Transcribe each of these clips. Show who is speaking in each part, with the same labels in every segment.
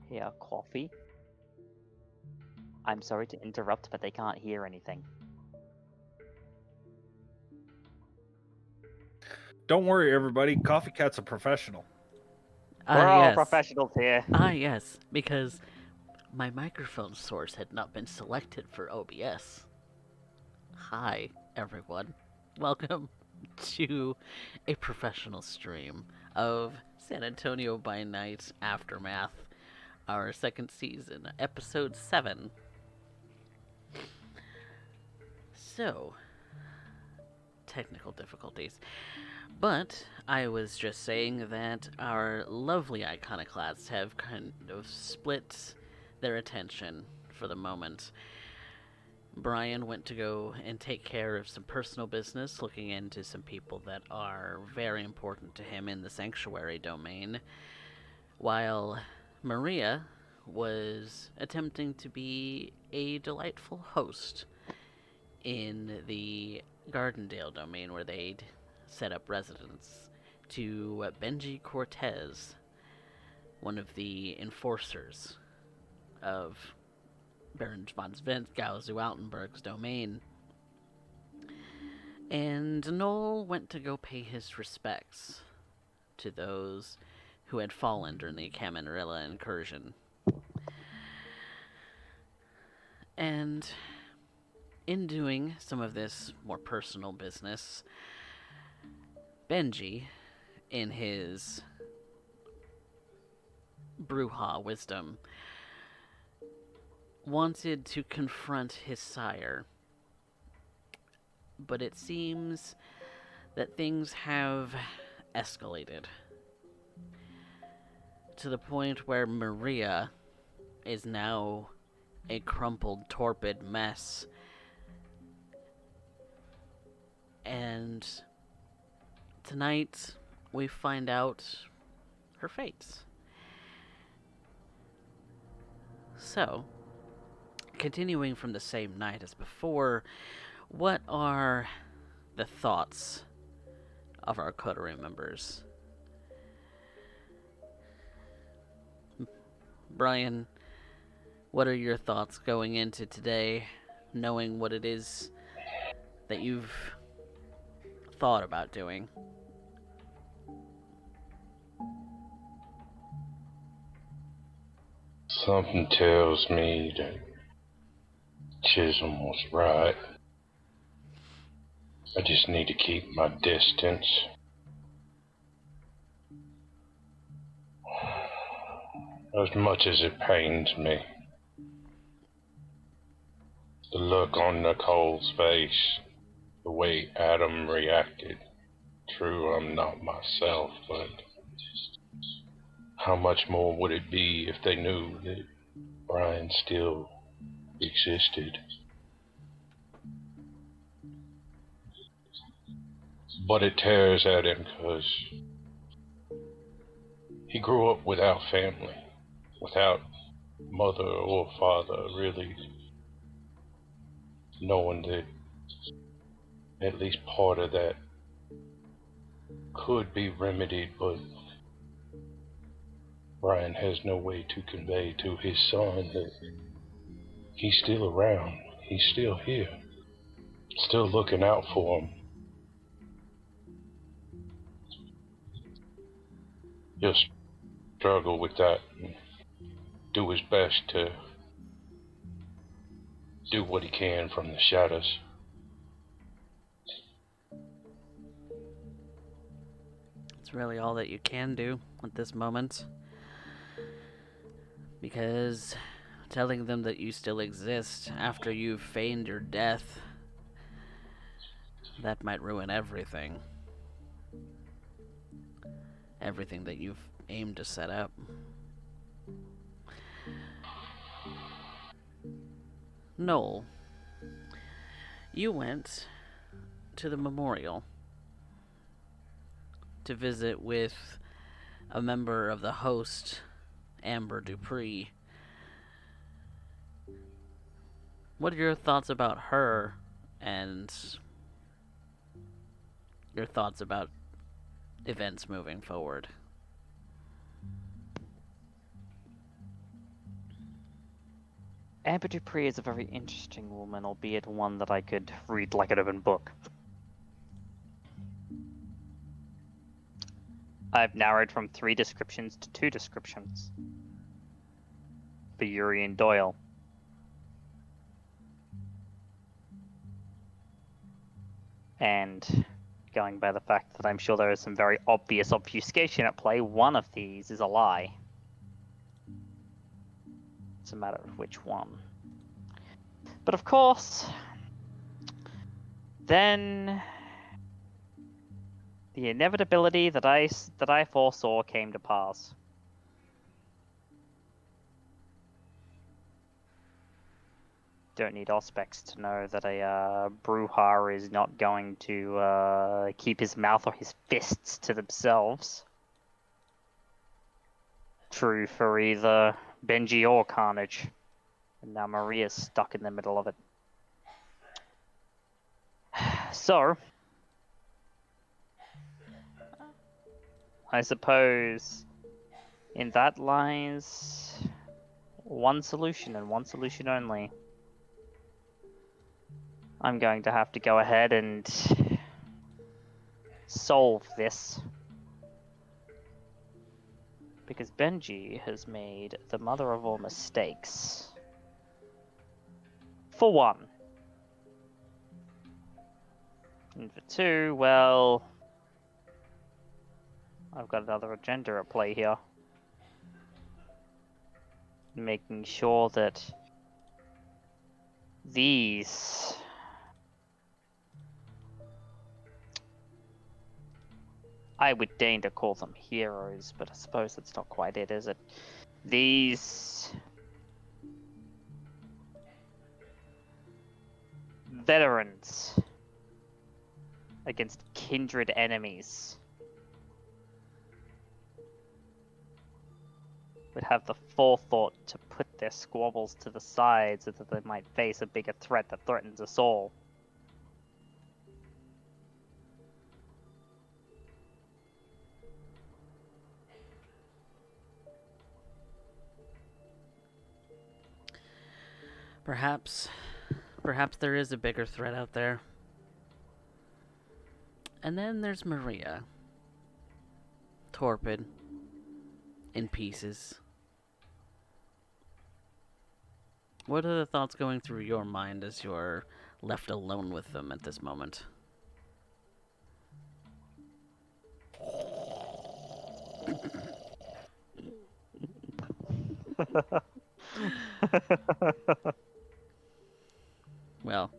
Speaker 1: Here, coffee. I'm sorry to interrupt, but they can't hear anything.
Speaker 2: Don't worry, everybody. CoffeeCat's a professional.
Speaker 1: We're all
Speaker 3: Yes.
Speaker 1: professionals here.
Speaker 3: Yes, because my microphone source had not been selected for OBS. Hi, everyone. Welcome to a professional stream of San Antonio by Night Aftermath, our second season, episode 7. So, technical difficulties. But I was just saying that our lovely iconoclasts have kind of split their attention for the moment. Brian went to go and take care of some personal business, looking into some people that are very important to him in the sanctuary domain, while Maria was attempting to be a delightful host in the Gardendale domain where they'd set up residence to Benji Cortez, one of the enforcers of Baron von Sventgau zu Altenburg's domain. And Noel went to go pay his respects to those who had fallen during the Camarilla incursion. And in doing some of this more personal business, Benji, in his Bruja wisdom, wanted to confront his sire. But it seems that things have escalated to the point where Maria is now a crumpled, torpid mess. And tonight we find out her fate. So, continuing from the same night as before, what are the thoughts of our coterie members? Brian, what are your thoughts going into today, knowing what it is that you've thought about doing?
Speaker 4: Something tells me that Chisholm was right. I just need to keep my distance. As much as it pains me, the look on Nicole's face, the way Adam reacted. True, I'm not myself, but how much more would it be if they knew that Brian still existed? But it tears at him because he grew up without family, without mother or father really knowing that at least part of that could be remedied, but Brian has no way to convey to his son that he's still around, he's still here, still looking out for him. He'll struggle with that and do his best to do what he can from the shadows.
Speaker 3: It's really all that you can do at this moment. Because telling them that you still exist after you've feigned your death, that might ruin everything. Everything that you've aimed to set up. Noel, you went to the memorial to visit with a member of the host, Amber Dupree. What are your thoughts about her and your thoughts about events moving forward?
Speaker 1: Amber Dupree is a very interesting woman, albeit one that I could read like an open book. I've narrowed from 3 descriptions to 2 descriptions for Yuri and Doyle. And going by the fact that I'm sure there is some very obvious obfuscation at play, one of these is a lie. It's a matter of which one. But of course, then the inevitability that I foresaw came to pass. Don't need Auspex to know that a Bruhar is not going to keep his mouth or his fists to themselves. True for either Benji or Carnage. And now Maria's stuck in the middle of it. So, I suppose in that lies one solution and one solution only. I'm going to have to go ahead and solve this. Because Benji has made the mother of all mistakes. For 1. And for 2, well, I've got another agenda at play here. Making sure that these I would deign to call them heroes, but I suppose that's not quite it, is it? These veterans against kindred enemies would have the forethought to put their squabbles to the side so that they might face a bigger threat that threatens us all.
Speaker 3: Perhaps there is a bigger threat out there. And then there's Maria. Torpid. In pieces. What are the thoughts going through your mind as you're left alone with them at this moment? Well,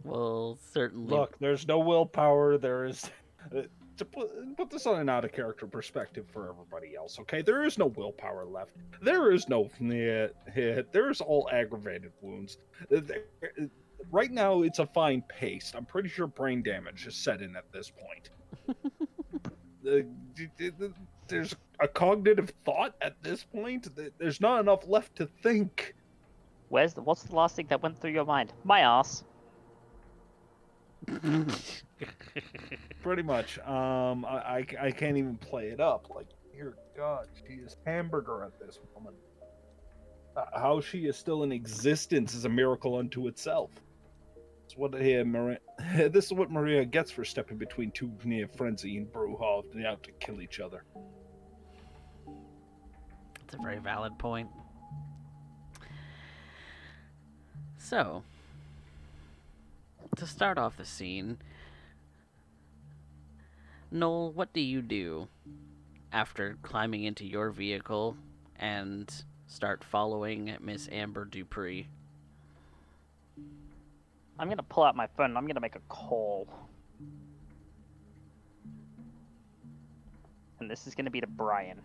Speaker 3: well, certainly.
Speaker 2: Look, there's no willpower. There is to put this on an out of character perspective for everybody else. Okay, there is no willpower left. There is no there's all aggravated wounds. Right now, it's a fine pace. I'm pretty sure brain damage is set in at this point. There's a cognitive thought at this point. There's not enough left to think.
Speaker 1: What's the last thing that went through your mind? My ass.
Speaker 2: Pretty much. I can't even play it up. Like, dear God, she is hamburger at this moment. How she is still in existence is a miracle unto itself. It's what Maria. This is what Maria gets for stepping between two near frenzy and Bruhov out to kill each other.
Speaker 3: That's a very valid point. So, to start off the scene, Noel, what do you do after climbing into your vehicle and start following Miss Amber Dupree?
Speaker 1: I'm gonna pull out my phone and I'm gonna make a call. And this is gonna be to Brian.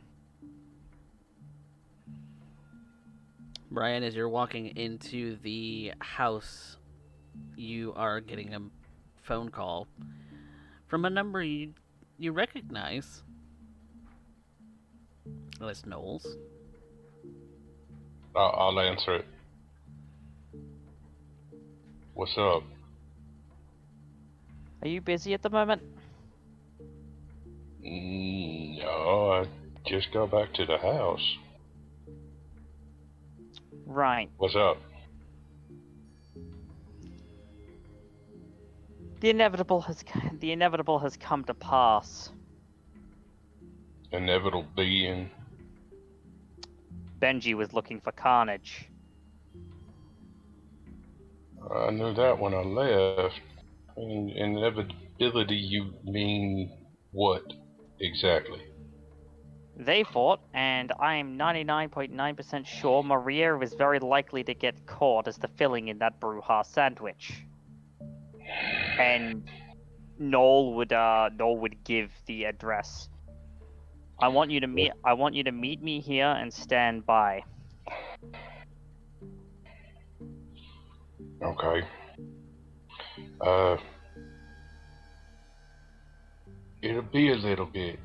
Speaker 3: Brian, as you're walking into the house, you are getting a phone call from a number you recognize. Well, it's Noel's.
Speaker 4: I'll answer it. What's up?
Speaker 1: Are you busy at the moment?
Speaker 4: No, I just got back to the house.
Speaker 1: Right.
Speaker 4: What's up?
Speaker 1: The inevitable has come to pass.
Speaker 4: Inevitable being.
Speaker 1: Benji was looking for carnage.
Speaker 4: I knew that when I left. Inevitability, you mean what exactly?
Speaker 1: They fought, and I'm 99.9% sure Maria was very likely to get caught as the filling in that brouhaha sandwich. And Noel would give the address. I want you to meet me here and stand by.
Speaker 4: Okay. Uh, it'll be a little bit.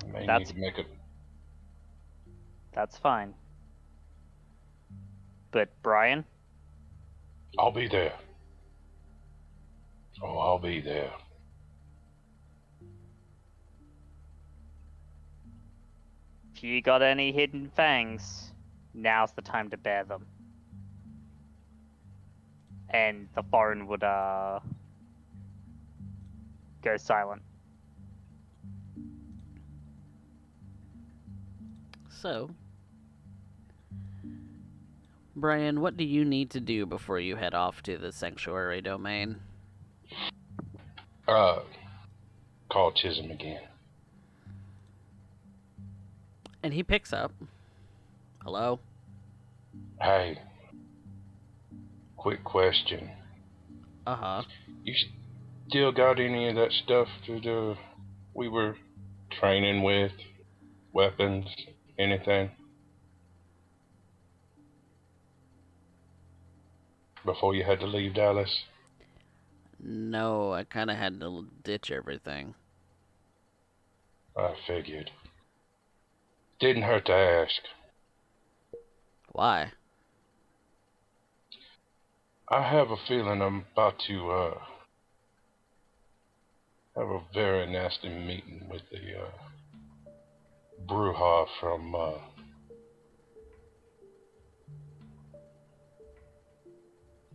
Speaker 4: I may need
Speaker 1: That's
Speaker 4: to make a.
Speaker 1: that's fine. But Brian,
Speaker 4: I'll be there. Oh, I'll be there.
Speaker 1: if you got any hidden fangs, now's the time to bear them. And the phone would go silent.
Speaker 3: So, Brian, what do you need to do before you head off to the sanctuary domain?
Speaker 4: Call Chisholm again.
Speaker 3: And he picks up. Hello?
Speaker 4: Hey, quick question.
Speaker 3: Uh-huh.
Speaker 4: You still got any of that stuff we were training with? Weapons? Anything? Before you had to leave Dallas?
Speaker 3: No, I kind of had to ditch everything.
Speaker 4: I figured. Didn't hurt to ask.
Speaker 3: Why?
Speaker 4: I have a feeling I'm about to have a very nasty meeting with the brouhaha from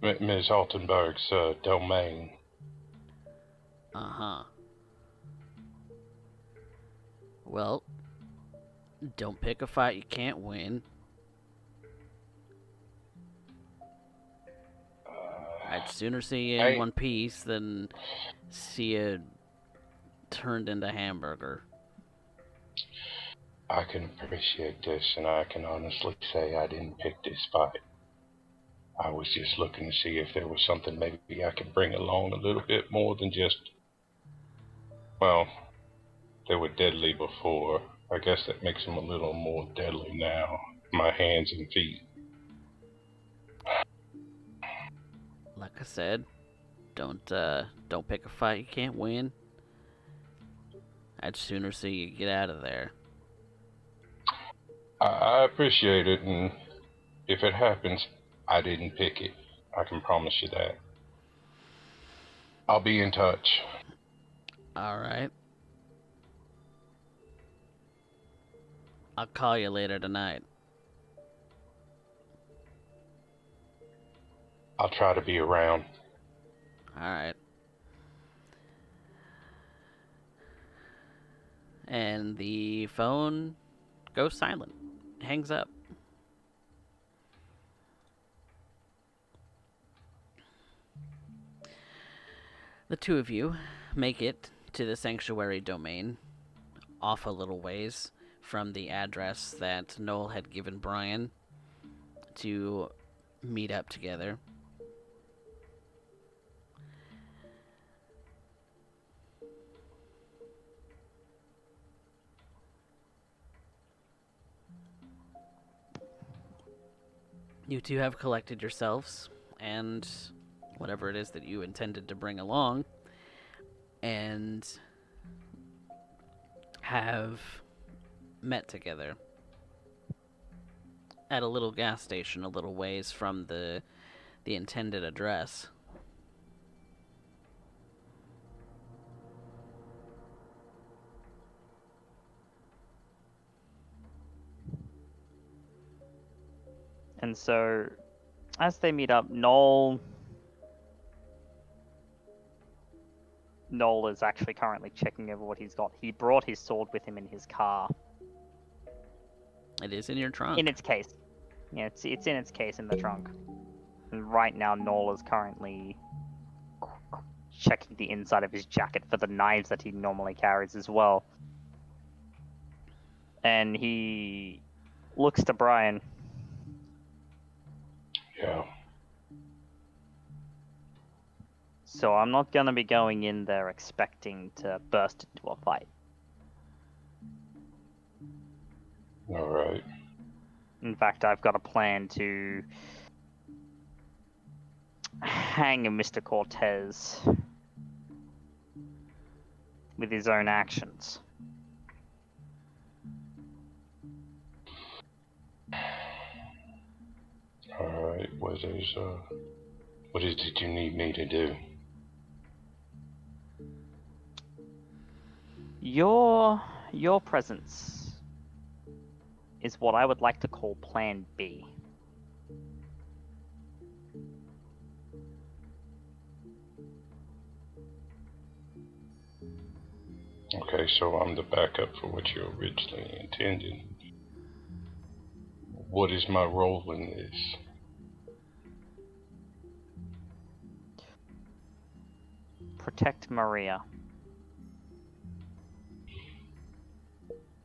Speaker 4: Ms. Altenberg's domain.
Speaker 3: Uh-huh. Well, don't pick a fight you can't win. I'd sooner see you in
Speaker 4: Hey,
Speaker 3: one piece than see you turned into hamburger.
Speaker 4: I can appreciate this, and I can honestly say I didn't pick this fight. I was just looking to see if there was something maybe I could bring along a little bit more than just, well, they were deadly before. I guess that makes them a little more deadly now. My hands and feet.
Speaker 3: Like I said, don't pick a fight you can't win. I'd sooner see you get out of there.
Speaker 4: I appreciate it, and if it happens, I didn't pick it. I can promise you that. I'll be in touch.
Speaker 3: All right. I'll call you later tonight.
Speaker 4: I'll try to be around.
Speaker 3: All right. And the phone goes silent. Hangs up. The two of you make it to the sanctuary domain, off a little ways from the address that Noel had given Brian to meet up together. You two have collected yourselves and whatever it is that you intended to bring along, and have met together at a little gas station a little ways from the intended address.
Speaker 1: And so, as they meet up, Noel is actually currently checking over what he's got. He brought his sword with him in his car.
Speaker 3: It is in your trunk.
Speaker 1: In its case. Yeah, it's in its case in the trunk. And right now, Noel is currently checking the inside of his jacket for the knives that he normally carries as well. And he looks to Brian.
Speaker 4: Yeah.
Speaker 1: So I'm not gonna be going in there expecting to burst into a fight.
Speaker 4: All right.
Speaker 1: In fact, I've got a plan to hang Mr. Cortez with his own actions.
Speaker 4: All right. What is it you need me to do?
Speaker 1: Your presence is what I would like to call Plan B.
Speaker 4: Okay, so I'm the backup for what you originally intended. What is my role in this?
Speaker 1: Protect Maria.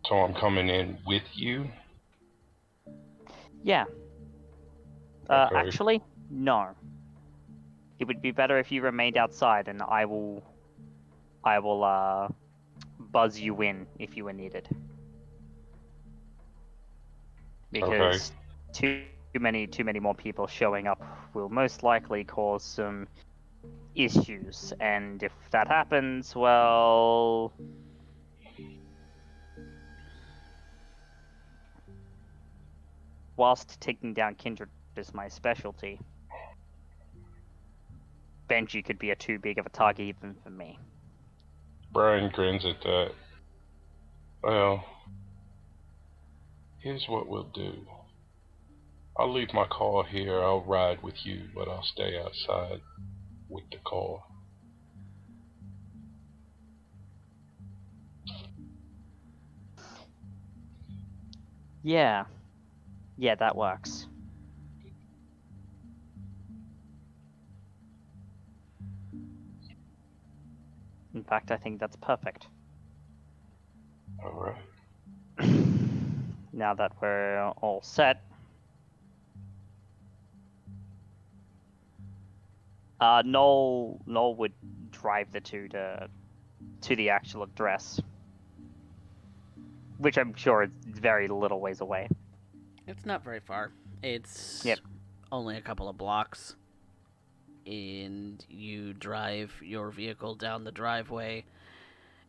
Speaker 4: So I'm coming in with you?
Speaker 1: Yeah.
Speaker 4: Okay.
Speaker 1: Actually, no. It would be better if you remained outside, and I will buzz you in if you were needed. Because too many more people showing up will most likely cause some issues, and if that happens, well, whilst taking down Kindred is my specialty, Benji could be too big of a target even for me.
Speaker 4: Brian grins at that. Well, here's what we'll do. I'll leave my car here. I'll ride with you, but I'll stay outside with the car.
Speaker 1: Yeah, that works. In fact, I think that's perfect.
Speaker 4: Alright.
Speaker 1: Now that we're all set, Noel would drive the two to the actual address, which I'm sure is very little ways away.
Speaker 3: It's not very far. It's
Speaker 1: Yep.
Speaker 3: only a couple of blocks. And you drive your vehicle down the driveway,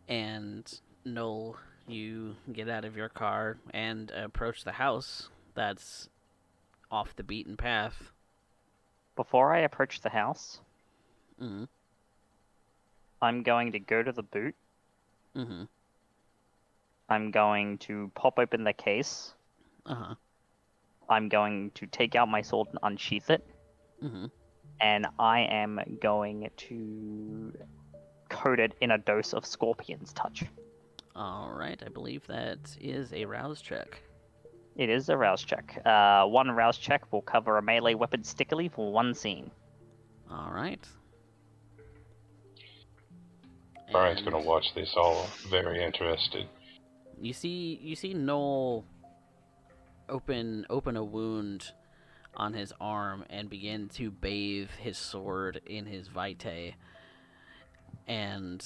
Speaker 3: and Noel, you get out of your car and approach the house that's off the beaten path.
Speaker 1: Before I approach the house,
Speaker 3: Mm-hmm.
Speaker 1: I'm going to go to the boot.
Speaker 3: Mm-hmm.
Speaker 1: I'm going to pop open the case.
Speaker 3: Uh-huh.
Speaker 1: I'm going to take out my sword and unsheath it.
Speaker 3: Mm-hmm.
Speaker 1: And I am going to coat it in a dose of Scorpion's Touch.
Speaker 3: Alright, I believe that is a rouse check.
Speaker 1: It is a rouse check. One rouse check will cover a melee weapon stickily for one scene.
Speaker 3: Alright.
Speaker 4: Brian's gonna watch this all very interested.
Speaker 3: You see Noel open a wound on his arm and begin to bathe his sword in his vitae. And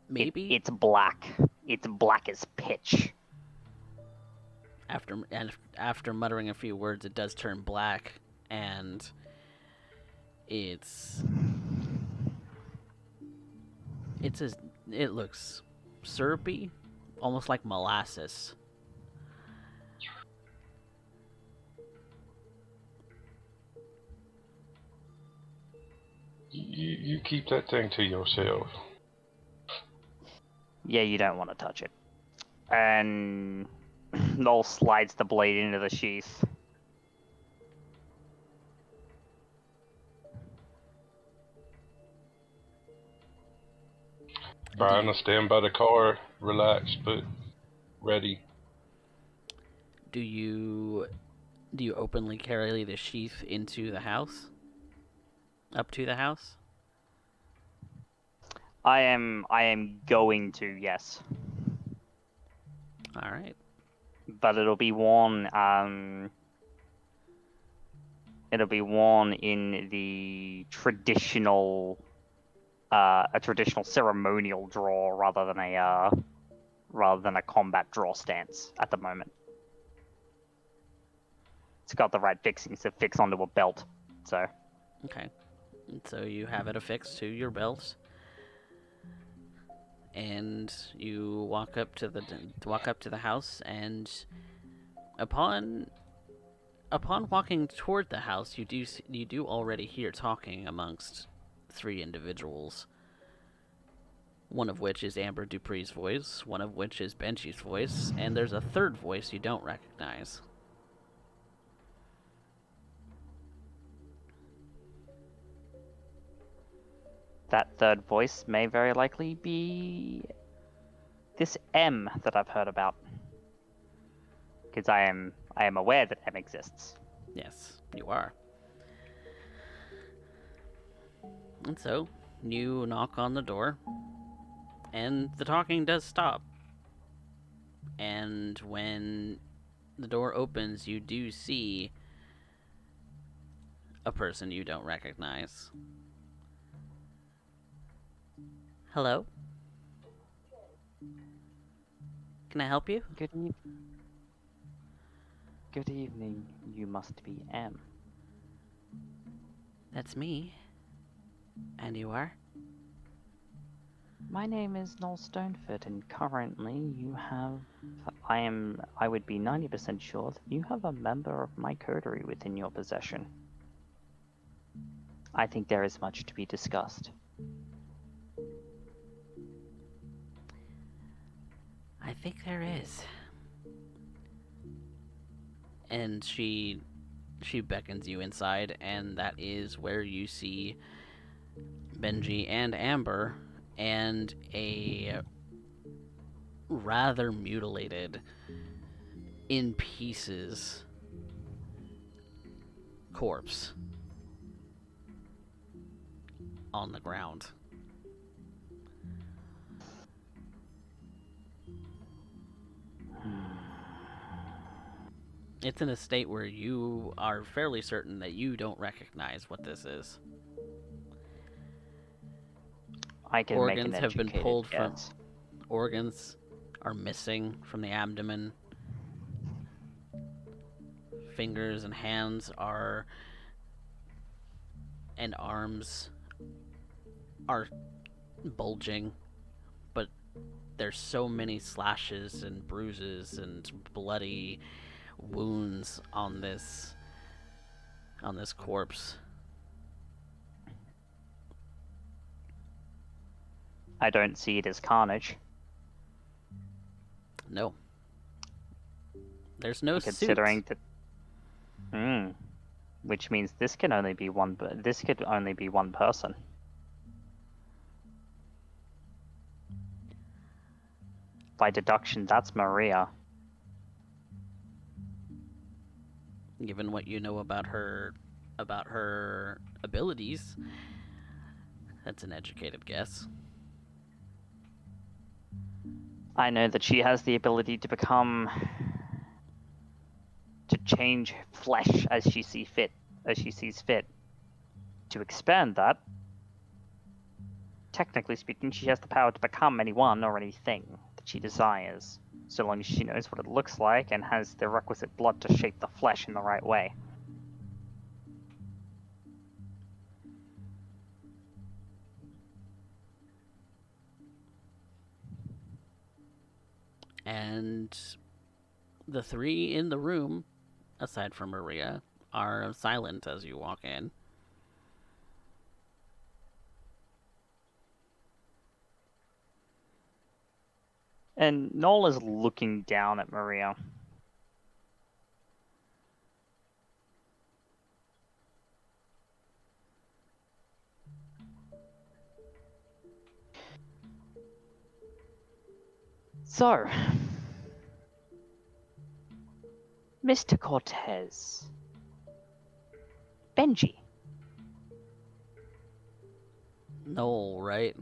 Speaker 3: maybe
Speaker 1: It's black. It's black as pitch.
Speaker 3: after muttering a few words, it does turn black, and it looks syrupy, almost like molasses.
Speaker 4: You keep that thing to yourself.
Speaker 1: Yeah, you don't want to touch it. And Noel slides the blade into the sheath.
Speaker 4: Brian will stand by the car, relaxed but ready.
Speaker 3: Do you openly carry the sheath into the house? Up to the house?
Speaker 1: I am going to, yes.
Speaker 3: All right.
Speaker 1: But it'll be worn in the traditional a traditional ceremonial draw rather than a combat draw stance at the moment. It's got the right fixings to fix onto a belt. So
Speaker 3: Okay. So you have it affixed to your belt, and you walk up to the house, and upon walking toward the house, you do already hear talking amongst three individuals. One of which is Amber Dupree's voice, one of which is Benchy's voice, and there's a third voice you don't recognize.
Speaker 1: that third voice may very likely be this M that I've heard about. Because I am aware that M exists.
Speaker 3: Yes, you are. And so, you knock on the door, and the talking does stop. And when the door opens, you do see a person you don't recognize. Hello? Can I help you?
Speaker 1: Good evening. You must be M.
Speaker 3: That's me. And you are?
Speaker 1: My name is Noel Stoneford, and currently you have... I would be 90% sure that you have a member of my coterie within your possession. I think there is much to be discussed.
Speaker 3: I think there is. And she beckons you inside, and that is where you see Benji and Amber and a rather mutilated, in pieces, corpse on the ground. It's in a state where you are fairly certain that you don't recognize what this is.
Speaker 1: I can
Speaker 3: Organs
Speaker 1: make an
Speaker 3: have been
Speaker 1: educated
Speaker 3: pulled
Speaker 1: guess.
Speaker 3: Organs are missing from the abdomen. Fingers and hands and arms are bulging, but there's so many slashes and bruises and bloody wounds on this corpse.
Speaker 1: I don't see it as carnage.
Speaker 3: No. There's no
Speaker 1: Considering
Speaker 3: suit.
Speaker 1: that... Which means this could only be one person. By deduction, that's Maria.
Speaker 3: Given what you know about her abilities, that's an educated guess.
Speaker 1: I know that she has the ability to change flesh as she sees fit. To expand that, technically speaking, she has the power to become anyone or anything that she desires, so long as she knows what it looks like and has the requisite blood to shape the flesh in the right way.
Speaker 3: And the three in the room, aside from Maria, are silent as you walk in.
Speaker 1: And Noel is looking down at Maria. So, Mr. Cortez, Benji,
Speaker 3: No, right?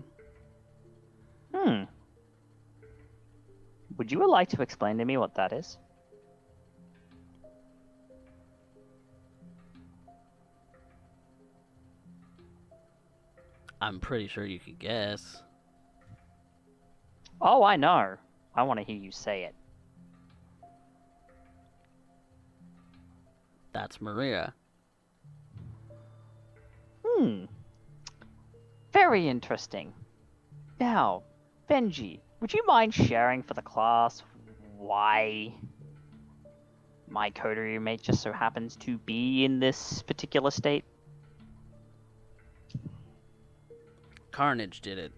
Speaker 1: would you like to explain to me what that is?
Speaker 3: I'm pretty sure you could guess.
Speaker 1: Oh, I know. I want to hear you say it.
Speaker 3: That's Maria.
Speaker 1: Very interesting. Now, Benji, would you mind sharing for the class why my coterie mate just so happens to be in this particular state?
Speaker 3: Carnage did it.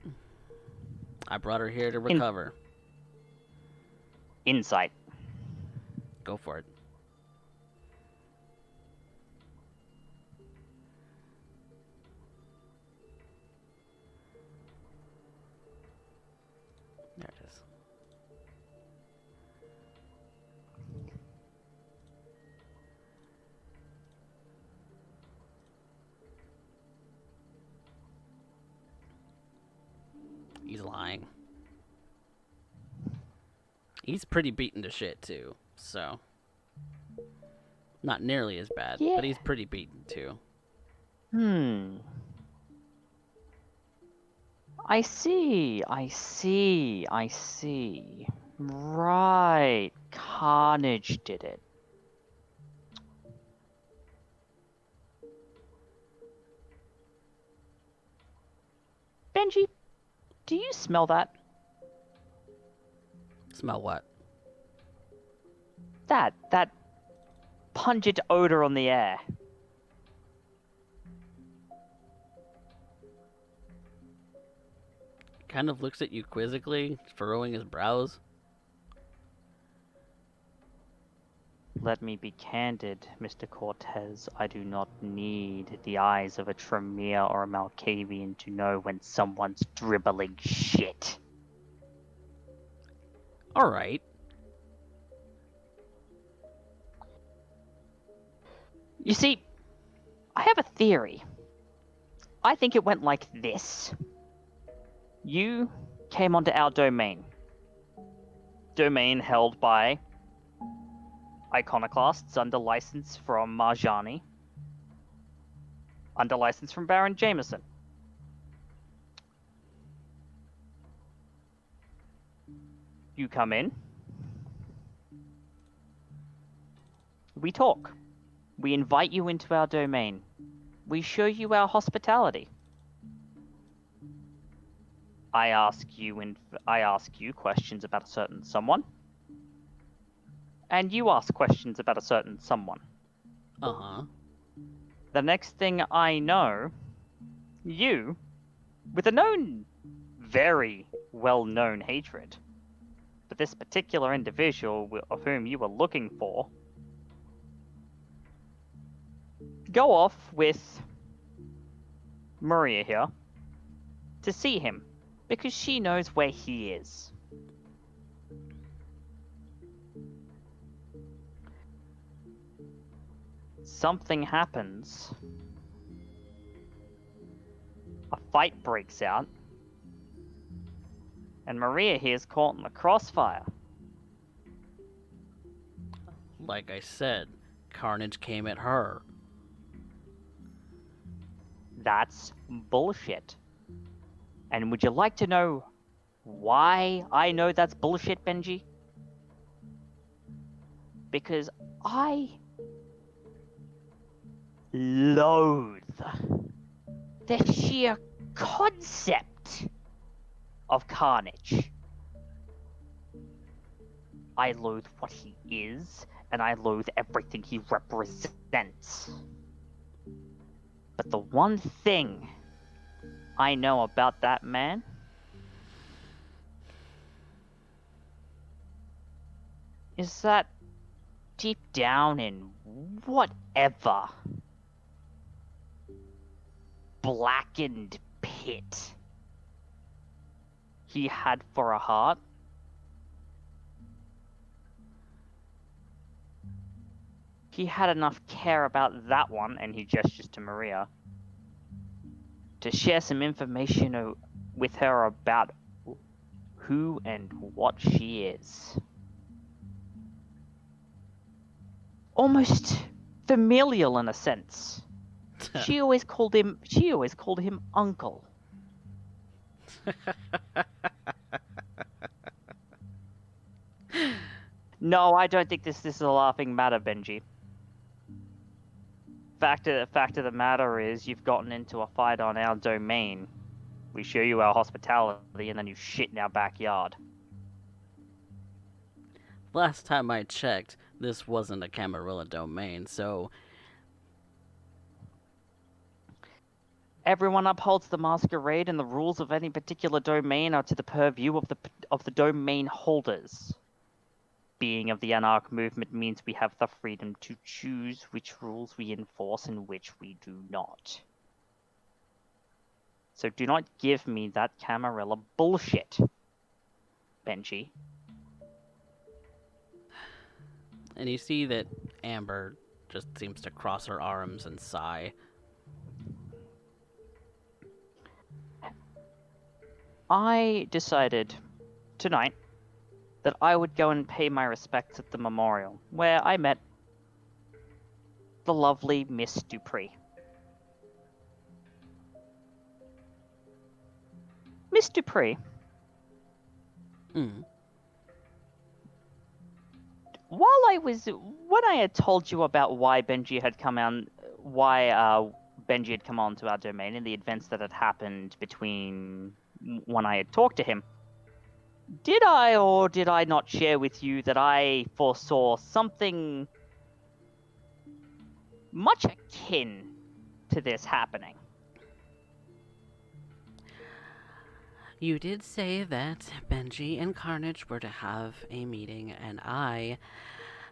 Speaker 3: I brought her here to recover.
Speaker 1: Insight.
Speaker 3: Go for it. There it is. He's lying. He's pretty beaten to shit, too, so... Not nearly as bad,
Speaker 1: Yeah.
Speaker 3: but he's pretty beaten, too.
Speaker 1: I see. Right. Carnage did it. Benji, do you smell that?
Speaker 3: Smell what?
Speaker 1: That pungent odor on the air.
Speaker 3: Kind of looks at you quizzically, furrowing his brows.
Speaker 1: Let me be candid, Mr. Cortez. I do not need the eyes of a Tremere or a Malkavian to know when someone's dribbling shit.
Speaker 3: Alright.
Speaker 1: You see, I have a theory. I think it went like this. You came onto our domain. Domain held by Iconoclasts under license from Marjani. Under license from Baron Jameson. You come in. We talk. We invite you into our domain. We show you our hospitality. I ask you questions about a certain someone. And you ask questions about a certain someone.
Speaker 3: Uh-huh.
Speaker 1: The next thing I know, you, with a very well-known hatred, but this particular individual of whom you were looking for, go off with Maria here to see him, because she knows where he is. Something happens. A fight breaks out. And Maria here is caught in the crossfire.
Speaker 3: Like I said, Carnage came at her.
Speaker 1: That's bullshit. And would you like to know why I know that's bullshit, Benji? Because I loathe the sheer concept of Carnage. I loathe what he is, and I loathe everything he represents. But the one thing I know about that man is that deep down in whatever blackened pit he had for a heart, he had enough care about that one, and he gestures to Maria, to share some information with her about who and what she is. Almost familial in a sense. She always called him uncle. No, I don't think this is a laughing matter, Benji. Fact of the matter is, you've gotten into a fight on our domain. We show you our hospitality, and then you shit in our backyard.
Speaker 3: Last time I checked, this wasn't a Camarilla domain, so...
Speaker 1: Everyone upholds the masquerade, and the rules of any particular domain are to the purview of the domain holders. Being of the Anarch movement means we have the freedom to choose which rules we enforce and which we do not. So do not give me that Camarilla bullshit, Benji.
Speaker 3: And you see that Amber just seems to cross her arms and sigh.
Speaker 1: I decided tonight that I would go and pay my respects at the memorial, where I met the lovely Miss Dupree. Miss Dupree,
Speaker 3: Mm.
Speaker 1: when I had told you about why Benji had come on to our domain and the events that had happened between when I had talked to him, did I or did I not share with you that I foresaw something much akin to this happening?
Speaker 3: You did say that Benji and Carnage were to have a meeting, and I,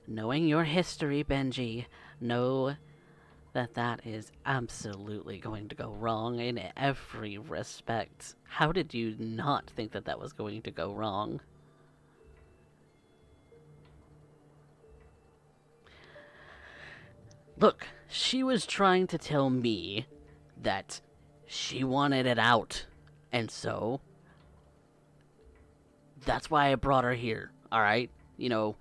Speaker 3: knowing your history, Benji, know that that is absolutely going to go wrong in every respect. How did you not think that that was going to go wrong? Look, she was trying to tell me that she wanted it out, and so that's why I brought her here, alright? You know,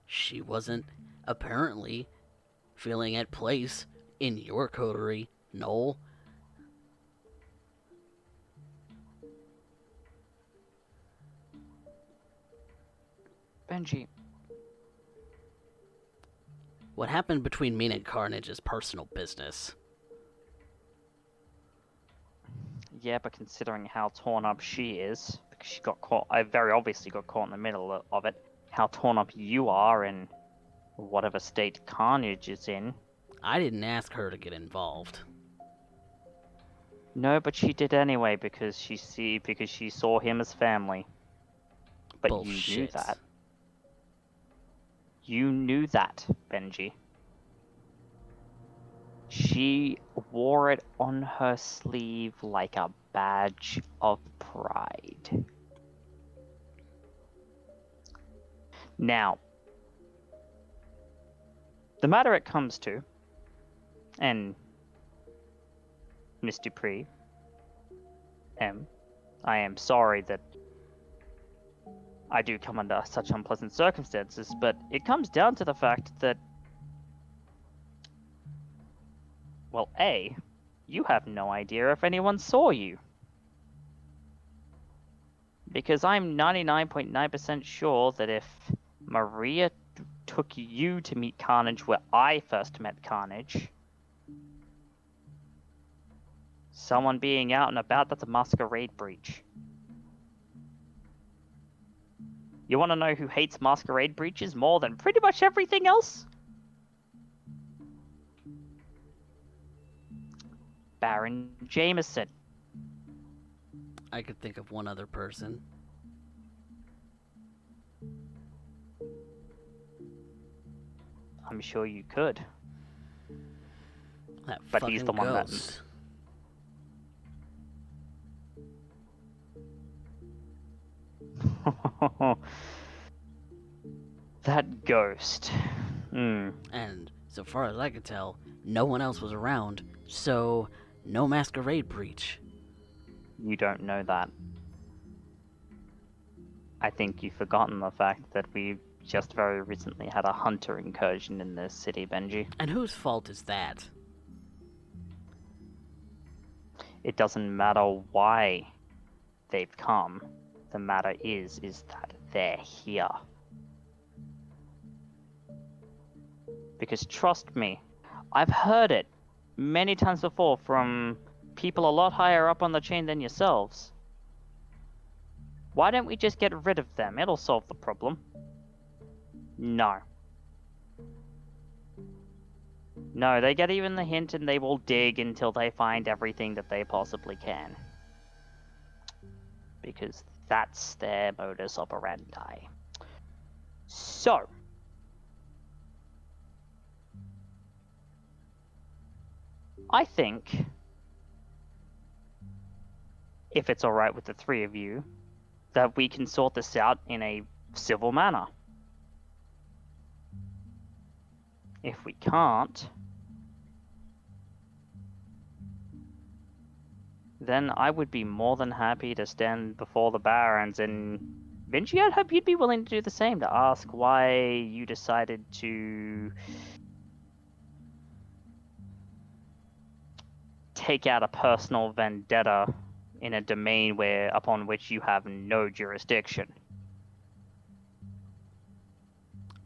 Speaker 3: she wasn't apparently feeling at place in your coterie, Noel.
Speaker 1: Benji,
Speaker 3: What happened between me and Carnage is personal business.
Speaker 1: yeah, but considering how torn up she is, because she got caught, I very obviously got caught in the middle of it, how torn up you are and whatever state Carnage is in.
Speaker 3: I didn't ask her to get involved.
Speaker 1: No, but she did anyway because she saw him as family. But
Speaker 3: Bullshit.
Speaker 1: you knew that. You knew that, Benji. She wore it on her sleeve like a badge of pride. Now, the matter it comes to, and Miss Dupree, I am sorry that I do come under such unpleasant circumstances, but it comes down to the fact that, well, A, you have no idea if anyone saw you. Because I'm 99.9% sure that if Maria took you to meet Carnage where I first met Carnage, someone being out and about, that's a masquerade breach. You want to know who hates masquerade breaches more than pretty much everything else? Baron Jameson.
Speaker 3: I could think of one other person.
Speaker 1: I'm sure you could.
Speaker 3: That
Speaker 1: But
Speaker 3: fucking
Speaker 1: he's the one that-
Speaker 3: ghost.
Speaker 1: That ghost.
Speaker 3: And so far as I could tell, no one else was around, so no masquerade breach.
Speaker 1: You don't know that. I think you've forgotten the fact that we just very recently had a hunter incursion in this city, Benji.
Speaker 3: And whose fault is that?
Speaker 1: It doesn't matter why they've come. The matter is that they're here. Because trust me, I've heard it many times before from people a lot higher up on the chain than yourselves. Why don't we just get rid of them? It'll solve the problem. No. No, they get even the hint and they will dig until they find everything that they possibly can. Because that's their modus operandi. So, I think, if it's alright with the three of you, that we can sort this out in a civil manner. If we can't, then I would be more than happy to stand before the barons, and Vinci, I'd hope you'd be willing to do the same, to ask why you decided to take out a personal vendetta in a domain upon which you have no jurisdiction.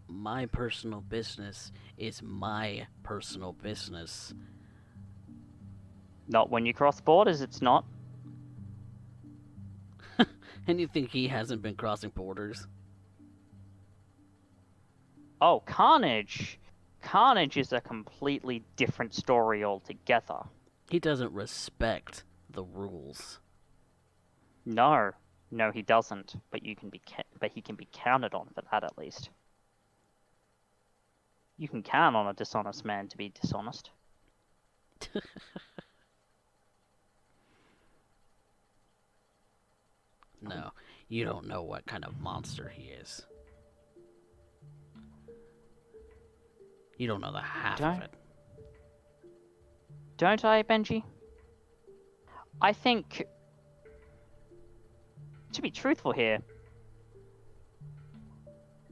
Speaker 3: My personal business is my personal business.
Speaker 1: Not when you cross borders, it's not.
Speaker 3: And you think he hasn't been crossing borders?
Speaker 1: Oh, Carnage! Carnage is a completely different story altogether.
Speaker 3: He doesn't respect the rules.
Speaker 1: No, he doesn't. But he can be counted on for that, at least. You can count on a dishonest man to be dishonest.
Speaker 3: No, you don't know what kind of monster he is. You don't know the half of it.
Speaker 1: Don't I, Benji? I think, to be truthful here,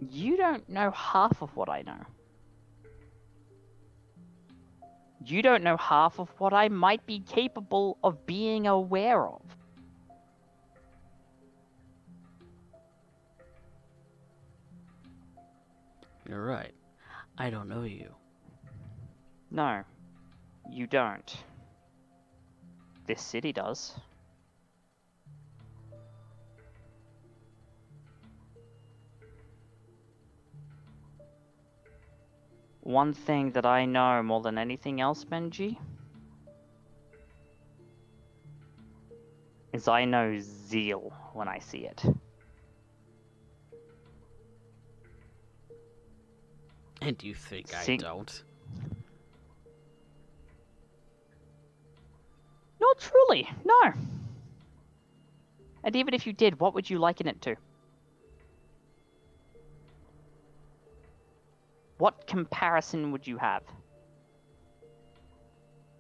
Speaker 1: you don't know half of what I know. You don't know half of what I might be capable of being aware of.
Speaker 3: You're right. I don't know you.
Speaker 1: No, you don't. This city does. One thing that I know more than anything else, Benji, is I know zeal when I see it.
Speaker 3: And you think I don't?
Speaker 1: Not truly, no. And even if you did, what would you liken it to? What comparison would you have?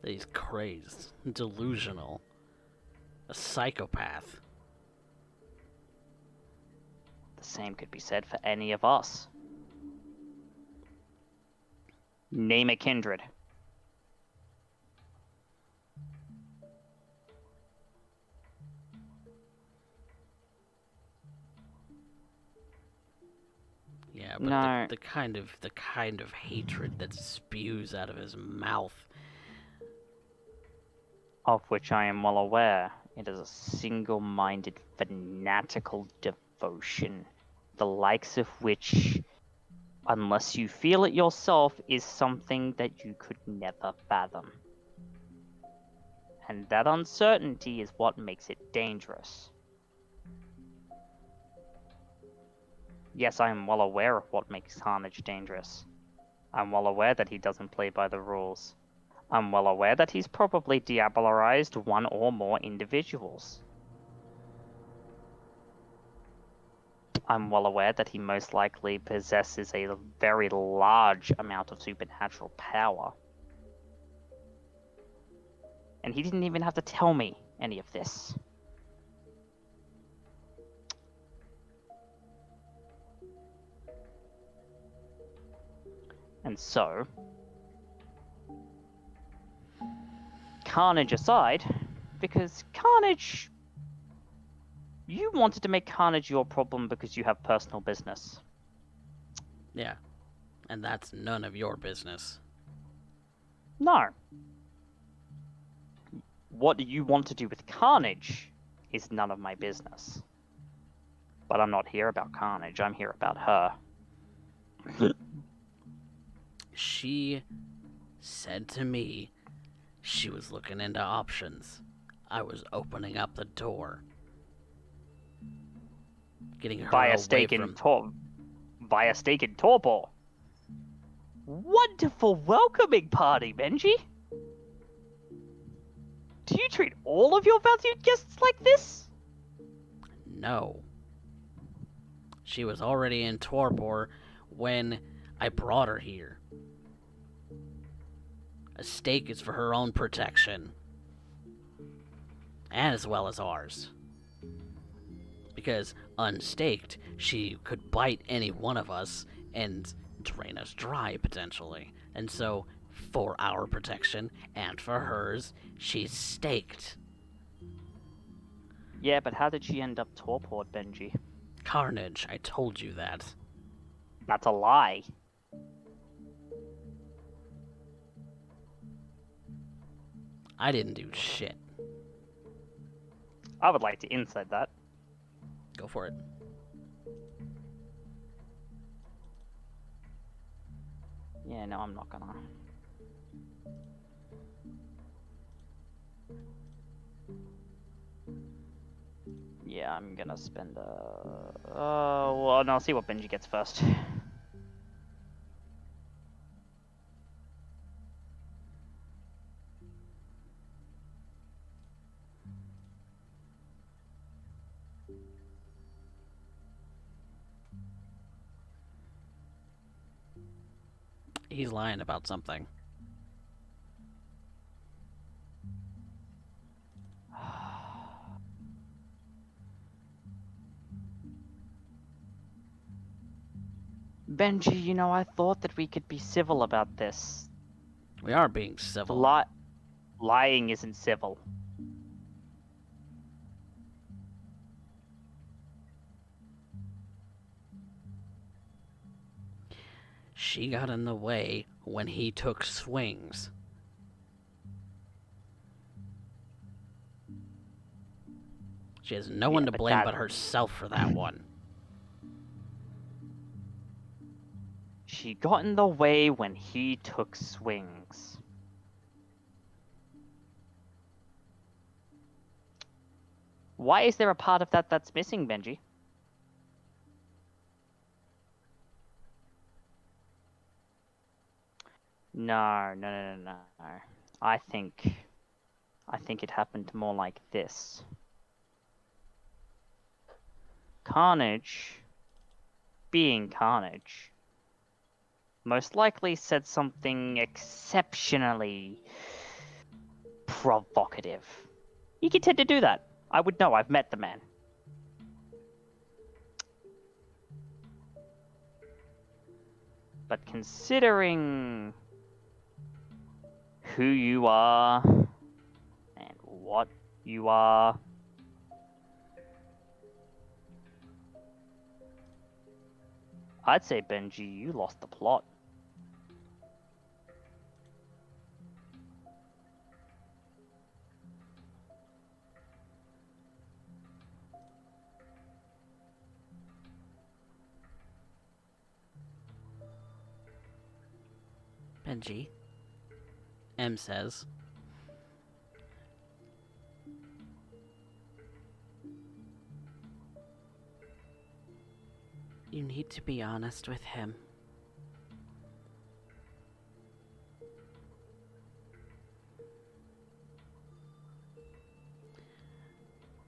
Speaker 3: That he's crazed, delusional, a psychopath.
Speaker 1: The same could be said for any of us. Name a kindred.
Speaker 3: Yeah, but
Speaker 1: no.
Speaker 3: the kind of hatred that spews out of his mouth.
Speaker 1: Of which I am well aware. It is a single-minded, fanatical devotion, the likes of which, unless you feel it yourself, is something that you could never fathom. And that uncertainty is what makes it dangerous. Yes, I am well aware of what makes Carnage dangerous. I'm well aware that he doesn't play by the rules. I'm well aware that he's probably diablerized one or more individuals. I'm well aware that he most likely possesses a very large amount of supernatural power. And he didn't even have to tell me any of this. And so, Carnage aside, because Carnage... You wanted to make Carnage your problem because you have personal business.
Speaker 3: Yeah. And that's none of your business.
Speaker 1: No. What you want to do with Carnage is none of my business. But I'm not here about Carnage, I'm here about her.
Speaker 3: She said to me she was looking into options. I was opening up the door. Getting her
Speaker 1: Via
Speaker 3: away
Speaker 1: stake
Speaker 3: from...
Speaker 1: in Torpor. Wonderful welcoming party, Benji! Do you treat all of your valued guests like this?
Speaker 3: No. She was already in Torpor when I brought her here. A stake is for her own protection. And as well as ours. Because unstaked, she could bite any one of us and drain us dry, potentially. And so, for our protection and for hers, she's staked.
Speaker 1: Yeah, but how did she end up torpored, Benji?
Speaker 3: Carnage, I told you that.
Speaker 1: That's a lie.
Speaker 3: I didn't do shit.
Speaker 1: I would like to inside that.
Speaker 3: Go for it.
Speaker 1: Yeah, no, I'm not gonna. Yeah, I'm gonna spend well, no, I'll see what Benji gets first.
Speaker 3: He's lying about something.
Speaker 1: Benji, you know, I thought that we could be civil about this.
Speaker 3: We are being civil.
Speaker 1: Lying isn't civil.
Speaker 3: She got in the way when he took swings. She has no one to blame but herself for that one.
Speaker 1: She got in the way when he took swings. Why is there a part of that that's missing, Benji? No. I think it happened more like this. Carnage, being Carnage, most likely said something exceptionally provocative. He can tend to do that. I would know, I've met the man. But considering who you are and what you are, I'd say, Benji, you lost the plot.
Speaker 3: Benji, M says, you need to be honest with him.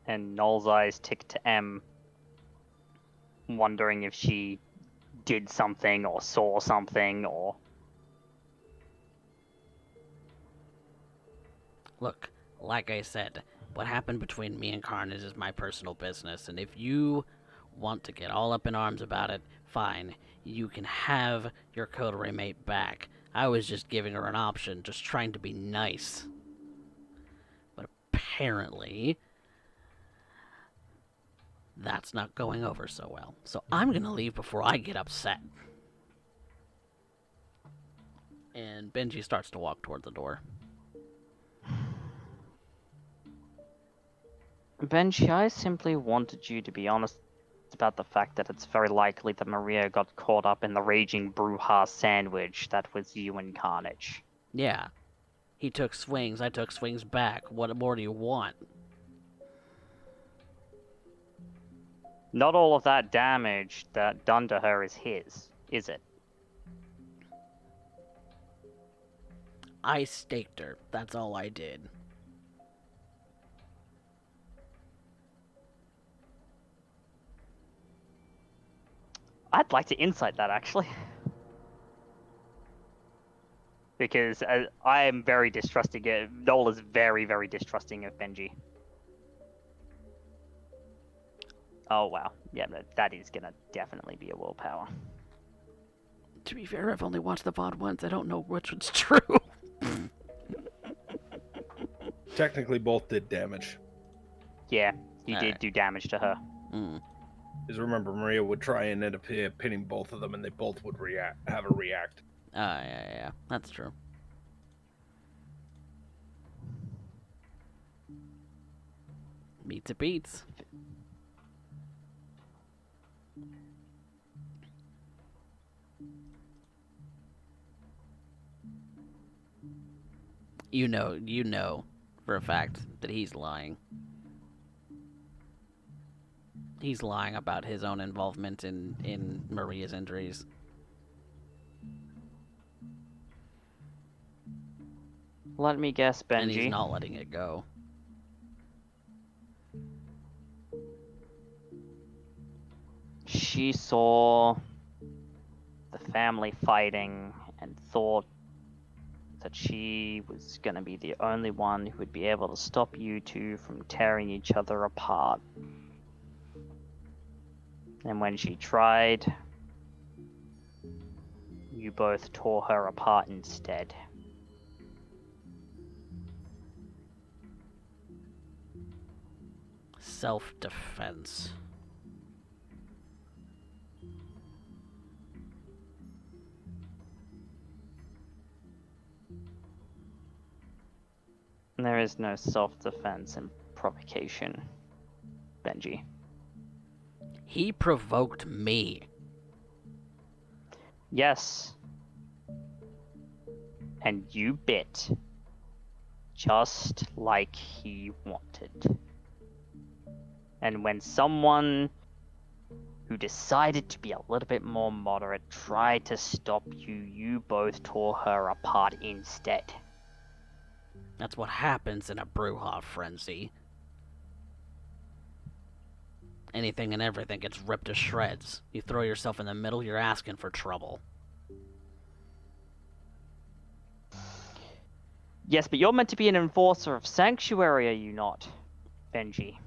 Speaker 1: And Null's eyes tick to M. wondering if she did something or saw something or...
Speaker 3: Look, like I said, what happened between me and Carnage is my personal business, and if you want to get all up in arms about it, fine. You can have your coterie mate back. I was just giving her an option, just trying to be nice. But apparently, that's not going over so well. So I'm gonna leave before I get upset. And Benji starts to walk toward the door.
Speaker 1: Benji, I simply wanted you to be honest about the fact that it's very likely that Maria got caught up in the raging brouhaha sandwich that was you and Carnage.
Speaker 3: Yeah. He took swings, I took swings back. What more do you want?
Speaker 1: Not all of that damage that done to her is his, is it?
Speaker 3: I staked her. That's all I did.
Speaker 1: I'd like to insight that, actually. Because I am very distrusting. Noel is very, very distrusting of Benji. Oh, wow. Yeah, that is gonna definitely be a willpower.
Speaker 3: To be fair, I've only watched the VOD once. I don't know which one's true.
Speaker 2: Technically, both did damage.
Speaker 1: Yeah, you
Speaker 3: All
Speaker 1: did
Speaker 3: right.
Speaker 1: do damage to her.
Speaker 2: Because remember, Maria would try and end up pinning both of them, and they both would have a react.
Speaker 3: Yeah. That's true. Meets it beats. You know for a fact that he's lying. He's lying about his own involvement in Maria's injuries.
Speaker 1: Let me guess, Benji.
Speaker 3: And he's not letting it go.
Speaker 1: She saw the family fighting and thought that she was going to be the only one who would be able to stop you two from tearing each other apart. And when she tried, you both tore her apart instead.
Speaker 3: Self-defense.
Speaker 1: There is no self-defense in provocation, Benji.
Speaker 3: He provoked me.
Speaker 1: Yes. And you bit. Just like he wanted. And when someone who decided to be a little bit more moderate tried to stop you, you both tore her apart instead.
Speaker 3: That's what happens in a brouhaha frenzy. Anything and everything gets ripped to shreds. You throw yourself in the middle, you're asking for trouble.
Speaker 1: Yes, but you're meant to be an enforcer of sanctuary, are you not, Benji?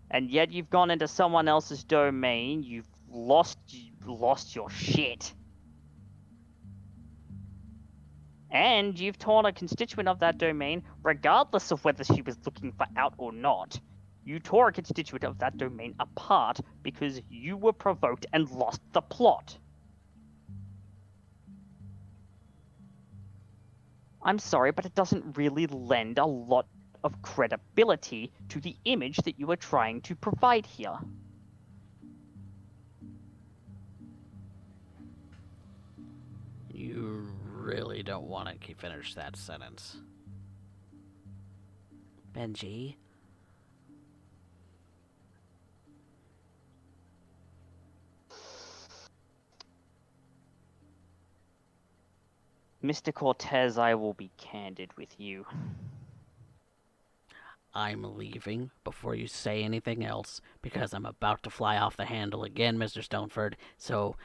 Speaker 1: And yet you've gone into someone else's domain, you've lost your shit. And you've torn a constituent of that domain, regardless of whether she was looking for out or not. You tore a constituent of that domain apart because you were provoked and lost the plot. I'm sorry, but it doesn't really lend a lot of credibility to the image that you are trying to provide here.
Speaker 3: You really don't want to finish that sentence. Benji?
Speaker 1: Mr. Cortez, I will be candid with you.
Speaker 3: I'm leaving before you say anything else, because I'm about to fly off the handle again, Mr. Stoneford. So,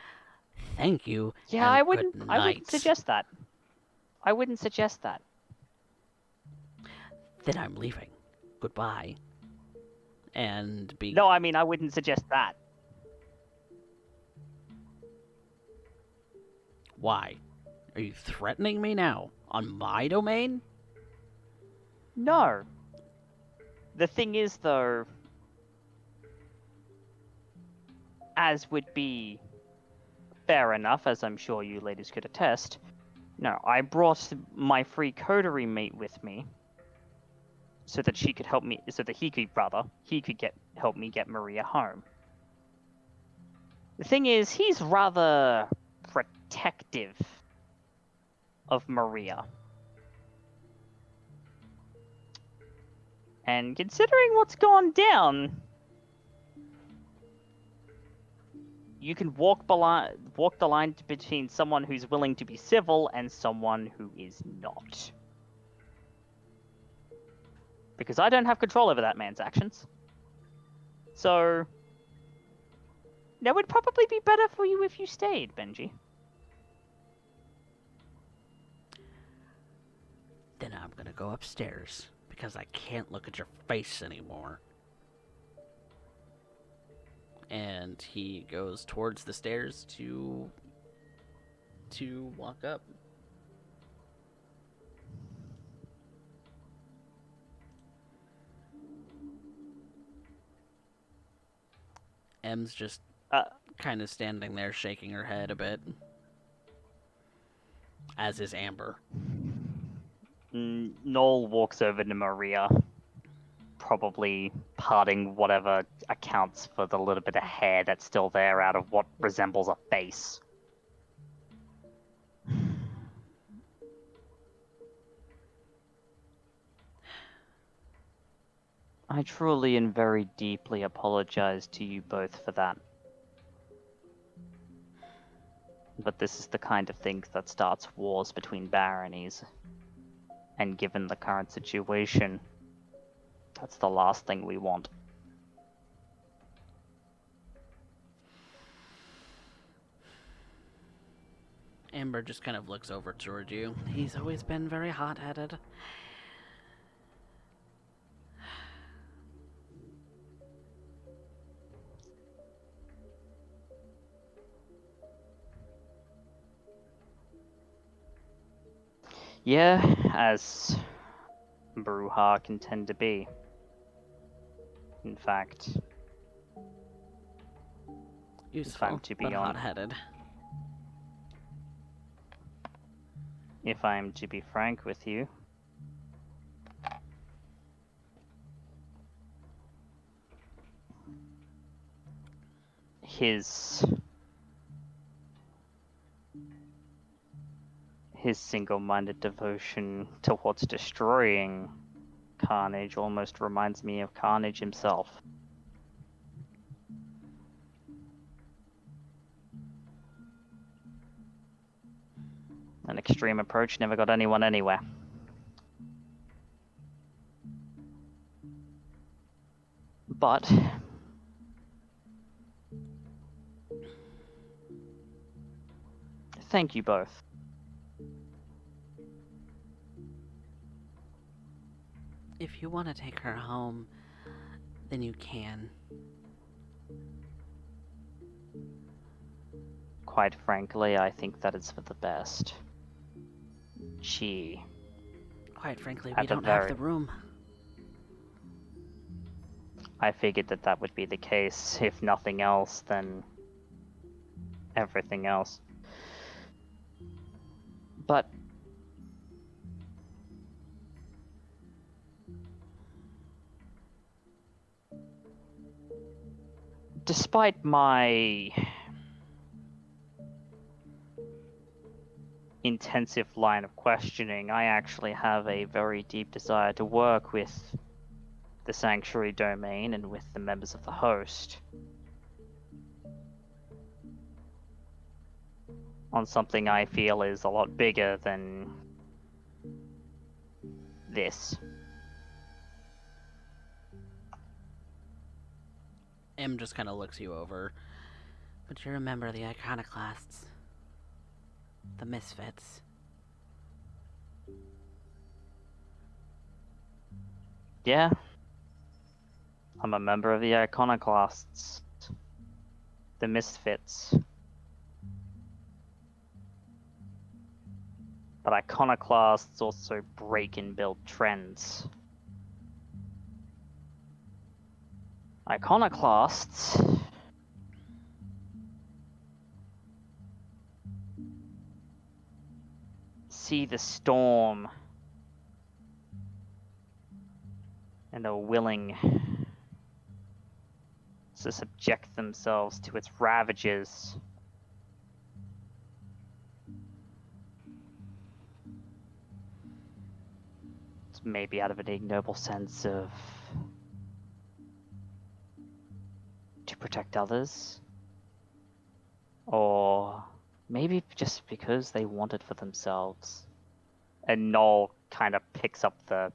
Speaker 3: thank you,
Speaker 1: Yeah,
Speaker 3: and
Speaker 1: I
Speaker 3: good
Speaker 1: wouldn't
Speaker 3: night.
Speaker 1: suggest that. I wouldn't suggest that.
Speaker 3: Then I'm leaving. Goodbye. And be...
Speaker 1: No, I mean, I wouldn't suggest that.
Speaker 3: Why? Are you threatening me now? On my domain?
Speaker 1: No. The thing is, though, as would be fair enough, as I'm sure you ladies could attest, no, I brought my free coterie mate with me so that she could help me, so that he could help me get Maria home. The thing is, he's rather protective of Maria. And considering what's gone down, you can walk the line between someone who's willing to be civil and someone who is not. Because I don't have control over that man's actions. So, that would probably be better for you if you stayed, Benji.
Speaker 3: Then I'm gonna go upstairs, because I can't look at your face anymore. And he goes towards the stairs to walk up. M's just kind of standing there shaking her head a bit. As is Amber.
Speaker 1: Noel walks over to Maria, probably parting whatever accounts for the little bit of hair that's still there out of what resembles a face. I truly and very deeply apologize to you both for that. But this is the kind of thing that starts wars between baronies. And given the current situation, that's the last thing we want.
Speaker 3: Amber just kind of looks over toward you. He's always been very hot-headed.
Speaker 1: Yeah, as Bruja can tend to be. In fact,
Speaker 3: Useful, but hot-headed.
Speaker 1: If I'm to be frank with you, his single-minded devotion towards destroying Carnage almost reminds me of Carnage himself. An extreme approach never got anyone anywhere. But thank you both.
Speaker 3: If you want to take her home, then you can.
Speaker 1: Quite frankly, I think that is for the best.
Speaker 3: Quite frankly, we don't have the room.
Speaker 1: I figured that would be the case. If nothing else, then everything else. But despite my intensive line of questioning, I actually have a very deep desire to work with the Sanctuary Domain and with the members of the host on something I feel is a lot bigger than this.
Speaker 3: M just kind of looks you over. But you remember the Iconoclasts. The Misfits.
Speaker 1: Yeah. I'm a member of the Iconoclasts. The Misfits. But Iconoclasts also break and build trends. Iconoclasts see the storm and are willing to subject themselves to its ravages. Maybe out of an ignoble sense of to protect others, or maybe just because they want it for themselves. And Noel kind of picks up the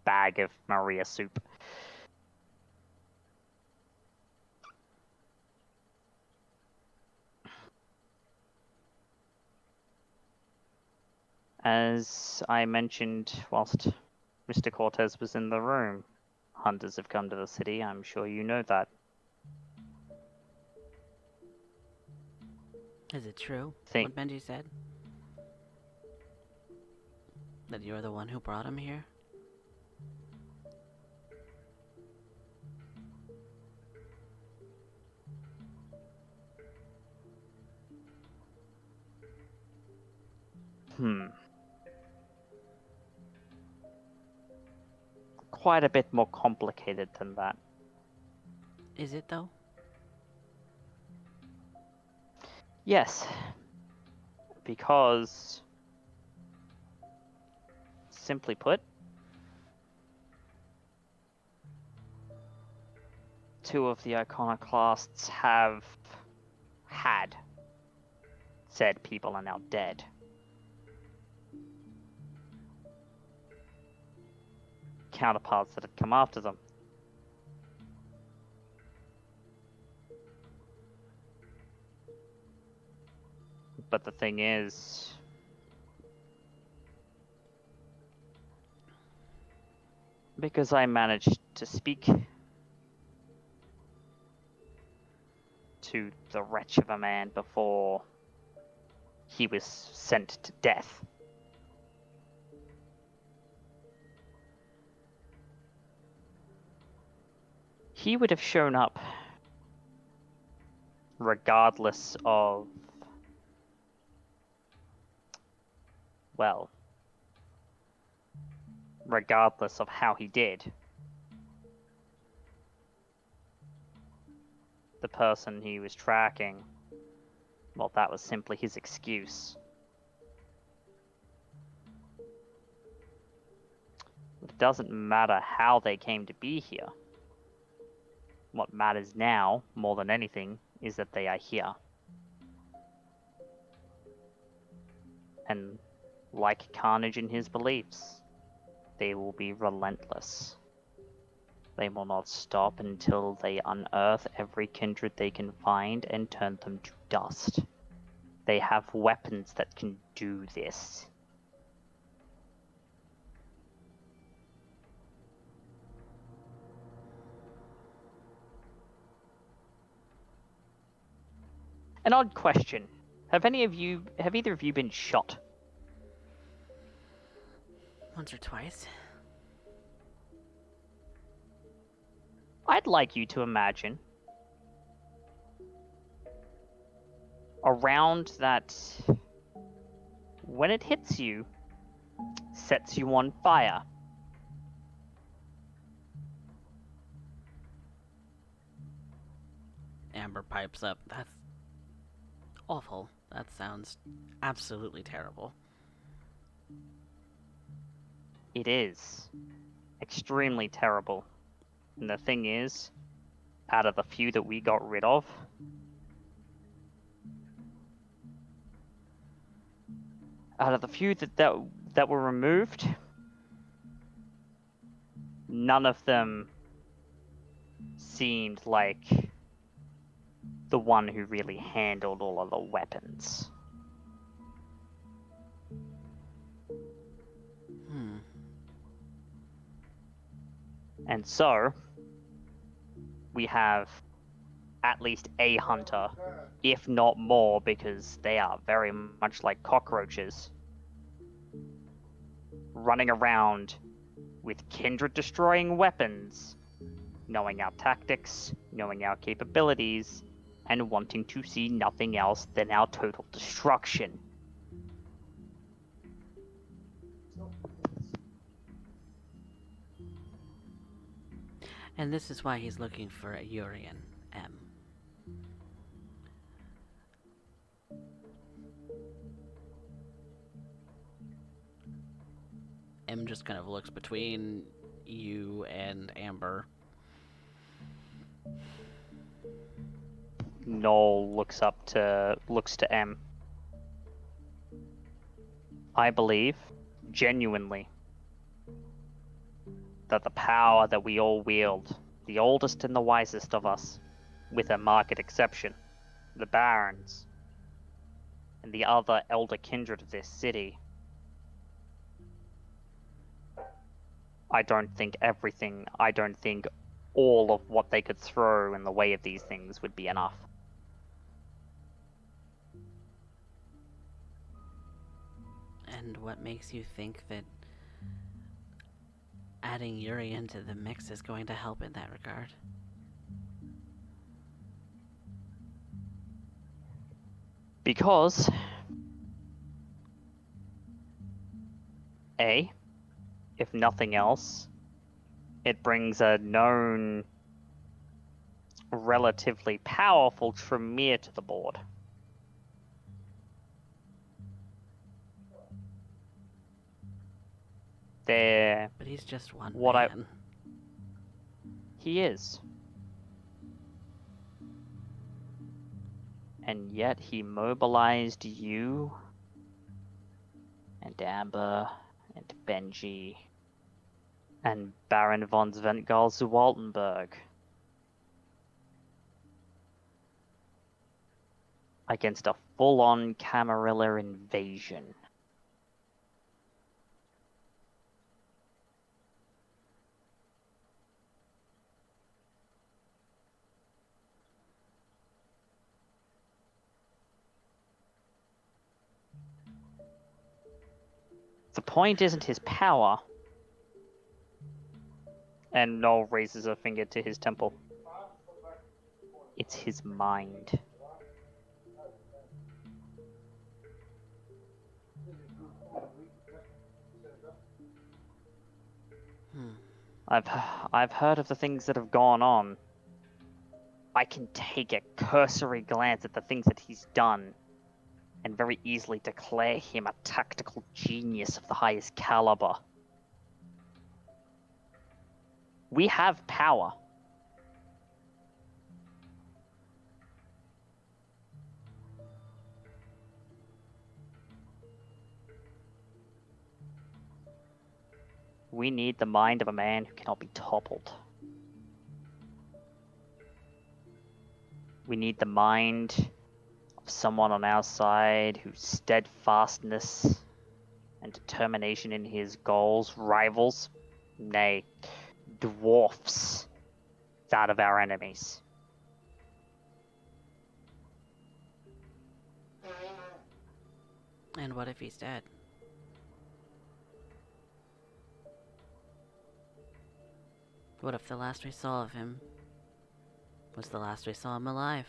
Speaker 1: bag of Maria soup. As I mentioned whilst Mr. Cortez was in the room, hunters have come to the city. I'm sure you know that.
Speaker 3: Is it true,
Speaker 1: Think
Speaker 3: what Benji said? That you're the one who brought him here?
Speaker 1: quite a bit more complicated than that.
Speaker 3: Is it, though?
Speaker 1: Yes, because, simply put, two of the Iconoclasts have had said people are now dead. Counterparts that had come after them. But the thing is, because I managed to speak to the wretch of a man before he was sent to death, he would have shown up regardless of, well, regardless of how he did. The person he was tracking, well, that was simply his excuse. It doesn't matter how they came to be here. What matters now, more than anything, is that they are here. And like Carnage in his beliefs, they will be relentless. They will not stop until they unearth every kindred they can find and turn them to dust. They have weapons that can do this. An odd question. Have either of you been shot?
Speaker 3: Once or twice.
Speaker 1: I'd like you to imagine a round that, when it hits you, sets you on fire.
Speaker 3: Amber pipes up. That's awful. That sounds absolutely terrible.
Speaker 1: It is extremely terrible. And the thing is, out of the few that we got rid of, out of the few that were removed, none of them seemed like the one who really handled all of the weapons. And so, we have at least a hunter, if not more, because they are very much like cockroaches, running around with kindred-destroying weapons, knowing our tactics, knowing our capabilities, and wanting to see nothing else than our total destruction.
Speaker 3: And this is why he's looking for a Urian M. M just kind of looks between you and Amber.
Speaker 1: Noel looks to M. I believe, genuinely, that the power that we all wield, the oldest and the wisest of us, with a marked exception, the barons, and the other elder kindred of this city, I don't think all of what they could throw in the way of these things would be enough.
Speaker 3: And what makes you think that adding Yuri into the mix is going to help in that regard?
Speaker 1: Because A, if nothing else, it brings a known, relatively powerful Tremere to the board. They're
Speaker 3: But he's just one
Speaker 1: what
Speaker 3: man.
Speaker 1: He is. And yet he mobilized you and Amber and Benji and Baron von Sventgal zu Waltenberg against a full-on Camarilla invasion. The point isn't his power. And Noel raises a finger to his temple. It's his mind. I've heard of the things that have gone on. I can take a cursory glance at the things that he's done and very easily declare him a tactical genius of the highest caliber. We have power. We need the mind of a man who cannot be toppled. We need the mind of someone on our side whose steadfastness and determination in his goals rivals, nay, dwarfs that of our enemies.
Speaker 3: And what if he's dead? What if the last we saw of him was the last we saw him alive?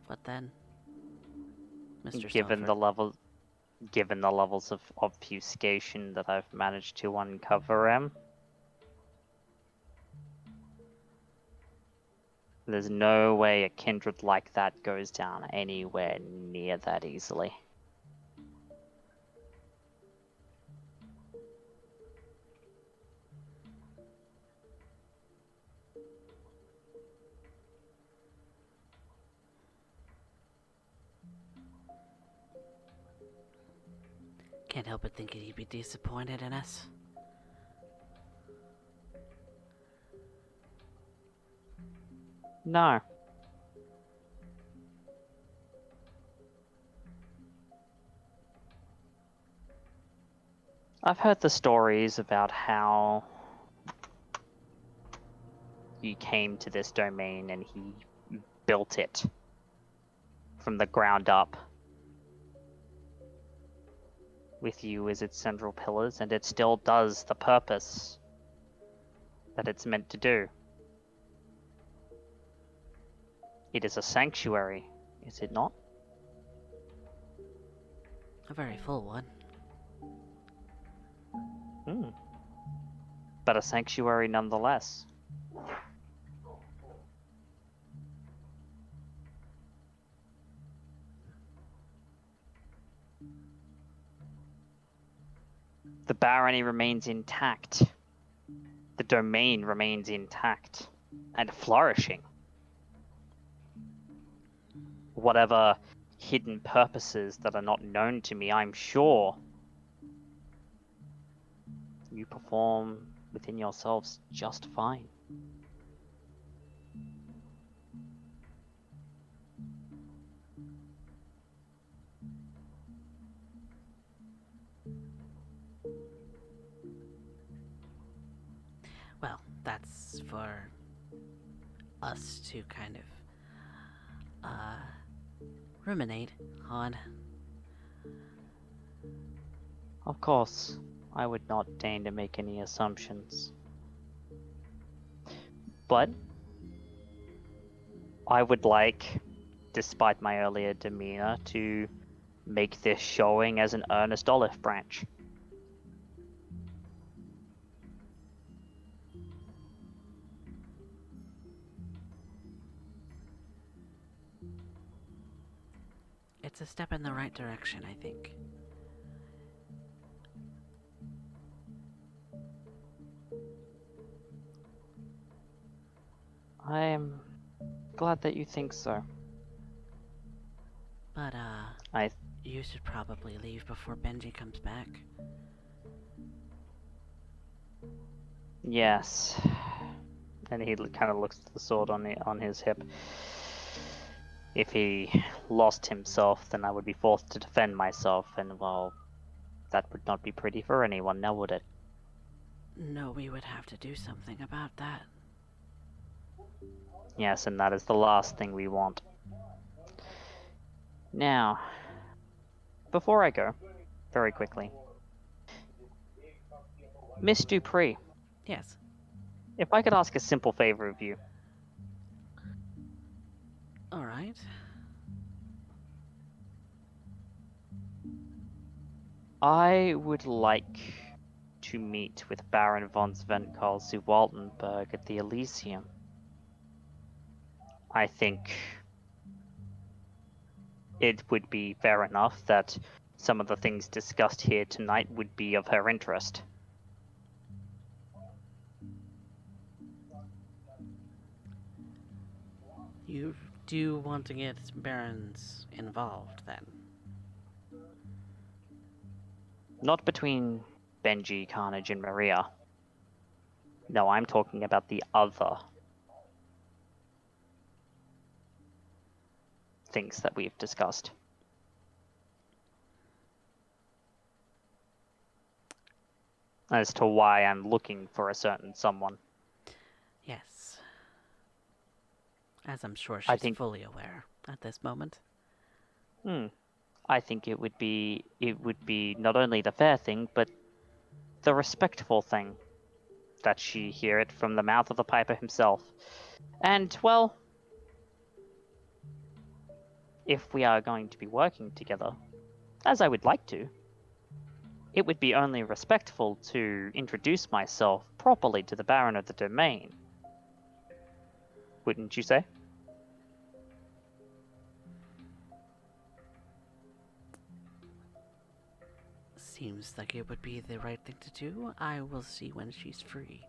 Speaker 3: What then, Mr.
Speaker 1: Given
Speaker 3: Stalford?
Speaker 1: the levels of obfuscation that I've managed to uncover him, there's no way a kindred like that goes down anywhere near that easily.
Speaker 3: Can't help but think he'd be disappointed in us.
Speaker 1: No. I've heard the stories about how he came to this domain and he built it from the ground up with you as its central pillars, and it still does the purpose that it's meant to do. It is a sanctuary, is it not?
Speaker 3: A very full one.
Speaker 1: But a sanctuary nonetheless. The barony remains intact. The domain remains intact and flourishing. Whatever hidden purposes that are not known to me, I'm sure you perform within yourselves just fine.
Speaker 3: Well, that's for us to kind of ruminate on.
Speaker 1: Of course, I would not deign to make any assumptions. But I would like, despite my earlier demeanor, to make this showing as an earnest olive branch.
Speaker 3: It's a step in the right direction, I think.
Speaker 1: I'm glad that you think so.
Speaker 3: But,
Speaker 1: I
Speaker 3: you should probably leave before Benji comes back.
Speaker 1: Yes. And he kind of looks at the sword on his hip. If he lost himself, then I would be forced to defend myself, and well, that would not be pretty for anyone, now would it?
Speaker 3: No, we would have to do something about that.
Speaker 1: Yes, and that is the last thing we want. Now, before I go, very quickly, Miss Dupree,
Speaker 3: Yes.
Speaker 1: if I could ask a simple favor of you.
Speaker 3: Alright.
Speaker 1: I would like to meet with Baron von Svenkarl zu Waltenberg at the Elysium. I think it would be fair enough that some of the things discussed here tonight would be of her interest.
Speaker 3: You do want to get Barons involved, then?
Speaker 1: Not between Benji, Carnage, and Maria. No, I'm talking about the other things that we've discussed. As to why I'm looking for a certain someone.
Speaker 3: Yes. As I'm sure
Speaker 1: I
Speaker 3: she's
Speaker 1: think-
Speaker 3: fully aware at this moment.
Speaker 1: I think it would be not only the fair thing, but the respectful thing that she hear it from the mouth of the piper himself. And, well, if we are going to be working together, as I would like to, it would be only respectful to introduce myself properly to the Baron of the Domain. Wouldn't you say?
Speaker 3: Seems like it would be the right thing to do. I will see when she's free,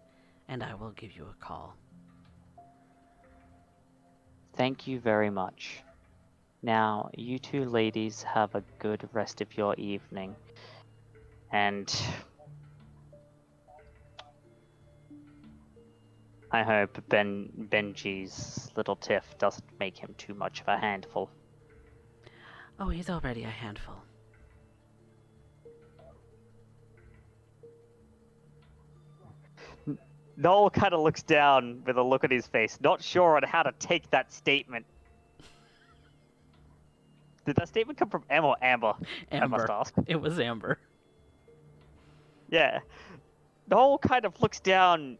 Speaker 3: and I will give you a call.
Speaker 1: Thank you very much. Now, you two ladies have a good rest of your evening. And I hope Benji's little tiff doesn't make him too much of a handful.
Speaker 3: Oh, he's already a handful.
Speaker 1: Noel kind of looks down with a look at his face, not sure on how to take that statement. Did that statement come from Em or Amber? I must
Speaker 3: Amber.
Speaker 1: ask.
Speaker 3: It was Amber.
Speaker 1: Yeah. Noel kind of looks down,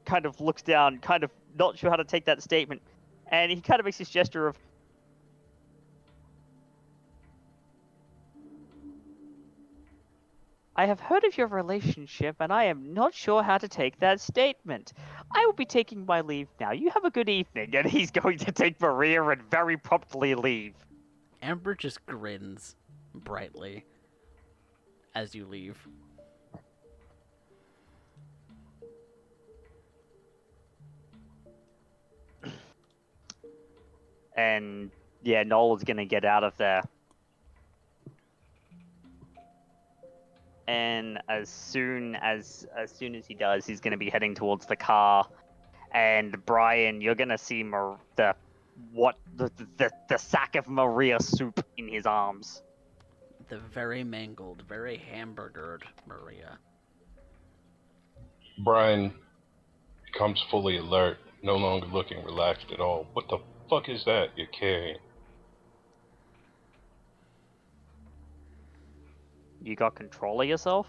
Speaker 1: kind of not sure how to take that statement. And he kind of makes this gesture of, I have heard of your relationship, and I am not sure how to take that statement. I will be taking my leave now. You have a good evening. And he's going to take Maria and very promptly leave.
Speaker 3: Amber just grins brightly as you leave.
Speaker 1: And yeah, Noel's gonna get out of there. And as soon as he does, he's gonna be heading towards the car. And Brian, you're gonna see the sack of Maria soup in his arms.
Speaker 3: The very mangled, very hamburgered Maria.
Speaker 4: Brian becomes fully alert, no longer looking relaxed at all. What the fuck is that you're carrying?
Speaker 1: You got control of yourself?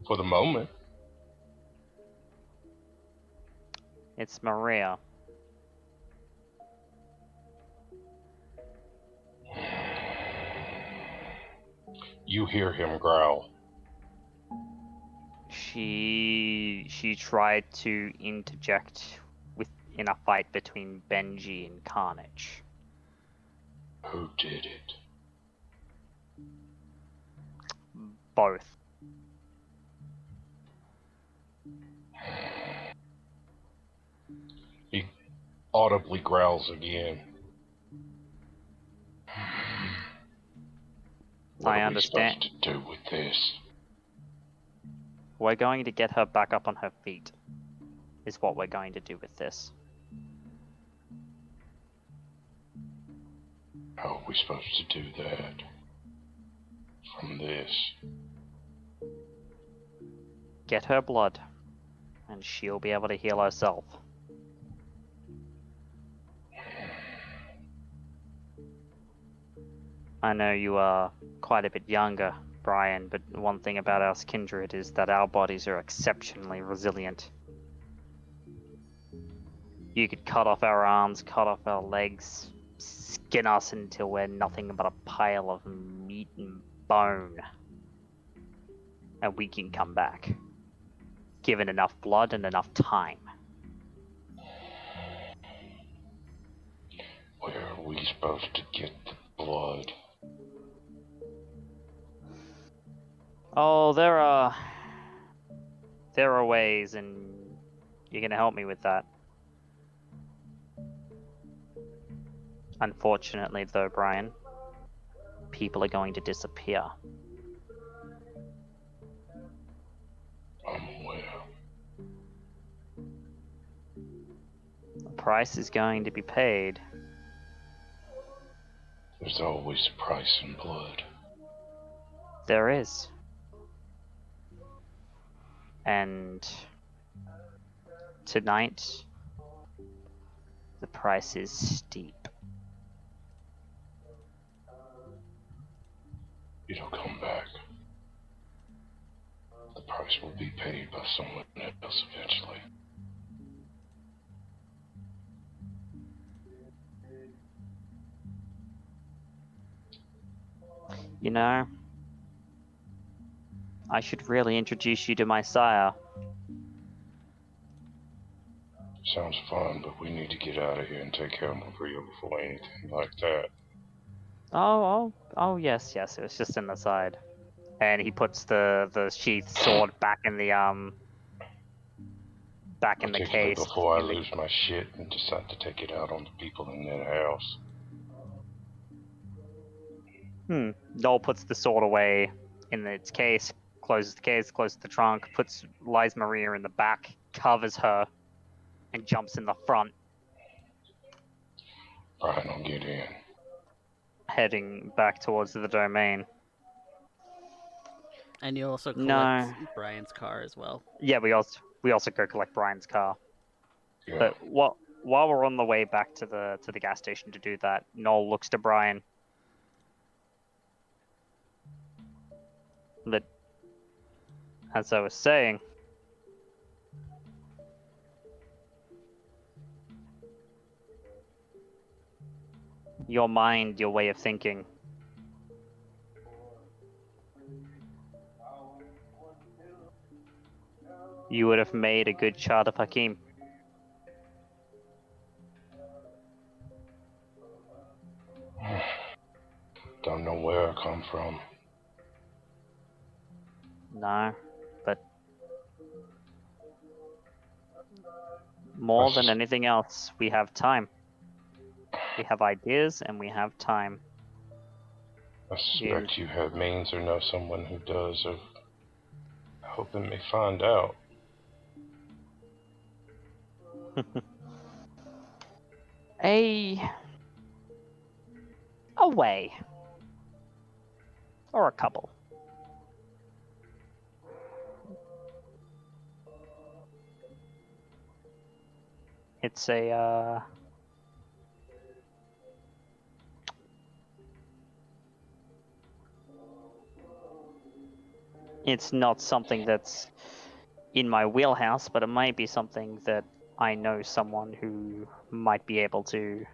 Speaker 4: For the moment.
Speaker 1: It's Maria.
Speaker 4: You hear him growl.
Speaker 1: She tried to interject in a fight between Benji and Carnage.
Speaker 4: Who did it?
Speaker 1: Both.
Speaker 4: He audibly growls again. What
Speaker 1: I
Speaker 4: are
Speaker 1: understand.
Speaker 4: we supposed to do with this?
Speaker 1: We're going to get her back up on her feet, is what we're going to do with this.
Speaker 4: How are we supposed to do that? From this?
Speaker 1: Get her blood, and she'll be able to heal herself. I know you are quite a bit younger, Brian, but one thing about us kindred is that our bodies are exceptionally resilient. You could cut off our arms, cut off our legs, skin us until we're nothing but a pile of meat and bone. And we can come back. Given enough blood and enough time.
Speaker 4: Where are we supposed to get the blood?
Speaker 1: Oh, there are ways, and you're gonna help me with that. Unfortunately, though, Brian, people are going to disappear.
Speaker 4: I'm aware.
Speaker 1: The price is going to be paid.
Speaker 4: There's always a price in blood.
Speaker 1: There is. And tonight, the price is steep.
Speaker 4: It'll come back. The price will be paid by someone else eventually.
Speaker 1: You know, I should really introduce you to my sire.
Speaker 4: Sounds fun, but we need to get out of here and take care of Maria before anything like that.
Speaker 1: Oh, yes, it was just in the side. And he puts the sheath sword back in the
Speaker 4: Particularly
Speaker 1: case.
Speaker 4: before I lose my shit and decide to take it out on the people in that house.
Speaker 1: Noel puts the sword away in its case, closes the trunk, lies Maria in the back, covers her, and jumps in the front,
Speaker 4: Brian will get in.
Speaker 1: heading back towards the domain.
Speaker 3: And you also collect
Speaker 1: No.
Speaker 3: Brian's car as well.
Speaker 1: Yeah, we also go collect Brian's car.
Speaker 4: Yeah.
Speaker 1: But while we're on the way back to the gas station to do that, Noel looks to Brian. But as I was saying, your mind, your way of thinking, you would have made a good child of Hakim.
Speaker 4: Don't know where I come from.
Speaker 1: No, but more than anything else, we have time. We have ideas and we have time.
Speaker 4: I suspect you have means or know someone who does, of hoping me find out.
Speaker 1: A way. Or a couple. It's it's not something that's in my wheelhouse, but it might be something that I know someone who might be able to.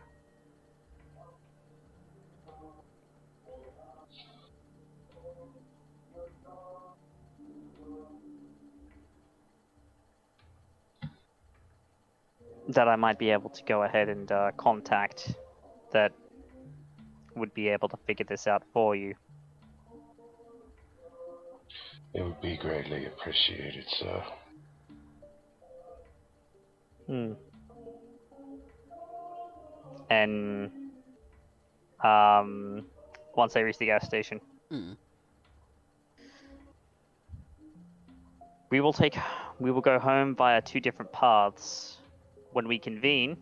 Speaker 1: That I might be able to go ahead and contact, that would be able to figure this out for you.
Speaker 4: It would be greatly appreciated, sir.
Speaker 1: And once I reach the gas station, we will go home via two different paths. When we convene,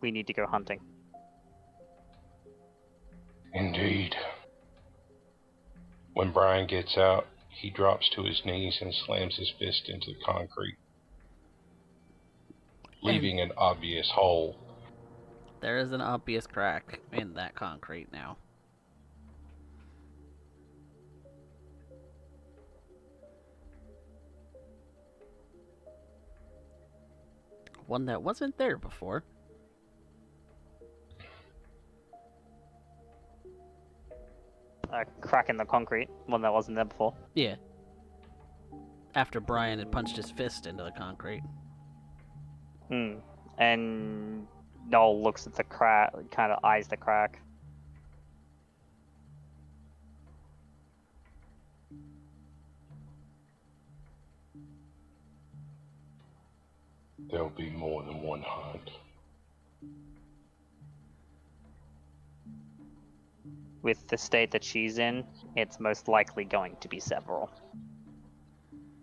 Speaker 1: we need to go hunting.
Speaker 4: Indeed. When Brian gets out, he drops to his knees and slams his fist into the concrete, leaving an obvious hole.
Speaker 3: There is an obvious crack in that concrete now. One that wasn't there before.
Speaker 1: A crack in the concrete, one that wasn't there before.
Speaker 3: Yeah. After Brian had punched his fist into the concrete.
Speaker 1: And Noel looks at the crack, kind of eyes the crack.
Speaker 4: There'll be more than one hunt.
Speaker 1: With the state that she's in, it's most likely going to be several.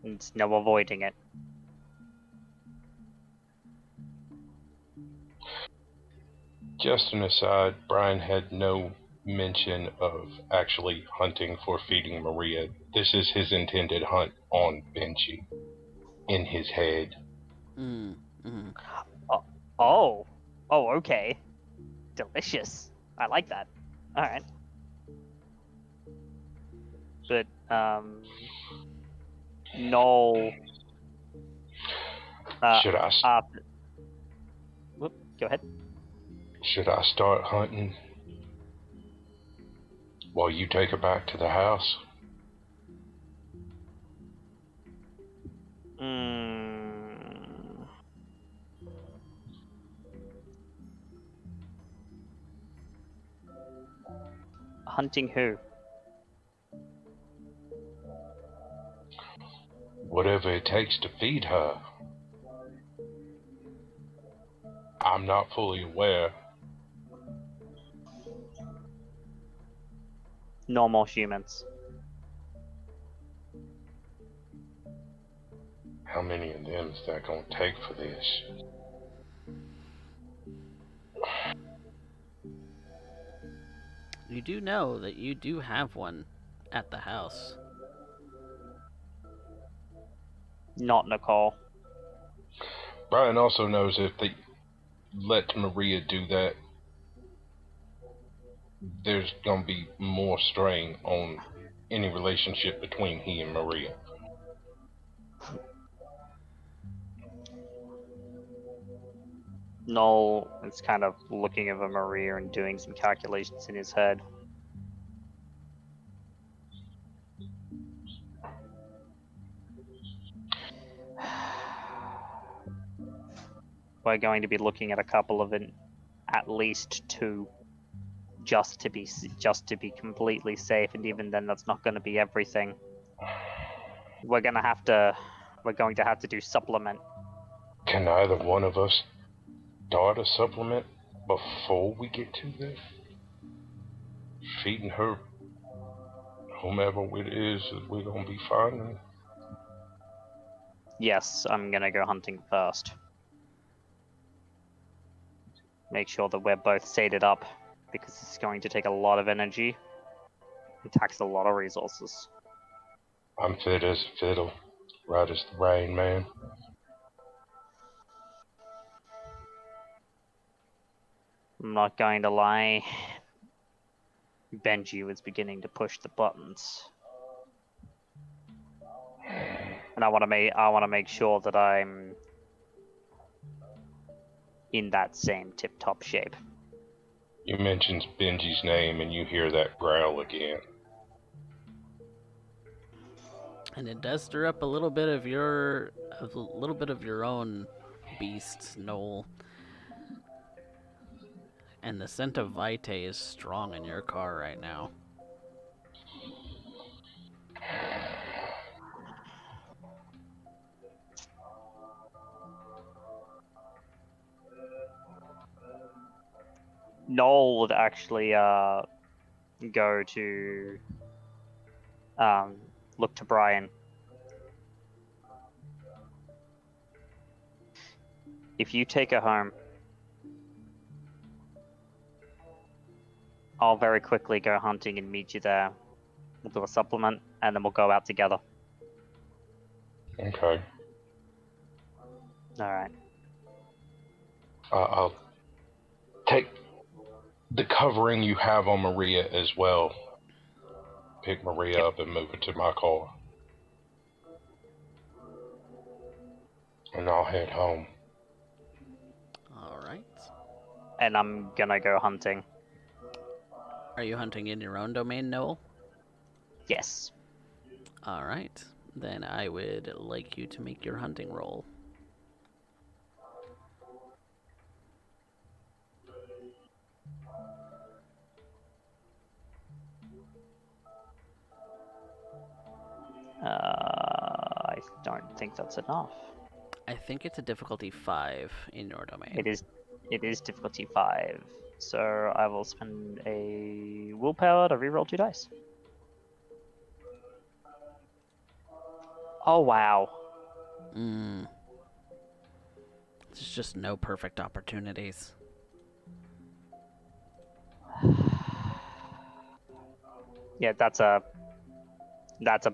Speaker 1: There's no avoiding it.
Speaker 4: Just an aside, Brian had no mention of actually hunting for feeding Maria. This is his intended hunt on Benji. In his head.
Speaker 1: Oh, okay. Delicious. I like that. Alright. But, Noel...
Speaker 4: Should I...
Speaker 1: go ahead.
Speaker 4: Should I start hunting while you take her back to the house?
Speaker 1: Hunting who?
Speaker 4: Whatever it takes to feed her. I'm not fully aware
Speaker 1: Normal humans.
Speaker 4: How many of them is that gonna take for this?
Speaker 3: You do know that you do have one at the house.
Speaker 1: Not Nicole.
Speaker 4: Brian also knows if they let Maria do that, there's gonna be more strain on any relationship between he and Maria.
Speaker 1: Noel is kind of looking over Maria and doing some calculations in his head. We're going to be looking at a couple of at least 2, just to be completely safe, and even then, that's not going to be everything. We're going to have to do supplement.
Speaker 4: Can either one of us start a supplement before we get to that? Feeding her whomever it is that we're gonna be finding.
Speaker 1: Yes, I'm going to go hunting first. Make sure that we're both sated up, because it's going to take a lot of energy and tax a lot of resources.
Speaker 4: I'm fit as a fiddle, right as the rain, man.
Speaker 1: I'm not going to lie. Benji was beginning to push the buttons, and I want to make sure that I'm in that same tip-top shape.
Speaker 4: You mentioned Benji's name and you hear that growl again.
Speaker 3: And it does stir up a little bit of your own beast, Noel. And the scent of Vitae is strong in your car right now.
Speaker 1: Noel would actually go to look to Brian. If you take her home, I'll very quickly go hunting and meet you there. We'll do a supplement, and then we'll go out together.
Speaker 4: Okay.
Speaker 1: Alright.
Speaker 4: I'll take the covering you have on Maria as well. Pick Maria up and move her to my car. And I'll head home.
Speaker 3: Alright.
Speaker 1: And I'm gonna go hunting.
Speaker 3: Are you hunting in your own domain, Noel?
Speaker 1: Yes.
Speaker 3: Alright. Then I would like you to make your hunting roll.
Speaker 1: I don't think that's enough.
Speaker 3: I think it's a difficulty 5 in your domain.
Speaker 1: It is difficulty 5. So I will spend a willpower to reroll 2 dice. Oh wow.
Speaker 3: There's just no perfect opportunities.
Speaker 1: Yeah, that's a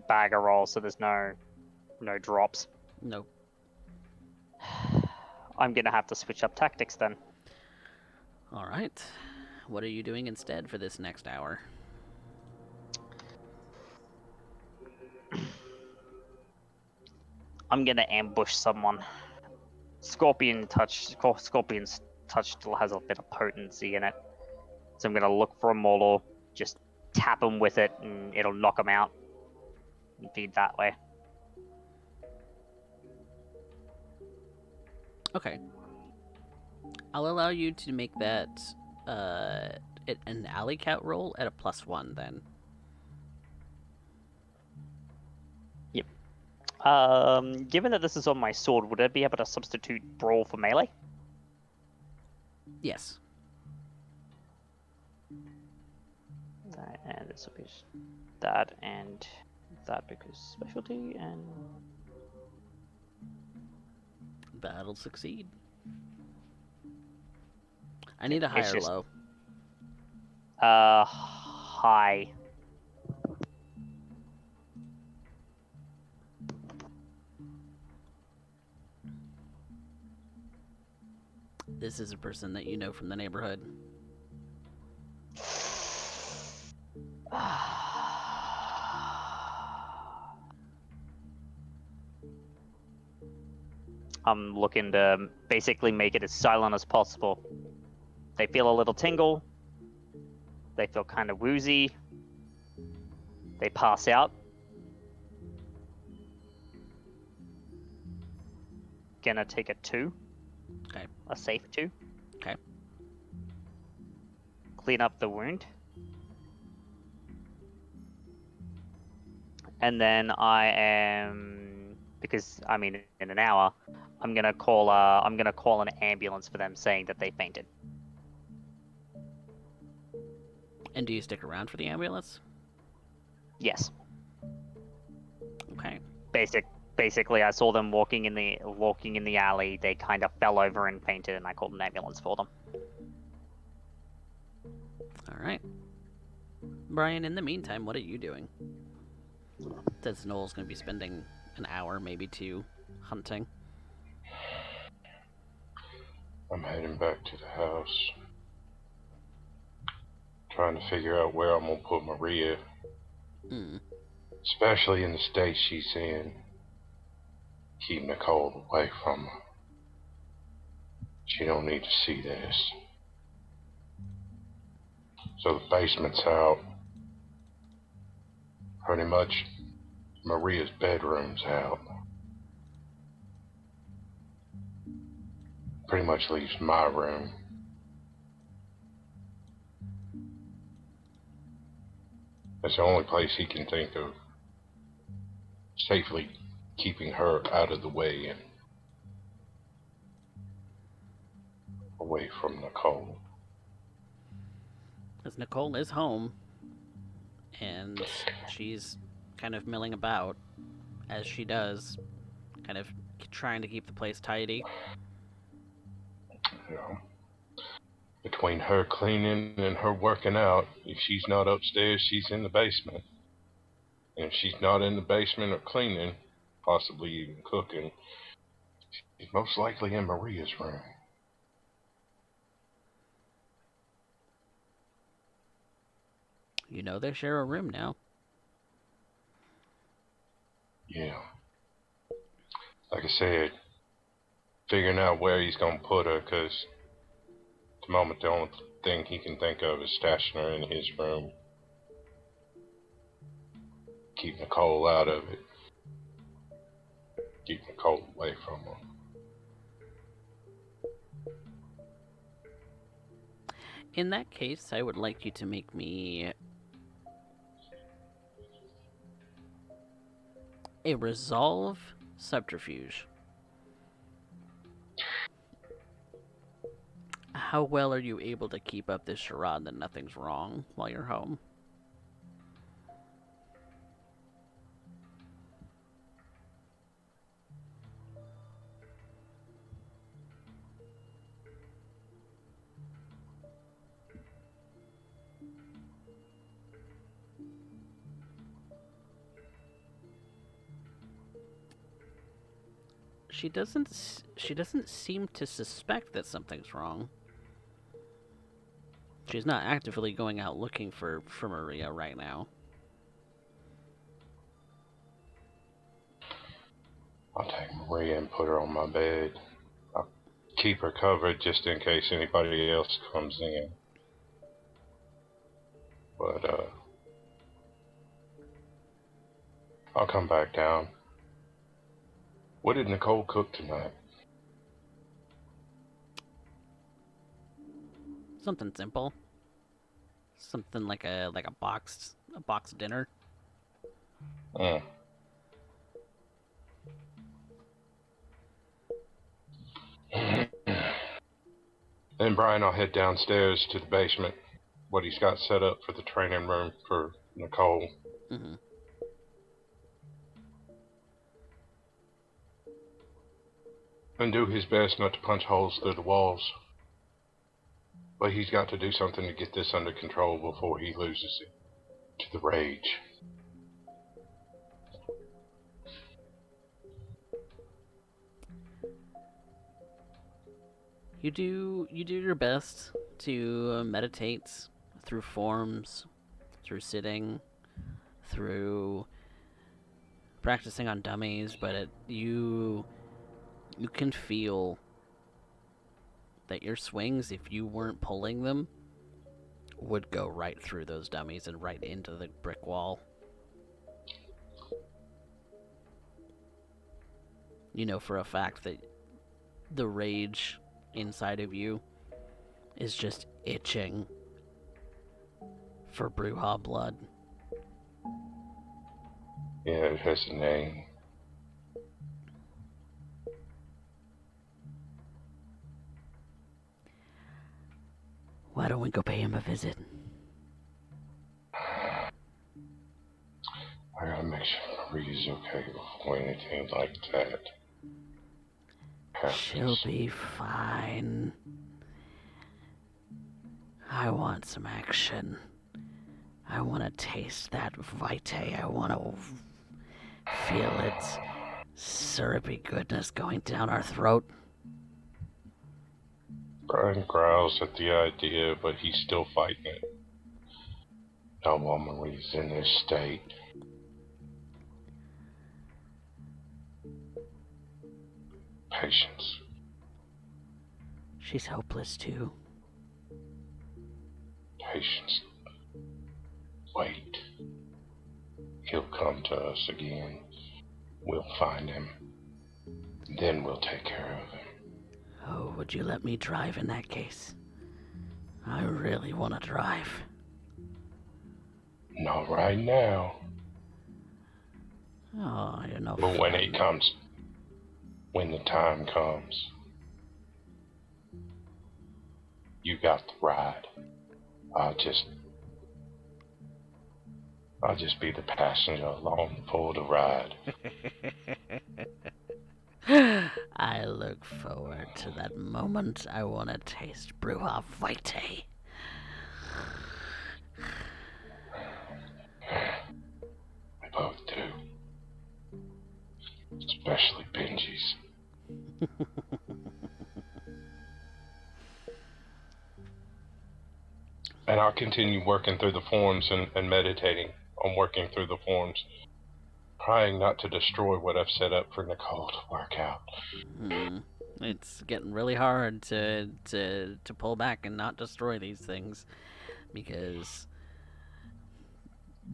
Speaker 1: bag of rolls, so there's no drops.
Speaker 3: Nope.
Speaker 1: I'm gonna have to switch up tactics then.
Speaker 3: Alright. What are you doing instead for this next hour?
Speaker 1: I'm gonna ambush someone. Scorpion's touch still has a bit of potency in it, so I'm gonna look for a mortal, just tap him with it, and it'll knock him out. And feed that way.
Speaker 3: Okay. I'll allow you to make that an alley cat roll at a +1 then.
Speaker 1: Yep. Given that this is on my sword, would I be able to substitute brawl for melee?
Speaker 3: Yes.
Speaker 1: And So it's that and that because specialty and
Speaker 3: That'll succeed. I need a high
Speaker 1: it's
Speaker 3: or
Speaker 1: just
Speaker 3: low.
Speaker 1: high.
Speaker 3: This is a person that you know from the neighborhood.
Speaker 1: I'm looking to basically make it as silent as possible. They feel a little tingle. They feel kind of woozy. They pass out. Gonna take a 2.
Speaker 3: Okay.
Speaker 1: A safe 2.
Speaker 3: Okay.
Speaker 1: Clean up the wound. And then I am, because I mean in an hour, I'm gonna call an ambulance for them saying that they fainted.
Speaker 3: And do you stick around for the ambulance?
Speaker 1: Yes.
Speaker 3: Okay.
Speaker 1: Basically, I saw them walking in the alley. They kind of fell over and fainted, and I called an ambulance for them.
Speaker 3: All right. Brian, in the meantime, what are you doing? Since Noel's going to be spending an hour, maybe 2, hunting.
Speaker 4: I'm heading back to the house. Trying to figure out where I'm gonna put Maria. Especially in the state she's in. Keep Nicole away from her. She don't need to see this. So the basement's out. Pretty much Maria's bedroom's out. Pretty much leaves my room. It's the only place he can think of safely keeping her out of the way and away from Nicole.
Speaker 3: As Nicole is home, and she's kind of milling about, as she does, kind of trying to keep the place tidy.
Speaker 4: You know, between her cleaning and her working out, if she's not upstairs, she's in the basement. And if she's not in the basement or cleaning, possibly even cooking, she's most likely in Maria's room.
Speaker 3: You know they share a room now.
Speaker 4: Yeah. Like I said, figuring out where he's gonna put her, because at the moment the only thing he can think of is stashing her in his room. Keep Nicole out of it. Keep Nicole away from her.
Speaker 3: In that case, I would like you to make me a resolve subterfuge. How well are you able to keep up this charade that nothing's wrong while you're home? She doesn't seem to suspect that something's wrong. She's not actively going out looking for Maria right now.
Speaker 4: I'll take Maria and put her on my bed. I'll keep her covered just in case anybody else comes in. But, I'll come back down. What did Nicole cook tonight?
Speaker 3: Something simple. Something like a boxed dinner.
Speaker 4: Mm. Then Brian will head downstairs to the basement, what he's got set up for the training room for Nicole.
Speaker 3: Mm-hmm.
Speaker 4: And do his best not to punch holes through the walls. But he's got to do something to get this under control before he loses it to the rage.
Speaker 3: You do your best to meditate through forms, through sitting, through practicing on dummies, but you can feel that your swings, if you weren't pulling them, would go right through those dummies and right into the brick wall. You know for a fact that the rage inside of you is just itching for Brujah blood.
Speaker 4: Yeah, it has a name.
Speaker 3: Why don't we go pay him a visit?
Speaker 4: I gotta make sure Marie's okay before anything like that happens.
Speaker 3: She'll be fine. I want some action. I want to taste that Vitae. I want to feel its syrupy goodness going down our throat.
Speaker 4: Brian growls at the idea, but he's still fighting it. Now while Marie's in this state, patience.
Speaker 3: She's hopeless too.
Speaker 4: Patience. Wait. He'll come to us again. We'll find him. Then we'll take care of him.
Speaker 3: Oh, would you let me drive in that case? I really want to drive.
Speaker 4: Not right now.
Speaker 3: Oh, you're no
Speaker 4: But when
Speaker 3: fun.
Speaker 4: it comes, when the time comes, you got the ride. I'll just be the passenger along for the ride.
Speaker 3: I look forward to that moment. I want to taste Brujah Vitae.
Speaker 4: We both do. Especially Benji's. And I'll continue working through the forms and meditating on working through the forms. Trying not to destroy what I've set up for Nicole to work out.
Speaker 3: It's getting really hard to pull back and not destroy these things, because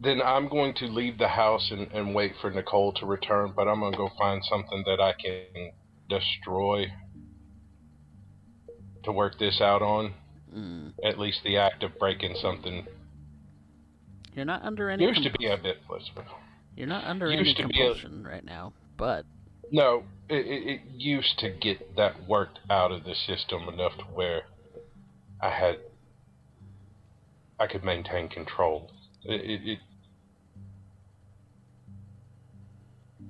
Speaker 4: Then I'm going to leave the house and wait for Nicole to return, but I'm going to go find something that I can destroy to work this out on. At least the act of breaking something
Speaker 3: you're not under any
Speaker 4: used to be a bit blissful.
Speaker 3: You're not under any compulsion right now, but
Speaker 4: no, it used to get that worked out of the system enough to where I could maintain control.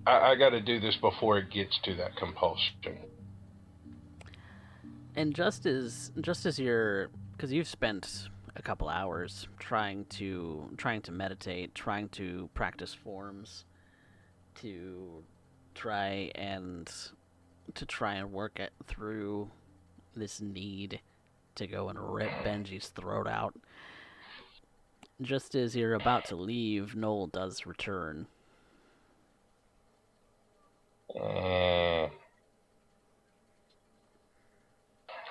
Speaker 4: I got to do this before it gets to that compulsion.
Speaker 3: And just as you're, because you've spent a couple hours trying to meditate, trying to practice forms, to try and work it through this need to go and rip Benji's throat out. Just as you're about to leave, Noel does return.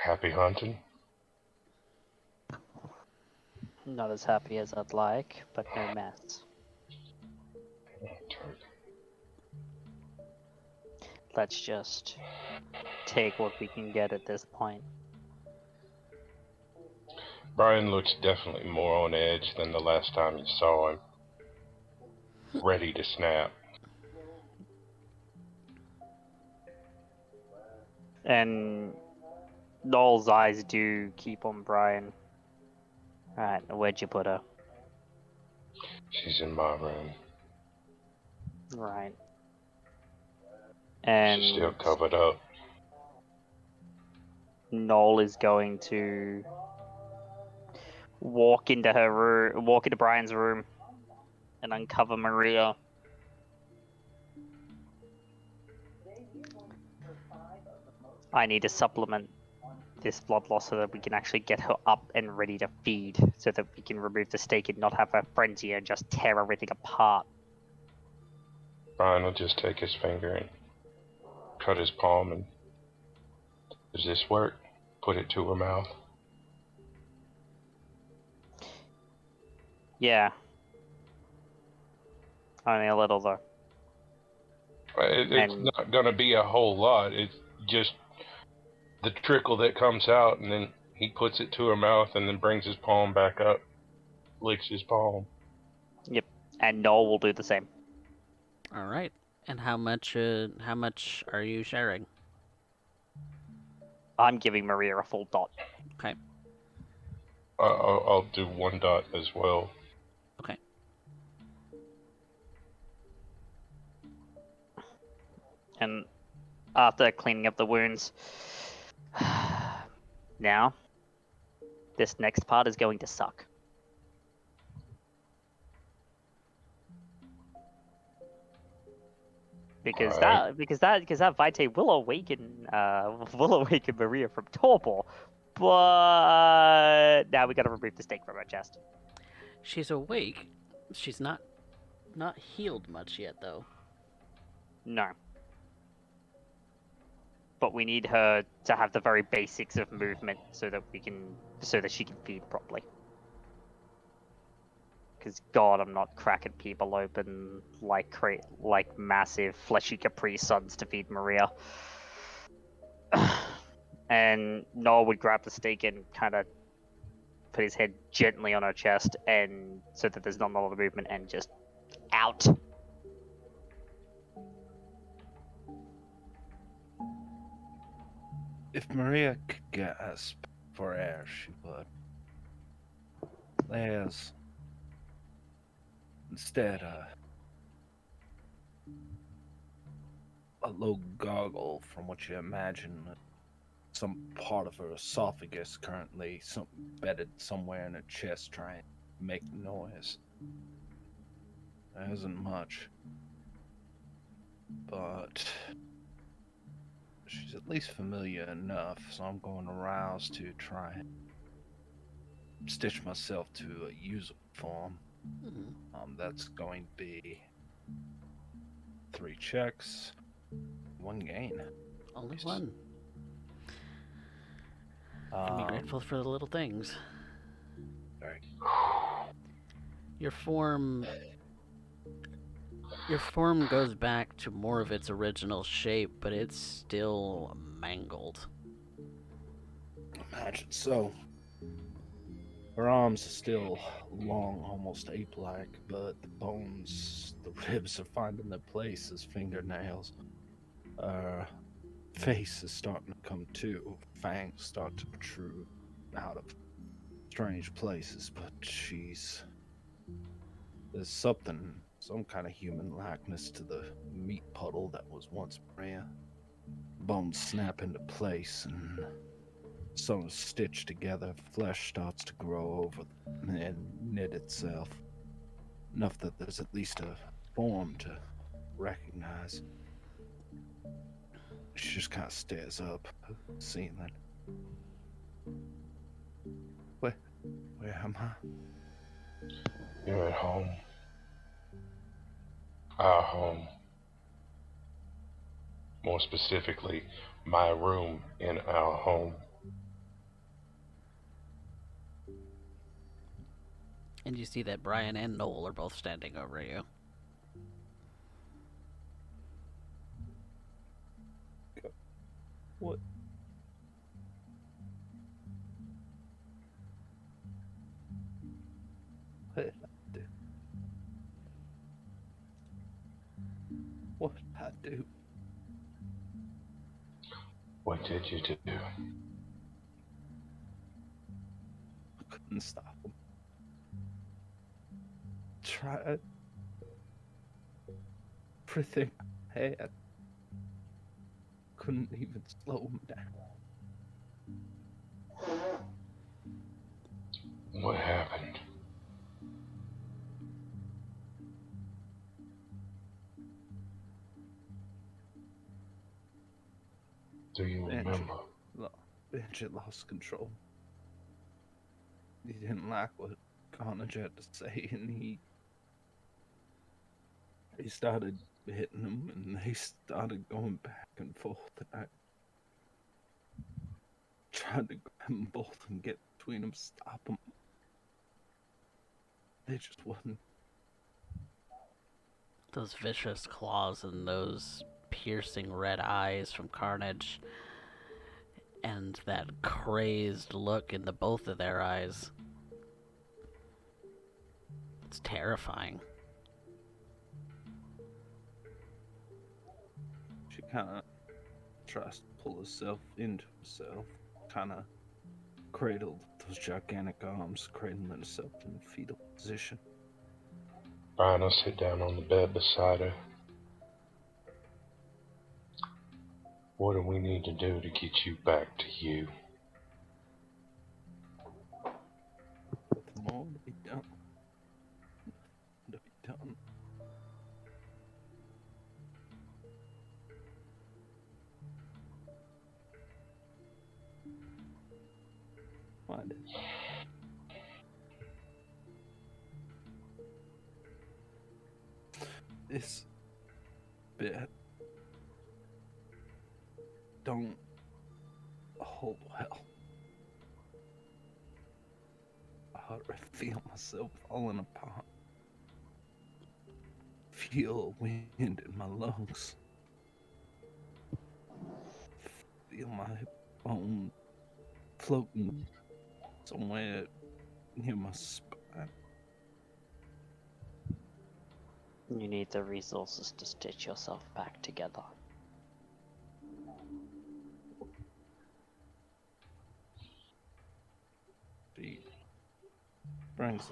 Speaker 4: Happy hunting?
Speaker 1: Not as happy as I'd like, but no mess. Let's just take what we can get at this point.
Speaker 4: Brian looks definitely more on edge than the last time you saw him. Ready to snap.
Speaker 1: And Noel's eyes do keep on Brian. Alright, where'd you put her?
Speaker 4: She's in my room.
Speaker 1: Right.
Speaker 4: She's still
Speaker 1: And
Speaker 4: covered up.
Speaker 1: Noel is going to walk into Brian's room, and uncover Maria. I need to supplement this blood loss so that we can actually get her up and ready to feed, so that we can remove the stake and not have her frenzy and just tear everything apart.
Speaker 4: Brian will just take his finger and cut his palm and, does this work? Put it to her mouth.
Speaker 1: Yeah. Only a little though.
Speaker 4: It's not gonna be a whole lot. It's just the trickle that comes out, and then he puts it to her mouth and then brings his palm back up, licks his palm.
Speaker 1: Yep. And Noel will do the same.
Speaker 3: All right. And how much are you sharing?
Speaker 1: I'm giving Maria a full dot.
Speaker 3: Okay.
Speaker 4: I'll do 1 dot as well.
Speaker 3: Okay.
Speaker 1: And after cleaning up the wounds, now this next part is going to suck. Because
Speaker 4: Alright.
Speaker 1: that Vitae will awaken Maria from torpor, but now we gotta remove the stake from her chest.
Speaker 3: She's awake. She's not healed much yet, though.
Speaker 1: No. But we need her to have the very basics of movement so that she can feed properly. Because God, I'm not cracking people open like massive fleshy Capri Suns to feed Maria. And Noel would grab the stake and kind of put his head gently on her chest, and so that there's not a lot of movement, and just out.
Speaker 2: If Maria could gasp for air, she would. There's instead a low goggle from what you imagine some part of her esophagus currently embedded somewhere in her chest trying to make noise. There isn't much, but she's at least familiar enough, so I'm going to rouse to try and stitch myself to a usable form. That's going to be 3 checks, 1 gain.
Speaker 3: Only 1. Can be grateful for the little things.
Speaker 2: Very.
Speaker 3: Your form goes back to more of its original shape, but it's still mangled.
Speaker 2: Imagine so. Her arms are still long, almost ape-like, but the bones, the ribs are finding their place as fingernails. Her face is starting to come to. Fangs start to protrude out of strange places, but there's some kind of human likeness to the meat puddle that was once Maria. Bones snap into place and some stitched together, flesh starts to grow over them and knit itself. Enough that there's at least a form to recognize. She just kind of stares up at the ceiling. Where am I?
Speaker 4: You're at home. Our home. More specifically, my room in our home.
Speaker 3: And you see that Brian and Noel are both standing over you.
Speaker 2: What? What did I do?
Speaker 4: What did you do?
Speaker 2: I couldn't stop him. tried everything I had. Couldn't even slow him down.
Speaker 4: What happened? Do you remember?
Speaker 2: Benji lost control. He didn't like what Carnage had to say, and he started hitting him, and they started going back and forth. And I tried to grab them both and get between them, stop them. They just wouldn't.
Speaker 3: Those vicious claws and those piercing red eyes from Carnage, and that crazed look in the both of their eyes. It's terrifying.
Speaker 2: She kind of tries to pull herself into herself, kind of cradled those gigantic arms, cradling herself in a fetal position.
Speaker 4: Brian will sit down on the bed beside her. What do we need to do to get you back to you?
Speaker 2: More to be done. To be done. Why did this bit don't hold well. I feel myself falling apart. Feel a wind in my lungs. Feel my bone floating somewhere near my spine.
Speaker 1: You need the resources to stitch yourself back together.
Speaker 2: She brings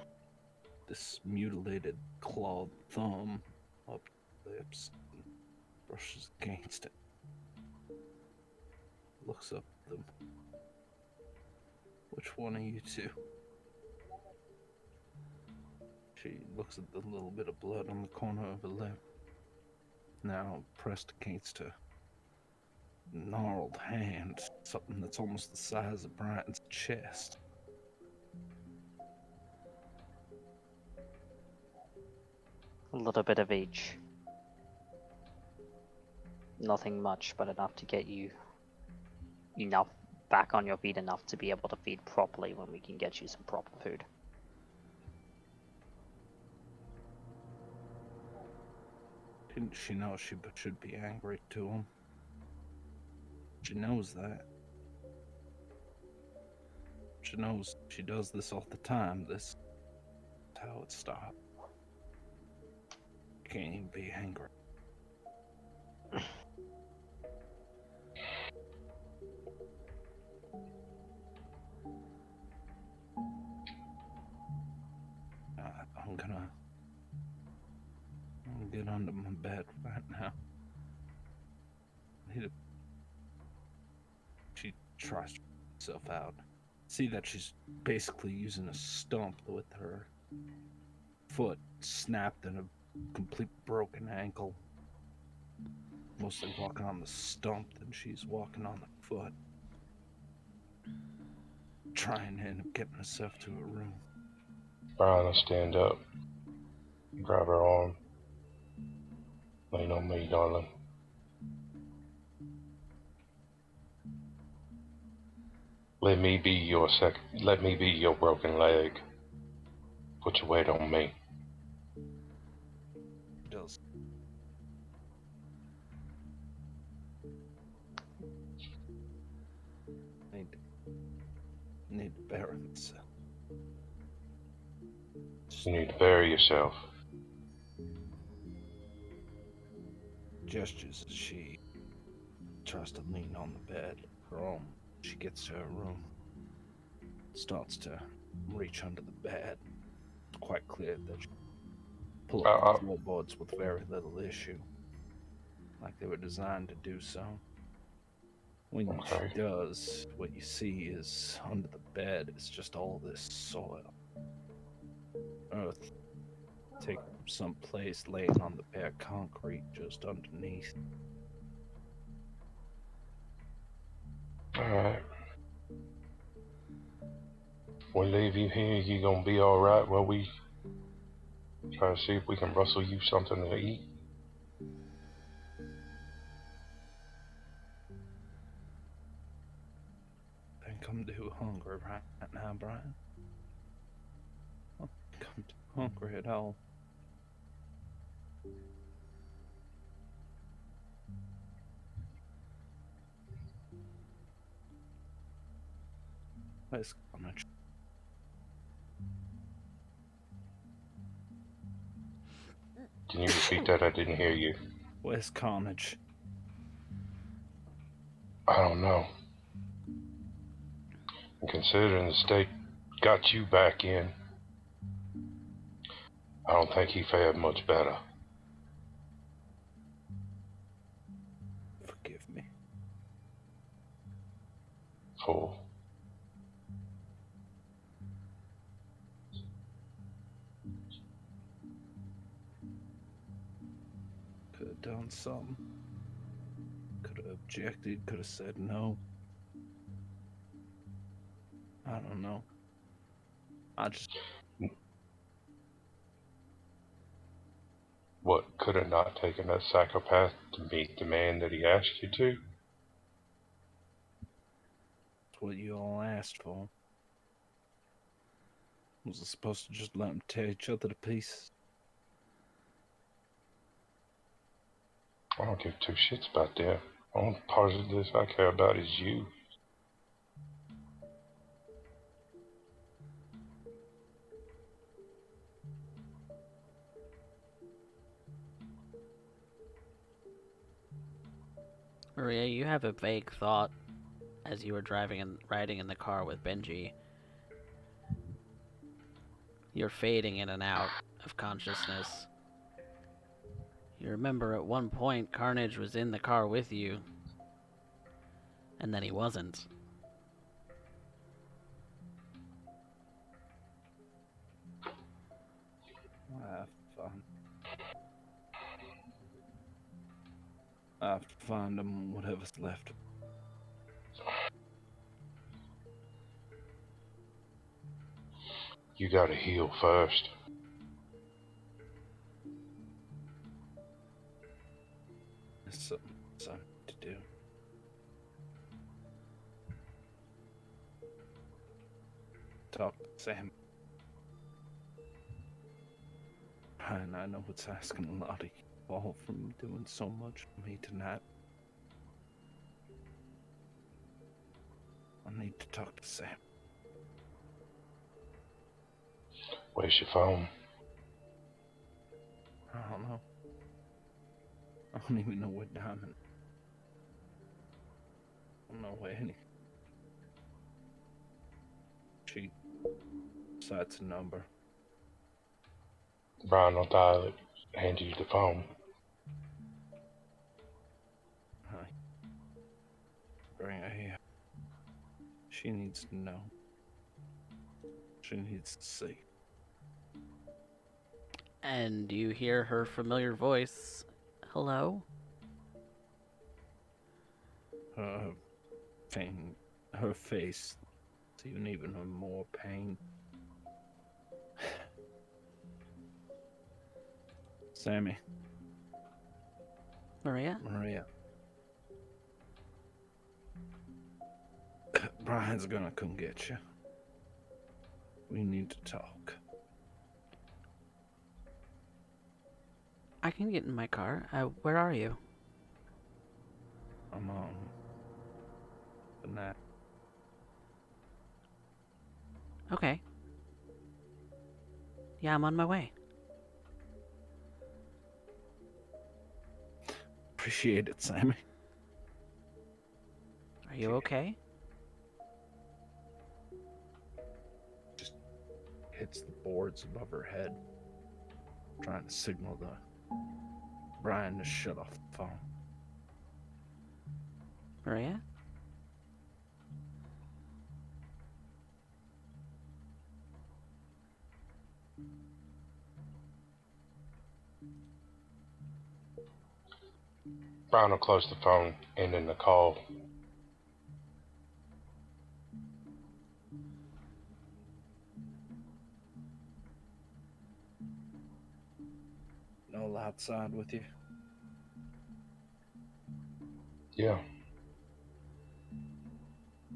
Speaker 2: this mutilated clawed thumb up to her lips and brushes against it. Looks up at them. Which one are you two? She looks at the little bit of blood on the corner of her lip, now pressed against her gnarled hand, something that's almost the size of Brian's chest.
Speaker 1: A little bit of each. Nothing much, but enough to get you back on your feet enough to be able to feed properly when we can get you some proper food.
Speaker 2: Didn't she know she should be angry to him? She knows that. She knows she does this all the time. This is how it stopped. Can't even be angry. I'm gonna get under my bed right now. She tries to get herself out. See that she's basically using a stump with her foot snapped in a complete broken ankle. Mostly walking on the stump than she's walking on the foot. Trying to end up getting herself to her room.
Speaker 4: Brian will stand up, grab her arm. Lean on me, darling. Let me be your broken leg. Put your weight on me.
Speaker 2: Does. Need to bury myself.
Speaker 4: You need to bury yourself.
Speaker 2: Gestures as she tries to lean on the bed. Her arm, she gets to her room. Starts to reach under the bed. It's quite clear that pull up the floorboards with very little issue, like they were designed to do so. When
Speaker 4: Okay.
Speaker 2: she does, what you see is under the bed is just all this soil, earth taken from some place, laying on the bare concrete just underneath.
Speaker 4: Alright. We'll leave you here. You gonna be alright while we try to see if we can rustle you something to eat?
Speaker 2: I think I'm too hungry right now, Brian. I don't think I'm too hungry at all. Where's Carnage?
Speaker 4: Can you repeat that? I didn't hear you.
Speaker 2: Where's Carnage?
Speaker 4: I don't know. And considering the state got you back in, I don't think he fared much better.
Speaker 2: Forgive me.
Speaker 4: For
Speaker 2: Could have done something. Could have objected. Could have said no. I don't know. I just
Speaker 4: what, could have not taken that psychopath to meet the man that he asked you to?
Speaker 2: That's what you all asked for. Was I supposed to just let them tear each other to pieces?
Speaker 4: I don't give two shits about that. The only part of this I care about is you.
Speaker 3: Maria, you have a vague thought as you were driving and riding in the car with Benji. You're fading in and out of consciousness. You remember at one point Carnage was in the car with you, and then he wasn't.
Speaker 2: I have to find them, whatever's left.
Speaker 4: You gotta heal first.
Speaker 2: There's something to do. Talk to Sam. And I know it's asking a lot of you all from doing so much for me tonight. I need to talk to Sam.
Speaker 4: Where's your phone?
Speaker 2: I don't know. I don't even know where Diamond. I don't know where any. She cites a number.
Speaker 4: Brian will dial it. Hand you the phone.
Speaker 2: Hi. Bring her here. She needs to know. She needs to see.
Speaker 3: And you hear her familiar voice. Hello?
Speaker 2: Her pain, her face, even more pain. Sammy.
Speaker 3: Maria?
Speaker 2: Maria. Brian's gonna come get you. We need to talk.
Speaker 3: I can get in my car. Where are you?
Speaker 2: I'm on the night.
Speaker 3: Okay. Yeah, I'm on my way.
Speaker 2: Appreciate it, Sammy.
Speaker 3: Are you okay?
Speaker 2: Just hits the boards above her head. Trying to signal to Brian to shut off the phone.
Speaker 3: Maria?
Speaker 4: Brian will close the phone, ending the call.
Speaker 2: Noel outside with you?
Speaker 4: Yeah.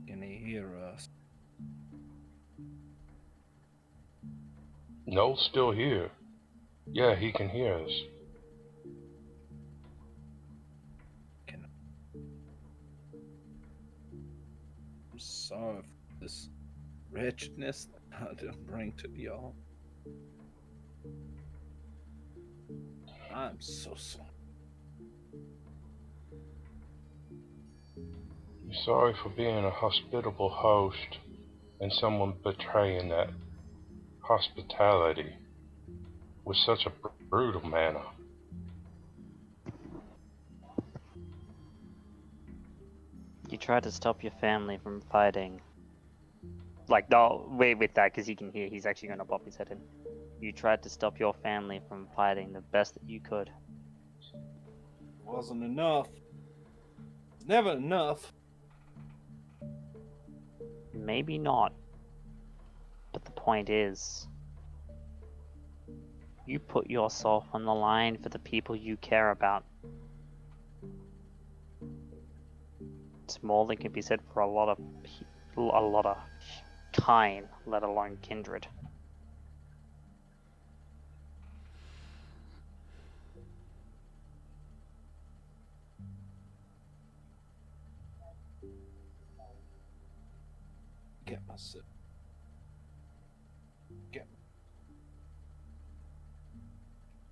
Speaker 2: Can he hear us?
Speaker 4: Noel's still here. Yeah, he can hear us.
Speaker 2: I'm sorry for this wretchedness that I didn't bring to y'all. I'm so sorry.
Speaker 4: I'm sorry for being a hospitable host and someone betraying that hospitality with such a brutal manner.
Speaker 1: You tried to stop your family from fighting. Like, no, wait with that, because he can hear. He's actually going to pop his head in. You tried to stop your family from fighting the best that you could.
Speaker 2: It wasn't enough. It's never enough.
Speaker 1: Maybe not. But the point is, you put yourself on the line for the people you care about. It's more than can be said for a lot of kind, let alone kindred.
Speaker 2: Get myself. Get.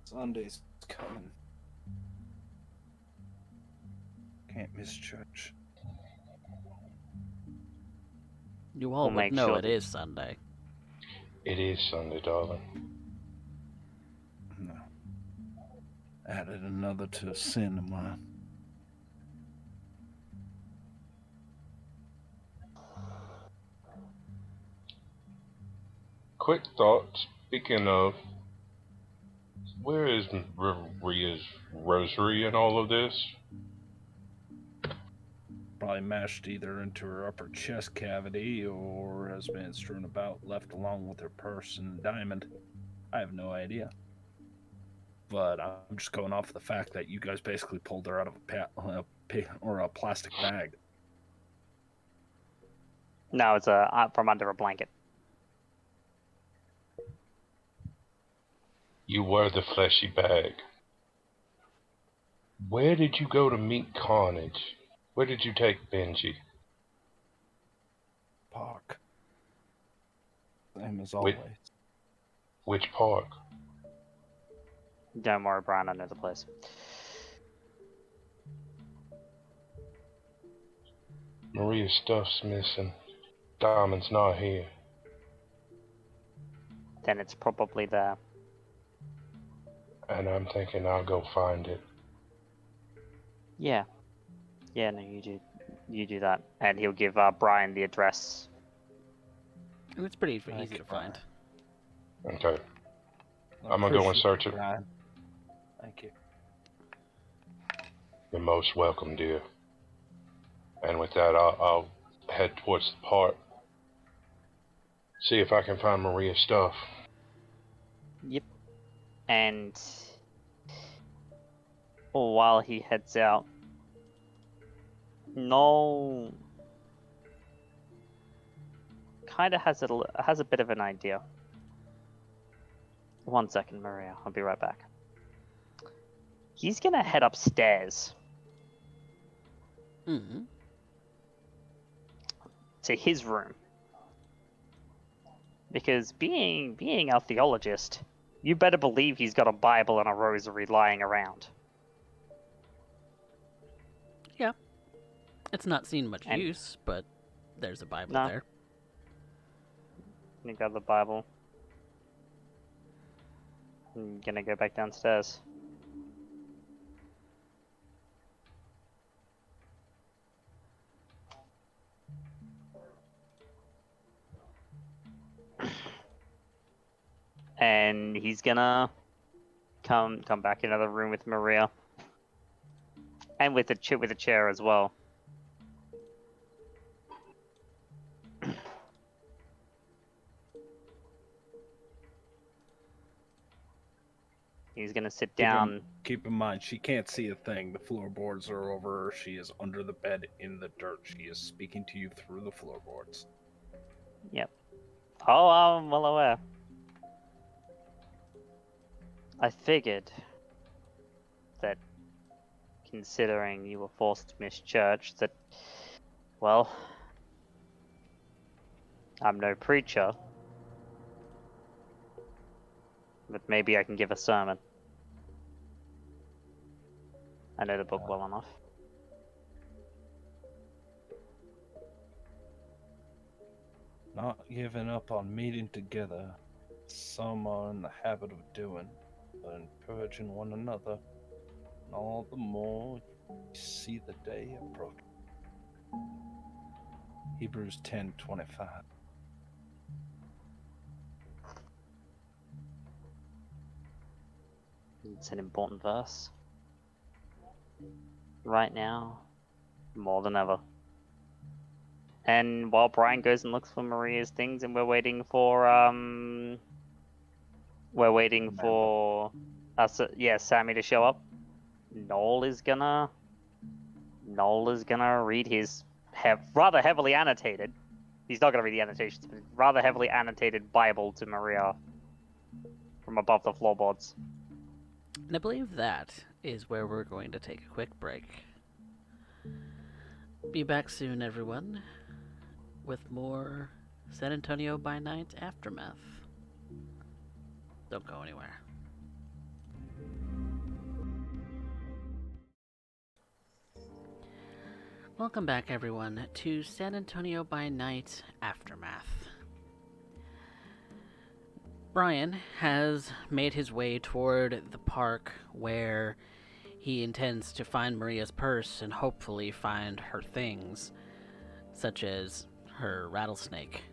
Speaker 2: Sunday's coming. Can't miss church.
Speaker 3: You all
Speaker 1: We'll
Speaker 3: would
Speaker 1: make
Speaker 3: know
Speaker 1: sure
Speaker 3: it
Speaker 1: that-
Speaker 3: is Sunday.
Speaker 4: It is Sunday, darling.
Speaker 2: No. Added another to a sin of mine.
Speaker 4: Quick thought, speaking of, where is Maria's rosary in all of this?
Speaker 2: Probably mashed either into her upper chest cavity or has been strewn about, left along with her purse and diamond. I have no idea. But I'm just going off the fact that you guys basically pulled her out of a plastic bag.
Speaker 1: No, it's from under a blanket.
Speaker 4: You were the fleshy bag. Where did you go to meet Carnage? Where did you take Benji?
Speaker 2: Park. Same as always.
Speaker 4: Which park?
Speaker 1: Don't worry, Brian, I know the place.
Speaker 4: Maria's stuff's missing. Diamond's not here.
Speaker 1: Then it's probably there.
Speaker 4: And I'm thinking I'll go find it.
Speaker 1: Yeah. Yeah, no, you do that. And he'll give Brian the address.
Speaker 3: And it's pretty
Speaker 2: Thank
Speaker 3: easy
Speaker 2: you,
Speaker 3: to find.
Speaker 4: Okay.
Speaker 2: I
Speaker 4: I'm gonna go and
Speaker 2: appreciate
Speaker 4: search it.
Speaker 2: Brian. Thank you.
Speaker 4: You're most welcome, dear. And with that, I'll head towards the park. See if I can find Maria's stuff.
Speaker 1: Yep. And while he heads out, Noel kind of has a bit of an idea. 1 second, Maria. I'll be right back. He's gonna head upstairs
Speaker 3: Mm-hmm.
Speaker 1: to his room. Because being a theologist, you better believe he's got a Bible and a rosary lying around.
Speaker 3: Yeah. It's not seen much
Speaker 1: And-
Speaker 3: use, but there's a Bible
Speaker 1: No.
Speaker 3: there.
Speaker 1: You got the Bible. I'm gonna go back downstairs. And he's gonna come back into the room with Maria. And with the chair as well. He's gonna sit down.
Speaker 2: Keep in mind, she can't see a thing. The floorboards are over her. She is under the bed in the dirt. She is speaking to you through the floorboards.
Speaker 1: Yep. Oh, I'm well aware. I figured that, considering you were forced to miss church, that, well, I'm no preacher, but maybe I can give a sermon. I know the book well enough.
Speaker 2: Not giving up on meeting together. Some are in the habit of doing, but encouraging one another. And all the more you see the day approach. Hebrews 10:25.
Speaker 1: It's an important verse. Right now, more than ever. And while Brian goes and looks for Maria's things, and we're waiting for Sammy to show up. Noel is gonna read his rather heavily annotated. He's not gonna read the annotations, but rather heavily annotated Bible to Maria from above the floorboards.
Speaker 3: And I believe that is where we're going to take a quick break. Be back soon, everyone, with more San Antonio by Night Aftermath. Don't go anywhere. Welcome back, everyone, to San Antonio by Night Aftermath. Brian has made his way toward the park where he intends to find Maria's purse and hopefully find her things, such as her rattlesnake.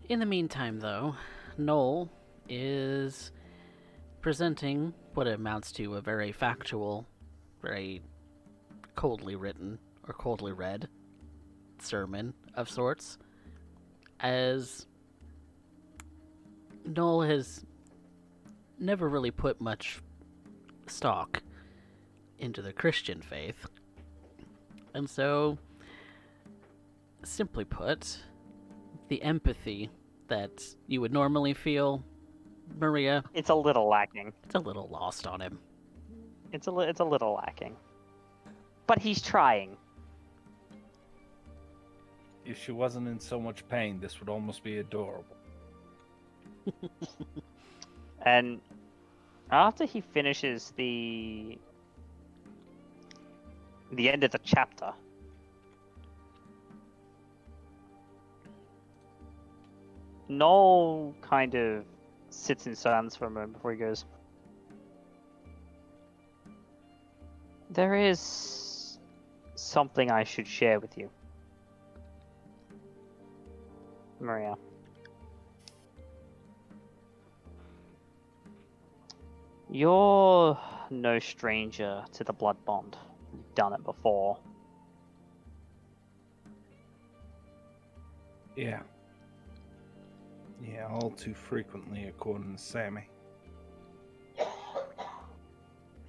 Speaker 3: In the meantime, though, Noel is presenting what amounts to a very factual, very coldly written or coldly read sermon of sorts, as Noel has never really put much stock into the Christian faith. And so, simply put, the empathy that you would normally feel, Maria,
Speaker 1: It's a little lacking.
Speaker 3: it's a little lost on him.
Speaker 1: It's a little lacking. But he's trying.
Speaker 2: If she wasn't in so much pain, this would almost be adorable.
Speaker 1: And after he finishes the end of the chapter, Noel kind of sits in silence for a moment before he goes, "There is something I should share with you, Maria. You're no stranger to the blood bond. You've done it before."
Speaker 2: Yeah. Yeah, all too frequently, according to Sammy.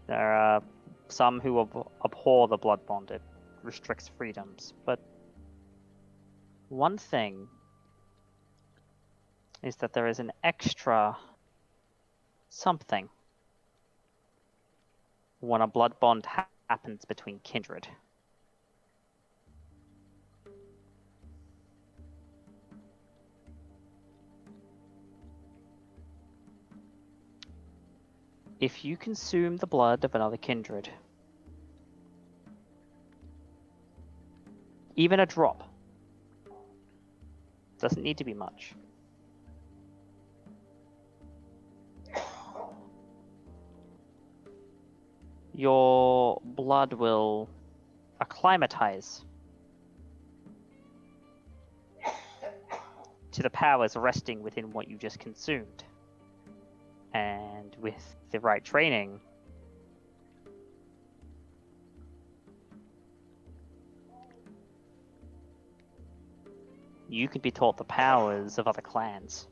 Speaker 1: There are some who abhor the blood bond. It restricts freedoms. But one thing is that there is an extra something when a blood bond happens between kindred. If you consume the blood of another kindred, even a drop, doesn't need to be much, your blood will acclimatize to the powers resting within what you just consumed. And with the right training, you could be taught the powers of other clans.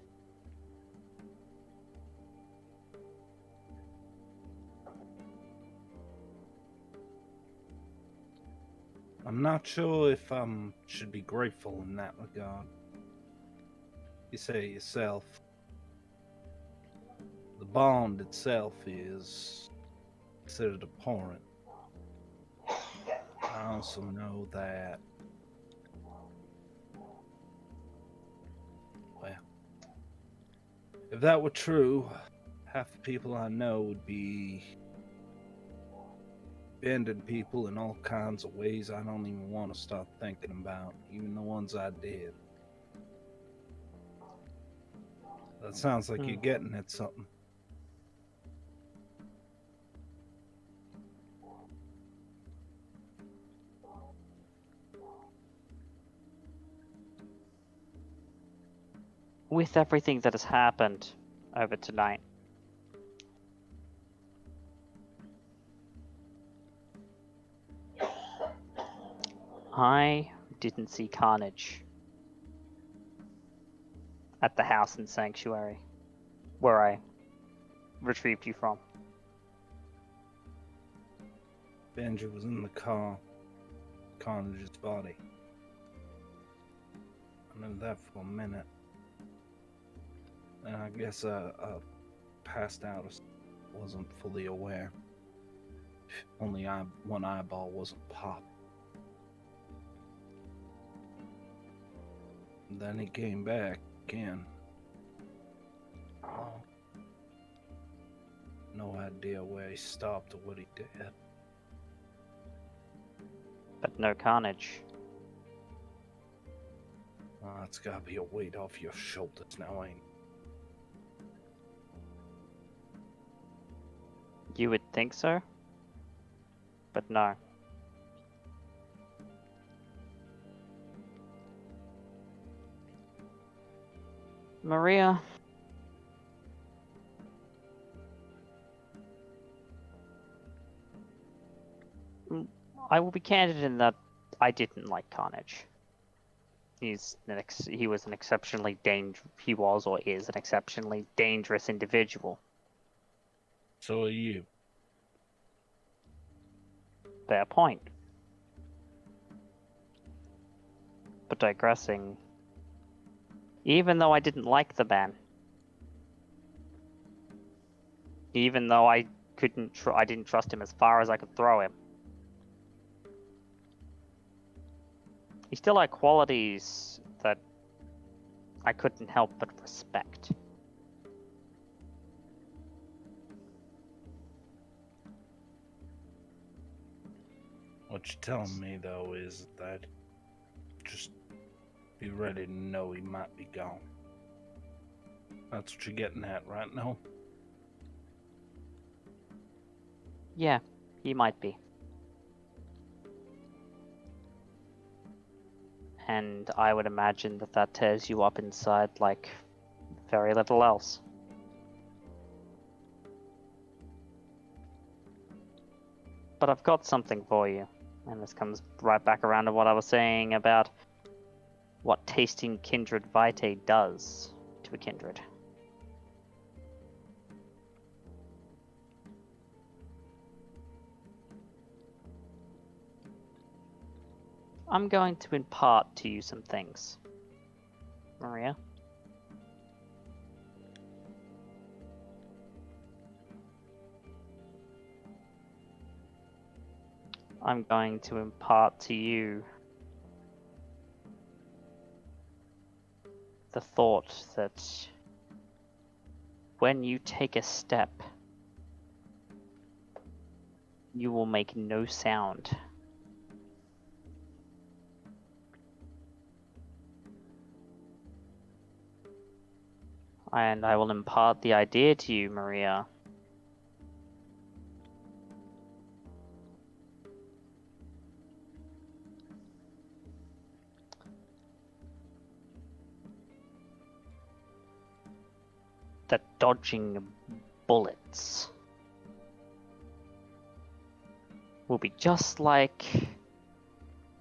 Speaker 2: I'm not sure if I should be grateful in that regard. You say it yourself. The bond itself is considered abhorrent. I also know that, well, if that were true, half the people I know would be bending people in all kinds of ways I don't even want to start thinking about, even the ones I did. That sounds like you're getting at something.
Speaker 1: With everything that has happened over tonight, I didn't see carnage at the house in Sanctuary, where I retrieved you from.
Speaker 2: Benji was in the car, Carnage's body. I knew that for a minute. And I guess I passed out or wasn't fully aware. Only one eyeball wasn't popped. And then he came back again. Oh. No idea where he stopped or what he did.
Speaker 1: But no carnage.
Speaker 2: Oh, that's gotta be a weight off your shoulders now, ain't it?
Speaker 1: You would think so, but no. Maria, I will be candid in that I didn't like Carnage. He was an exceptionally he was or is an exceptionally dangerous individual.
Speaker 2: So are you.
Speaker 1: Fair point. But digressing, even though I didn't like the man, even though I didn't trust him as far as I could throw him, he still had qualities that I couldn't help but respect.
Speaker 2: What you're telling me, though, is that just be ready to know he might be gone. That's what you're getting at, right now?
Speaker 1: Yeah, he might be. And I would imagine that tears you up inside like very little else. But I've got something for you. And this comes right back around to what I was saying about what tasting kindred vitae does to a kindred. I'm going to impart to you some things. Maria? I'm going to impart to you the thought that when you take a step, you will make no sound. And I will impart the idea to you, Maria, that dodging bullets will be just like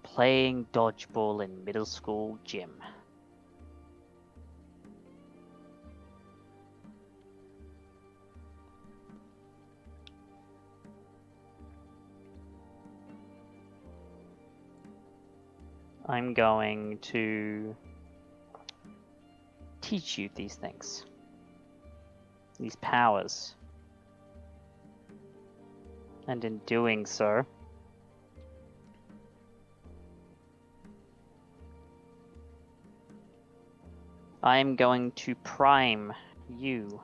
Speaker 1: playing dodgeball in middle school gym. I'm going to teach you these things, these powers. And in doing so, I'm going to prime you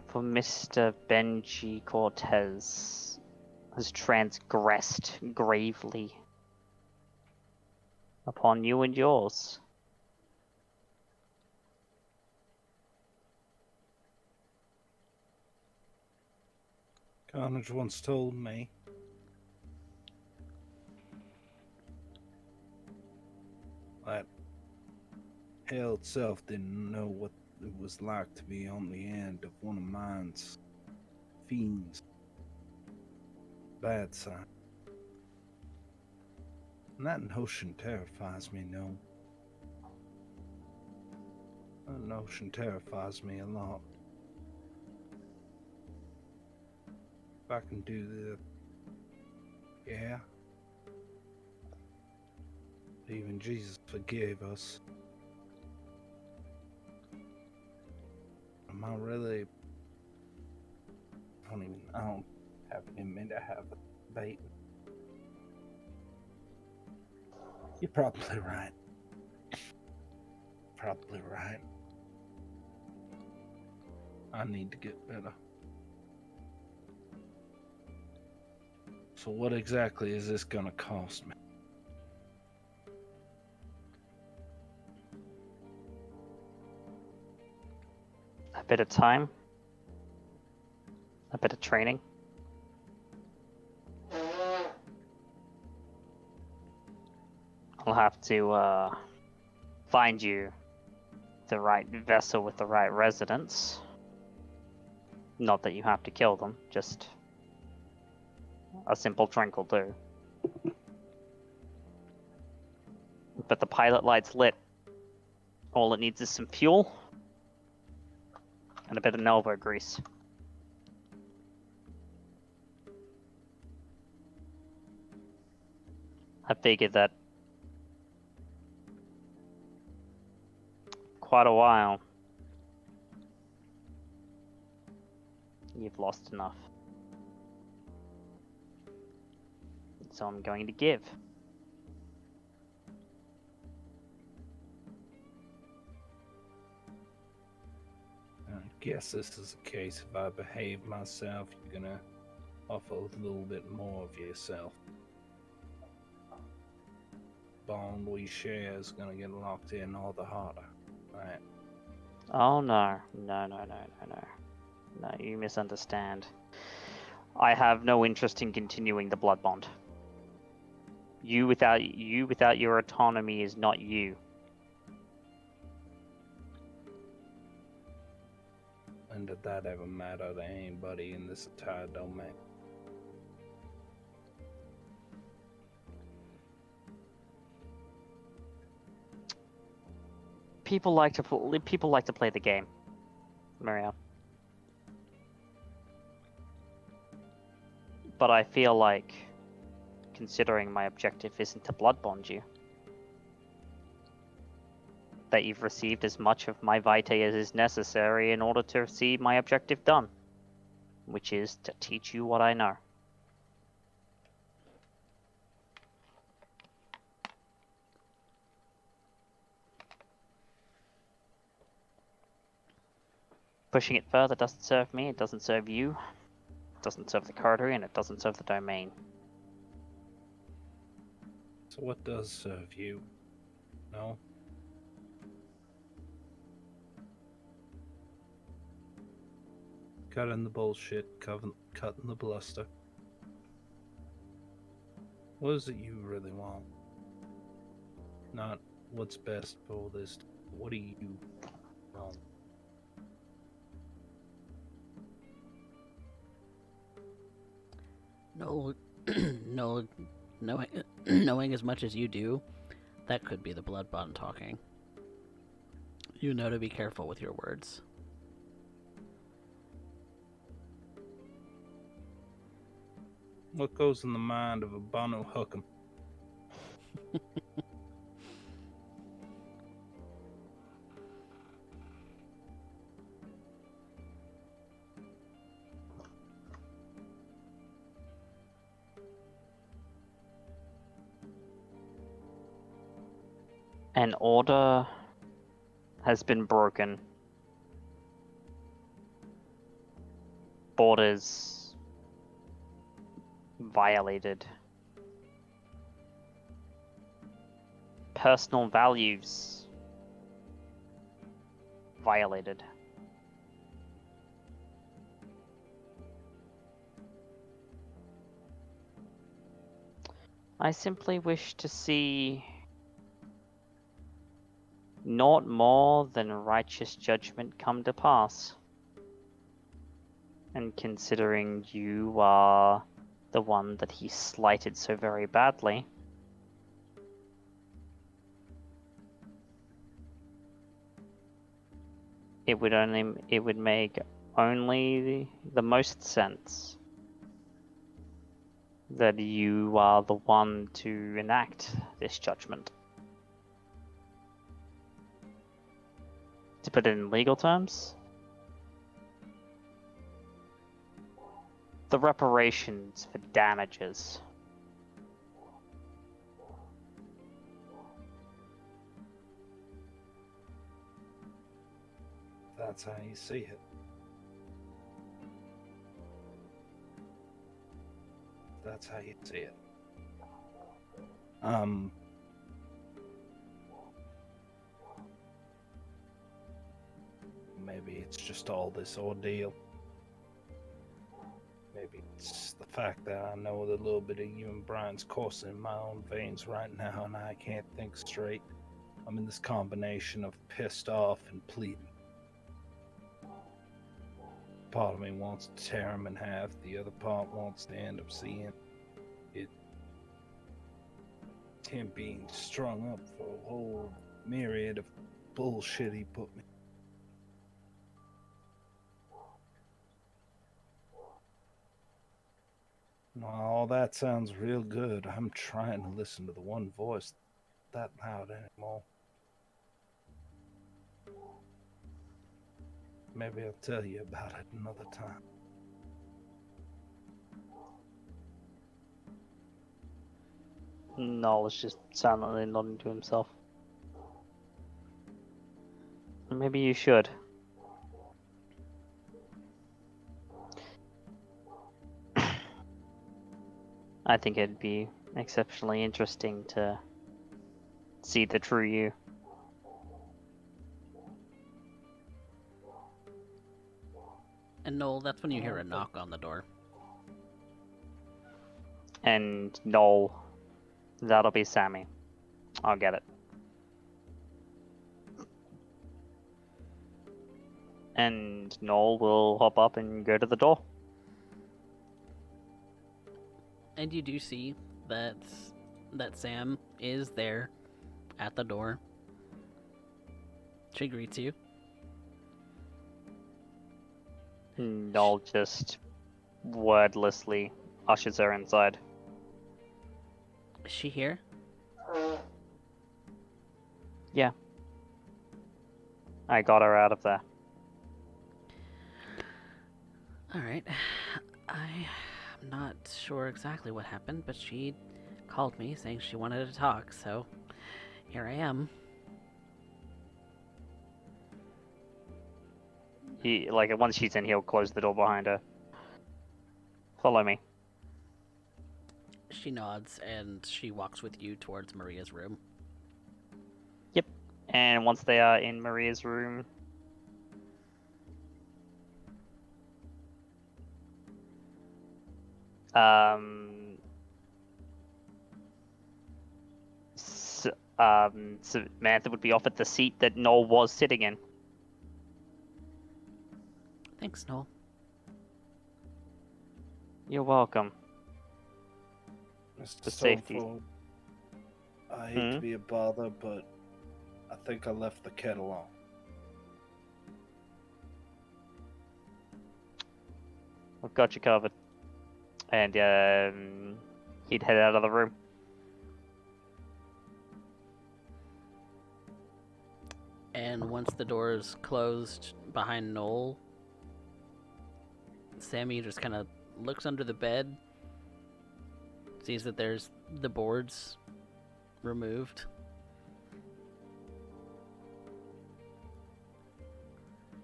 Speaker 1: for Mr. Benji Cortez has transgressed gravely upon you and yours.
Speaker 2: Carnage once told me that hell itself didn't know what it was like to be on the end of one of mine's fiends' bad side. And that notion terrifies me, no. That notion terrifies me a lot. If I can do that, yeah. Even Jesus forgave us. Am I really? I don't have any meant to have a debate. You're probably right. Probably right. I need to get better. So what exactly is this gonna cost me?
Speaker 1: A bit of time, a bit of training. I'll have to find you the right vessel with the right residence. Not that you have to kill them, just a simple drink will do. But the pilot light's lit. All it needs is some fuel and a bit of Nova grease. I figured that quite a while you've lost enough. So I'm going to give.
Speaker 2: I guess this is the case. If I behave myself, you're gonna offer a little bit more of yourself. Bond we share is gonna get locked in all the harder, right?
Speaker 1: Oh no, no, no, no, no, no. No, you misunderstand. I have no interest in continuing the blood bond. You without your autonomy is not you.
Speaker 2: And did that ever matter to anybody in this entire domain?
Speaker 1: People like to play the game, Maria. But I feel like, considering my objective isn't to blood bond you, that you've received as much of my vitae as is necessary in order to see my objective done, which is to teach you what I know. Pushing it further doesn't serve me, it doesn't serve you, it doesn't serve the corridor, and it doesn't serve the domain.
Speaker 2: So what does serve you? No? Cutting the bullshit, cutting the bluster. What is it you really want? Not what's best for this. What do you want?
Speaker 3: No, no, knowing as much as you do, that could be the blood bond talking. You know to be careful with your words.
Speaker 2: What goes in the mind of a Banu Hookem?
Speaker 1: An order has been broken. Borders violated. Personal values violated. I simply wish to see naught more than righteous judgment come to pass. And considering you are the one that he slighted so very badly, it would make only the most sense that you are the one to enact this judgment. To put it in legal terms, the reparations for damages.
Speaker 2: That's how you see it. That's how you see it. Maybe it's just all this ordeal. Maybe it's the fact that I know that a little bit of you and Brian's coursing in my own veins right now, and I can't think straight. I'm in this combination of pissed off and pleading. Part of me wants to tear him in half, the other part wants to end up seeing it. Him being strung up for a whole myriad of bullshit he put me. All that sounds real good. I'm trying to listen to the one voice that loud anymore. Maybe I'll tell you about it another time.
Speaker 1: Noel is just silently nodding to himself. Maybe you should. I think it'd be exceptionally interesting to see the true you.
Speaker 3: And Noel, that's when you hear a knock on the door.
Speaker 1: And Noel, that'll be Sammy. I'll get it. And Noel will hop up and go to the door.
Speaker 3: And you do see that Sam is there at the door. She greets you.
Speaker 1: Noel just wordlessly ushers her inside.
Speaker 3: Is she here?
Speaker 1: Yeah. I got her out of there.
Speaker 3: Alright. I'm not sure exactly what happened, but she called me saying she wanted to talk, so here I am.
Speaker 1: Once she's in, he'll close the door behind her. Follow me.
Speaker 3: She nods and she walks with you towards Maria's room.
Speaker 1: Yep. And once they are in Maria's room, Um, Samantha would be offered the seat that Noel was sitting in.
Speaker 3: Thanks, Noel.
Speaker 1: You're welcome.
Speaker 2: Mr.
Speaker 1: The safety.
Speaker 2: Stonefall, I hate to
Speaker 1: Hmm?
Speaker 2: be a bother, but I think I left the kettle on.
Speaker 1: I've got you covered. And he'd head out of the room.
Speaker 3: And once the door is closed behind Noel, Sammy just kind of looks under the bed, sees that there's the boards removed.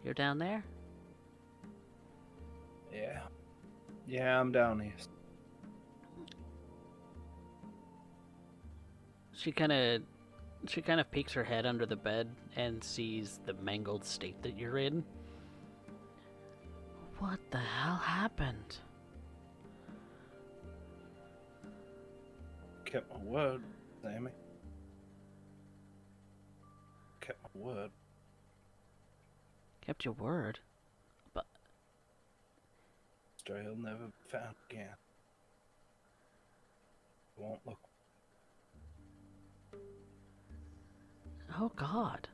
Speaker 3: You're down there?
Speaker 2: Yeah. Yeah, I'm down here.
Speaker 3: She kind of peeks her head under the bed and sees the mangled state that you're in. What the hell happened?
Speaker 2: Kept my word, Sammy. Kept my word.
Speaker 3: Kept your word. But
Speaker 2: Stray'll never be found again. Won't look.
Speaker 3: oh god.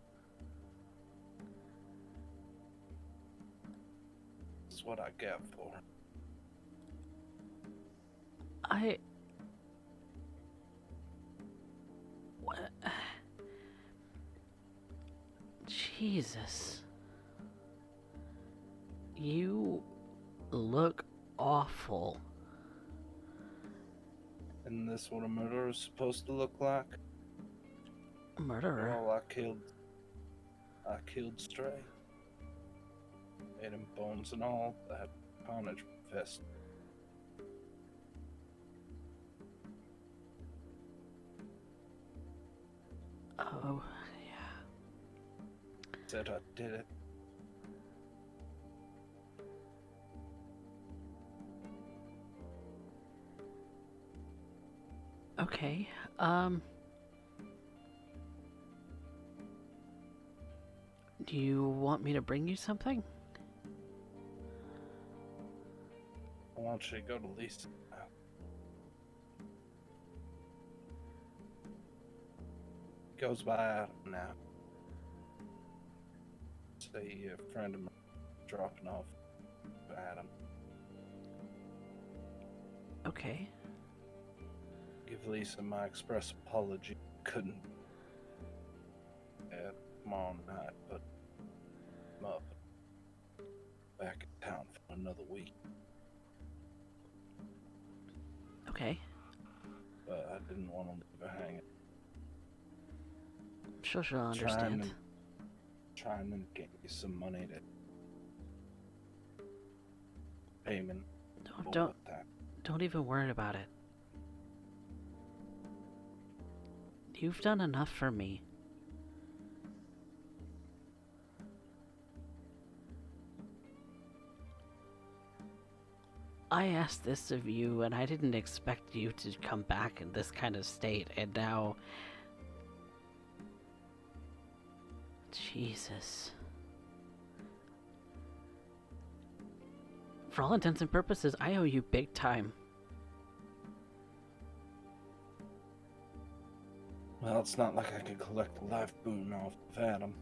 Speaker 2: That's what I get for it.
Speaker 3: What? Jesus. You look awful.
Speaker 2: Isn't this what a murderer is supposed to look like?
Speaker 3: Murderer?
Speaker 2: Well, I killed Stray. Ate him bones and all. That carnage fest.
Speaker 3: Oh, yeah.
Speaker 2: Said I did it.
Speaker 3: Okay, do you want me to bring you something?
Speaker 2: I want you to go to Lisa. Goes by Adam now. Say a friend of mine dropping off Adam.
Speaker 3: Okay.
Speaker 2: Give Lisa my express apology. Couldn't tomorrow night, but I'm up back in town for another week.
Speaker 3: Okay.
Speaker 2: But I didn't want to leave her hanging.
Speaker 3: Sure, she'll understand.
Speaker 2: Trying to get you some money to payment.
Speaker 3: Don't even worry about it. You've done enough for me. I asked this of you, and I didn't expect you to come back in this kind of state, and now... Jesus. For all intents and purposes, I owe you big time.
Speaker 2: Well, it's not like I could collect a life boon off of Adam,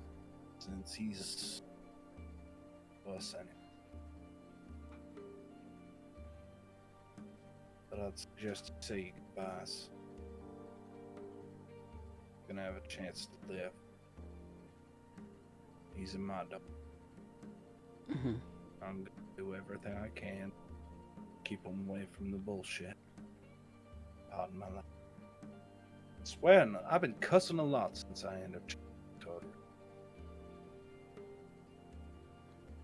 Speaker 2: since he's us anyway. But I'd suggest you say your goodbyes. Gonna have a chance to live. He's in my door.
Speaker 3: Mhm.
Speaker 2: I'm gonna do everything I can. Keep him away from the bullshit. Pardon my language. Swear, I've been cussing a lot since I ended up talking.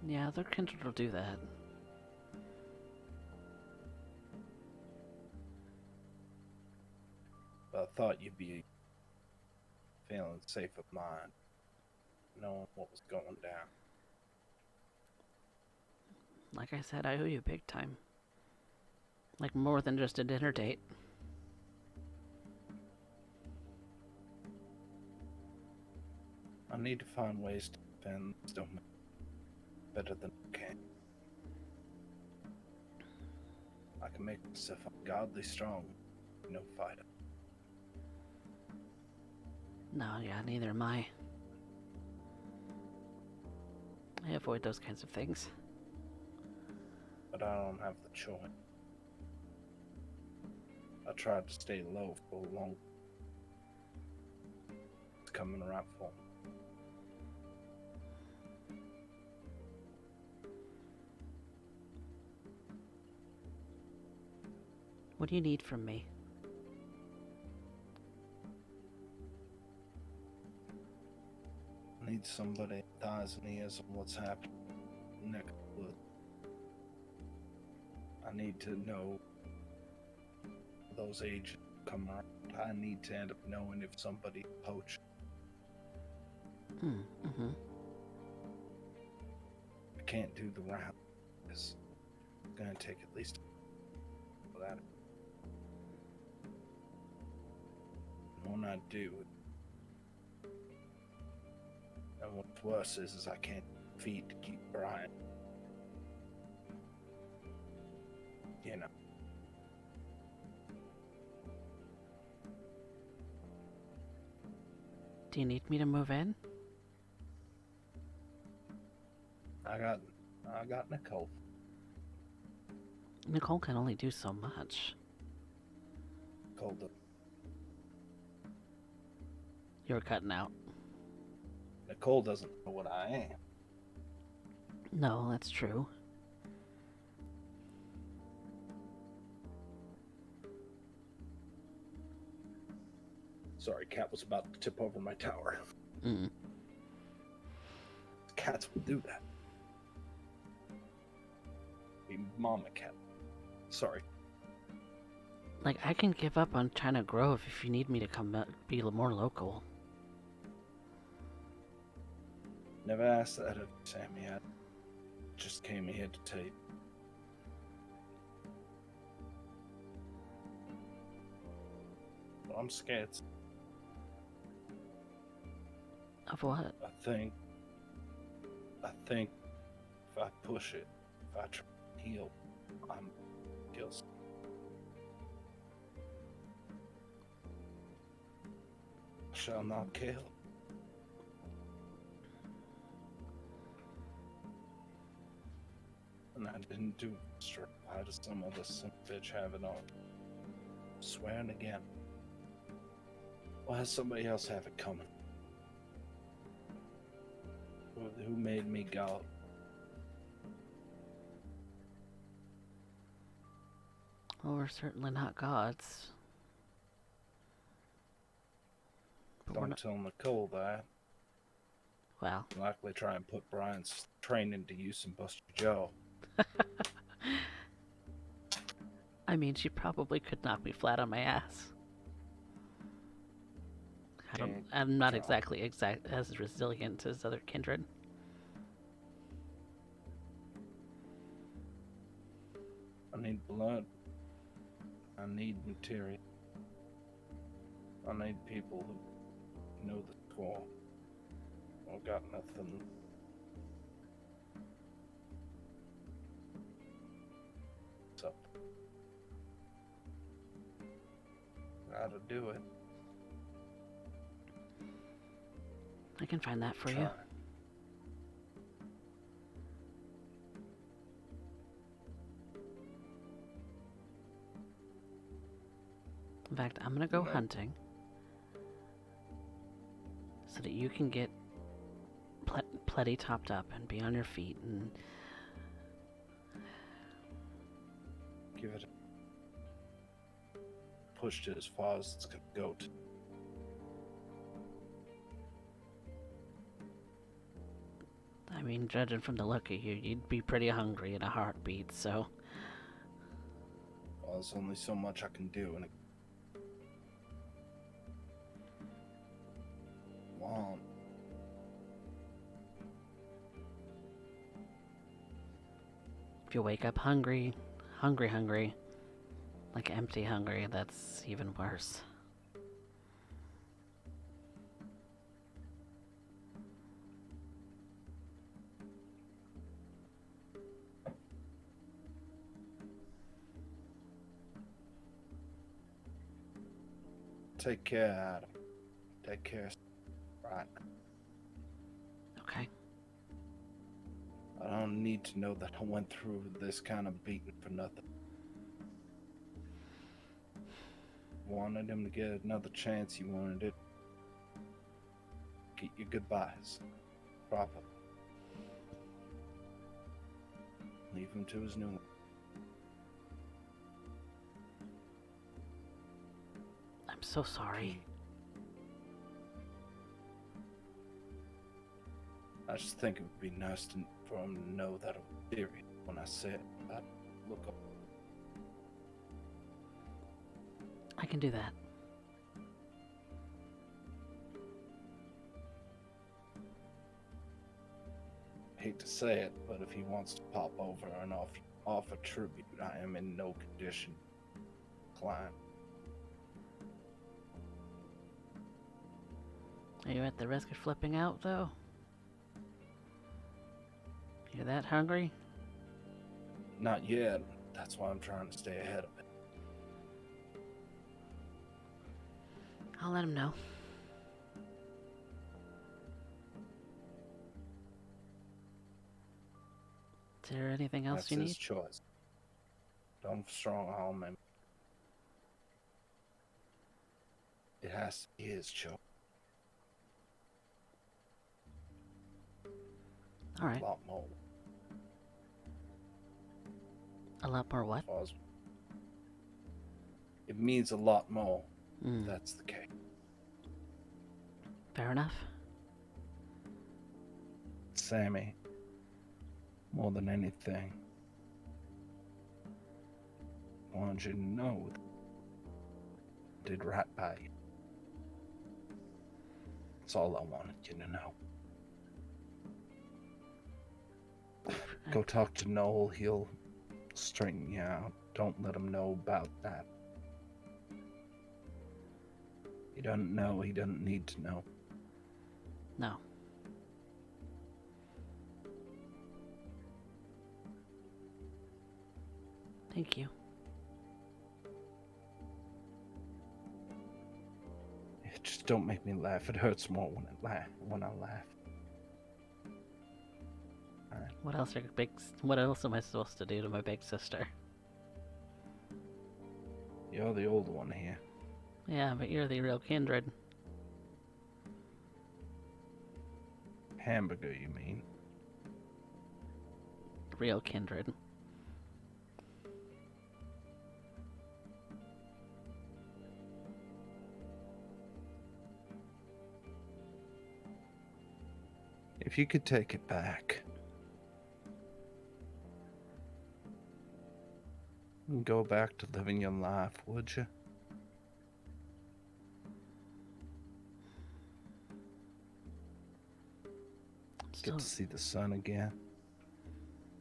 Speaker 3: Yeah, their kindred will do that.
Speaker 2: But I thought you'd be feeling safe of mind, knowing what was going down.
Speaker 3: Like I said, I owe you big time. Like more than just a dinner date.
Speaker 2: I need to find ways to defend this domain better than I can. I can make myself ungodly strong, no fighter.
Speaker 3: No, yeah, neither am I. I avoid those kinds of things.
Speaker 2: But I don't have the choice. I tried to stay low for long. It's coming right for me.
Speaker 3: What do you need from me?
Speaker 2: I need somebody with eyes and ears on what's happening next to it. I need to know those agents come around. I need to end up knowing if somebody poached.
Speaker 3: Mm-hmm.
Speaker 2: I can't do the round. It's gonna take at least that. And when I do, and what's worse is I can't feed to keep Brian. You know.
Speaker 3: Do you need me to move in?
Speaker 2: I got Nicole.
Speaker 3: Nicole can only do so much.
Speaker 2: Nicole does.
Speaker 3: You were cutting out.
Speaker 2: Nicole doesn't know what I am.
Speaker 3: No, that's true.
Speaker 2: Sorry, cat was about to tip over my tower.
Speaker 3: Mm.
Speaker 2: Cats will do that. A mama cat. Sorry.
Speaker 3: Like, I can give up on China Grove if you need me to come be more local.
Speaker 2: Never asked that of Sammy. I just came here to tell you. Well, I'm scared.
Speaker 3: Of what?
Speaker 2: I think if I push it, if I try to heal, I'm guilty. I shall not kill. And I didn't do strip. Why does some other simp bitch have it on? Swearing again. Why does somebody else have it coming? Who made me God?
Speaker 3: Well, we're certainly not gods. But we're
Speaker 2: Don't
Speaker 3: not.
Speaker 2: tell Nicole that.
Speaker 3: Well.
Speaker 2: Likely try and put Brian's training to use and bust your jaw.
Speaker 3: I mean, she probably could knock me flat on my ass. I'm not exactly as resilient as other kindred.
Speaker 2: I need blood. I need material. I need people who know the score. I've got nothing. What's up? Gotta do it.
Speaker 3: I can find that for you.
Speaker 2: Try.
Speaker 3: In fact, I'm gonna go
Speaker 2: No.
Speaker 3: hunting so that you can get plenty topped up and be on your feet and
Speaker 2: Give it. Pushed it as far as it's gonna go to.
Speaker 3: I mean, judging from the look of you, you'd be pretty hungry in a heartbeat, so...
Speaker 2: Well, there's only so much I can do, and Come on.
Speaker 3: If you wake up hungry, Like empty hungry, that's even worse.
Speaker 2: Take care, Adam. Take care. Right.
Speaker 3: Okay.
Speaker 2: I don't need to know that I went through this kind of beating for nothing. Wanted him to get another chance, you wanted it. Get your goodbyes. Proper. Leave him to his new one.
Speaker 3: I'm so sorry.
Speaker 2: I just think it would be nice for him to know that I'm serious when I said I'd look up.
Speaker 3: I can do that.
Speaker 2: Hate to say it, but if he wants to pop over and offer tribute, I am in no condition to climb.
Speaker 3: Are you at the risk of flipping out, though? You're that hungry?
Speaker 2: Not yet. That's why I'm trying to stay ahead of it.
Speaker 3: I'll let him know. Is there anything else
Speaker 2: That's
Speaker 3: you
Speaker 2: his
Speaker 3: need?
Speaker 2: choice. Don't strong arm him. It has to be his choice.
Speaker 3: All right.
Speaker 2: A lot more.
Speaker 3: A lot more what?
Speaker 2: It means a lot more.
Speaker 3: Mm,
Speaker 2: That's the case.
Speaker 3: fair enough.
Speaker 2: Sammy, more than anything, I wanted you to know that I did right by you. That's all I wanted you to know. Go talk to Noel. He'll straighten you out. Don't let him know about that. He doesn't know. He doesn't need to know.
Speaker 3: No. Thank you.
Speaker 2: Just don't make me laugh. It hurts more when I laugh.
Speaker 3: What else am I supposed to do to my big sister?
Speaker 2: You're the older one here.
Speaker 3: Yeah, but you're the real kindred.
Speaker 2: Hamburger, you mean?
Speaker 3: Real kindred.
Speaker 2: If you could take it back and go back to living your life, would you? Get to see the sun again.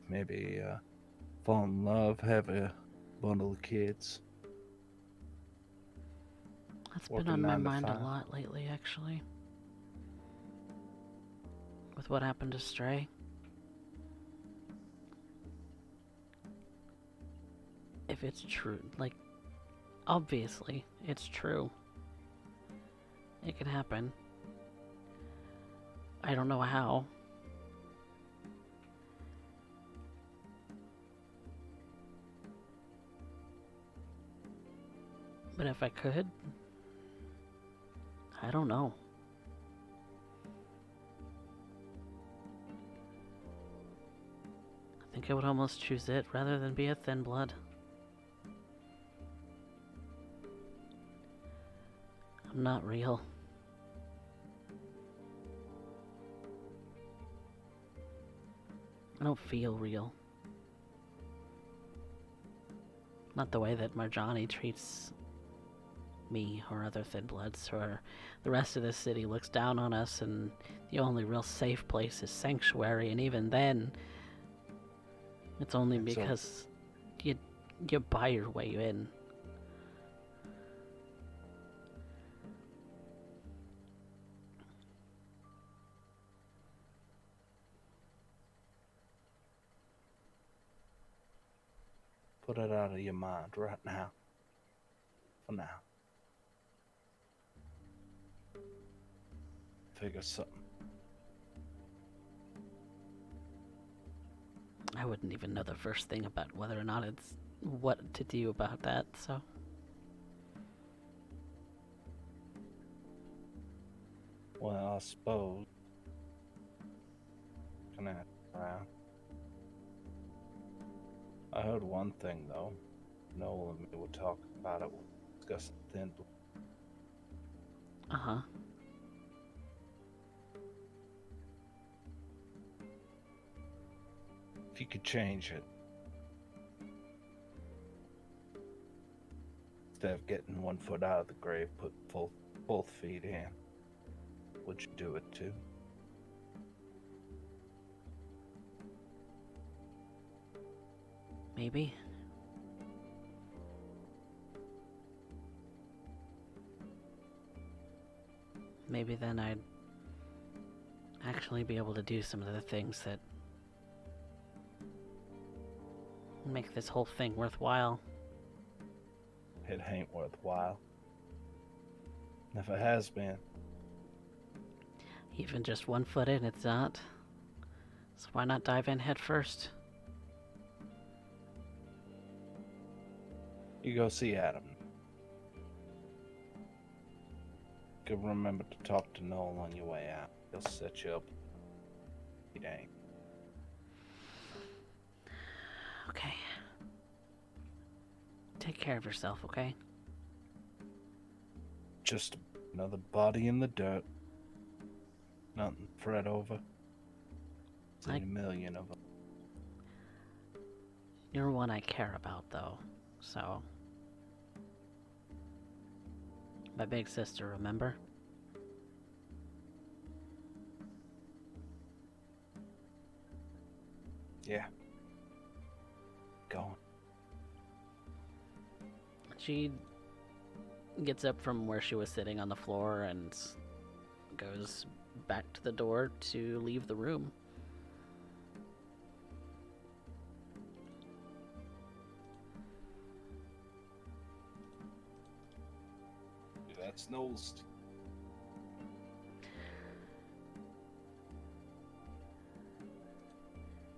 Speaker 2: Maybe fall in love, have a bundle of kids.
Speaker 3: That's been
Speaker 2: working
Speaker 3: on my
Speaker 2: 9 to
Speaker 3: mind a
Speaker 2: 5.
Speaker 3: lot lately, actually. With what happened to Stray. If it's true, like, obviously, it's true. It can happen. I don't know how. But if I could, I don't know. I think I would almost choose it rather than be a thin blood. I'm not real. I don't feel real. Not the way that Marjani treats me or other thin bloods, or the rest of the city looks down on us and the only real safe place is Sanctuary, and even then it's only because you buy your way in.
Speaker 2: Put it out of your mind right now. For now. Figure something.
Speaker 3: I wouldn't even know the first thing about whether or not it's what to do about that, so.
Speaker 2: Well, I suppose. Gonna ask around. I heard one thing though. Noel and me were talking about it. We'll discuss it then.
Speaker 3: Uh-huh.
Speaker 2: If you could change it. Instead of getting 1 foot out of the grave, put both feet in. Would you do it too?
Speaker 3: Maybe. Maybe then I'd actually be able to do some of the things that make this whole thing worthwhile.
Speaker 2: It ain't worthwhile. Never has been.
Speaker 3: Even just 1 foot in, it's not. So why not dive in head first?
Speaker 2: You go see Adam. You can remember to talk to Noel on your way out. He'll set you up. He ain't.
Speaker 3: Okay. Take care of yourself, okay?
Speaker 2: Just another body in the dirt. Nothing to fret over. There's a million of them.
Speaker 3: You're one I care about, though, so... My big sister, remember?
Speaker 2: Yeah. Go on.
Speaker 3: She gets up from where she was sitting on the floor and goes back to the door to leave the room.
Speaker 2: That's Noel's.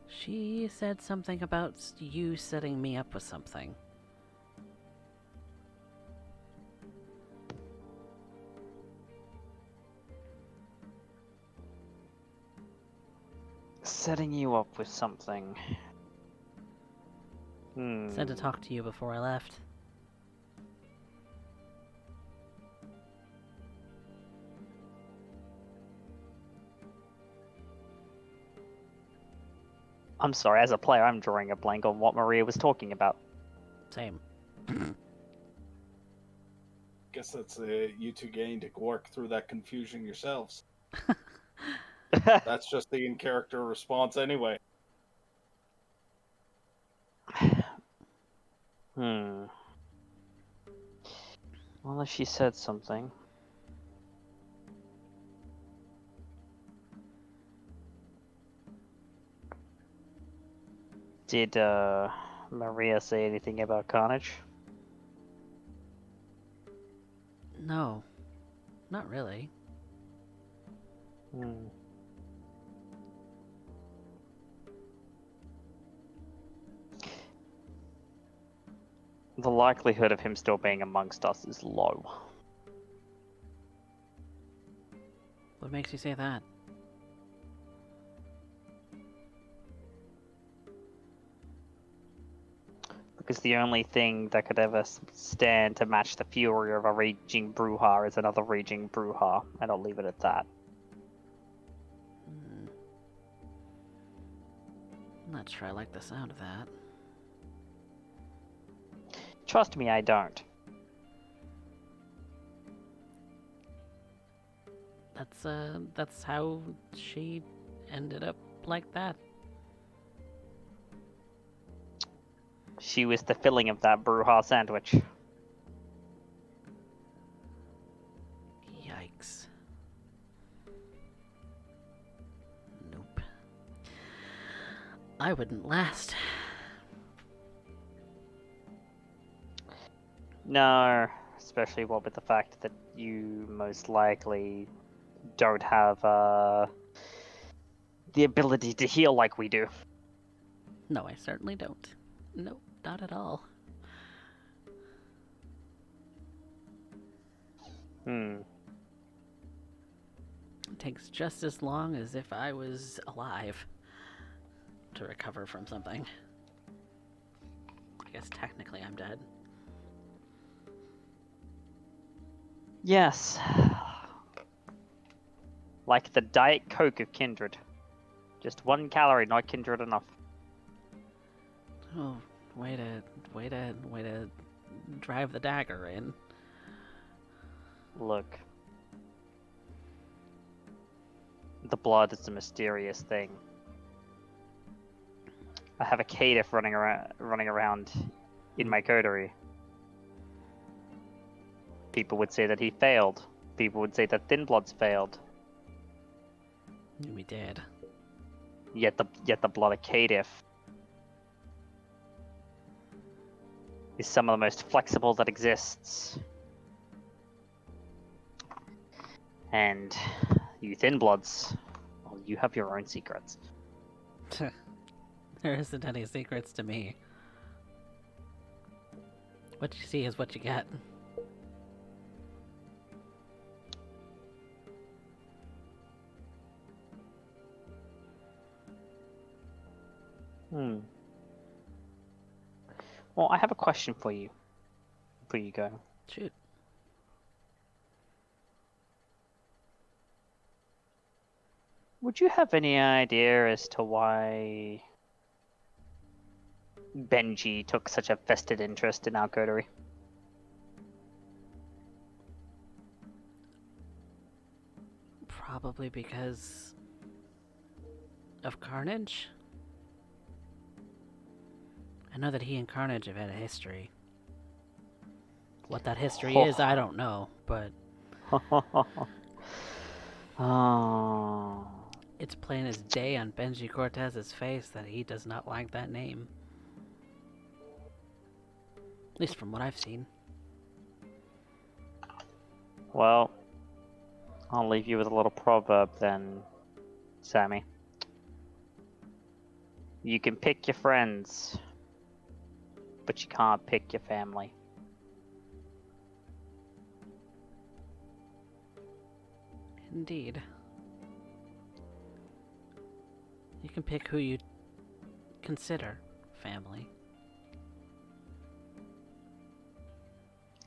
Speaker 3: She said something about you setting me up with something.
Speaker 1: Setting you up with something.
Speaker 3: Said to talk to you before I left.
Speaker 1: I'm sorry, as a player, I'm drawing a blank on what Maria was talking about.
Speaker 3: Same.
Speaker 2: Guess that's you two getting to work through that confusion yourselves. That's just the in-character response anyway.
Speaker 1: Well, if she said something. Did Maria say anything about Carnage?
Speaker 3: No. Not really.
Speaker 1: The likelihood of him still being amongst us is low.
Speaker 3: What makes you say that?
Speaker 1: Because the only thing that could ever stand to match the fury of a raging Bruja is another raging Bruja, and I'll leave it at that.
Speaker 3: I'm not sure I like the sound of that.
Speaker 1: Trust me, I don't.
Speaker 3: That's how she ended up like that.
Speaker 1: She was the filling of that Bruja sandwich.
Speaker 3: Yikes. Nope. I wouldn't last.
Speaker 1: No, especially what with the fact that you most likely don't have the ability to heal like we do.
Speaker 3: No, I certainly don't. Nope, not at all.
Speaker 1: Hmm.
Speaker 3: It takes just as long as if I was alive to recover from something. I guess technically I'm dead.
Speaker 1: Yes. Like the Diet Coke of Kindred. Just 1 calorie, not Kindred enough.
Speaker 3: Oh, way to drive the dagger in.
Speaker 1: Look. The blood is a mysterious thing. I have a caitiff running around in my coterie. People would say that he failed. People would say that Thin Bloods failed.
Speaker 3: We did.
Speaker 1: Yet the blood of caitiff is some of the most flexible that exists. And you Thin Bloods, well, you have your own secrets.
Speaker 3: There isn't any secrets to me. What you see is what you get.
Speaker 1: Hmm. Well, I have a question for you. Before you go.
Speaker 3: Shoot.
Speaker 1: Would you have any idea as to why Benji took such a vested interest in our coterie?
Speaker 3: Probably because of Carnage? I know that he and Carnage have had a history. What that history is, I don't know, but
Speaker 1: Oh.
Speaker 3: it's plain as day on Benji Cortez's face that he does not like that name. At least from what I've seen.
Speaker 1: Well, I'll leave you with a little proverb then, Sammy. You can pick your friends, but you can't pick your family.
Speaker 3: Indeed. You can pick who you consider family.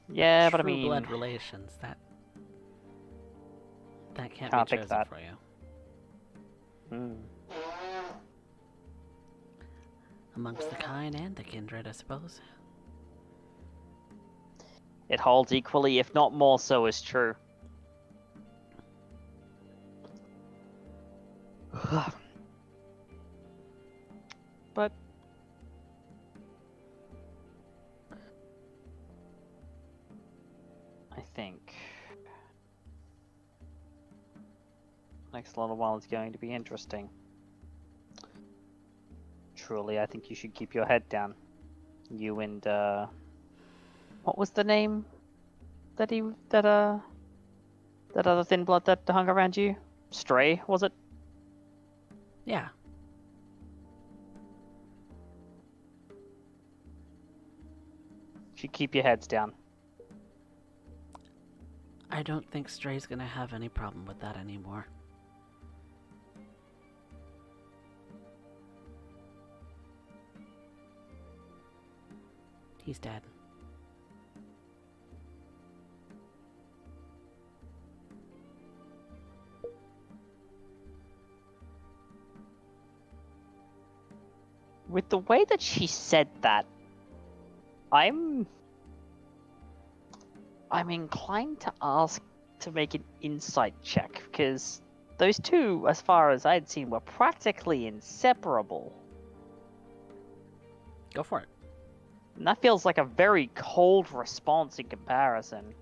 Speaker 1: Yeah, but I
Speaker 3: True
Speaker 1: mean,
Speaker 3: blood relations, that can't
Speaker 1: Can't
Speaker 3: be
Speaker 1: pick
Speaker 3: chosen
Speaker 1: that.
Speaker 3: for you. Amongst the kind and the kindred, I suppose.
Speaker 1: It holds equally, if not more so, as true. But I think next little while is going to be interesting. Truly, I think you should keep your head down. You and what was the name that that other Thin Blood that hung around you? Stray, was it?
Speaker 3: Yeah.
Speaker 1: Should keep your heads down.
Speaker 3: I don't think Stray's gonna have any problem with that anymore. He's dead.
Speaker 1: With the way that she said that, I'm inclined to ask to make an insight check, because those two, as far as I'd seen, were practically inseparable.
Speaker 3: Go for it.
Speaker 1: And that feels like a very cold response in comparison.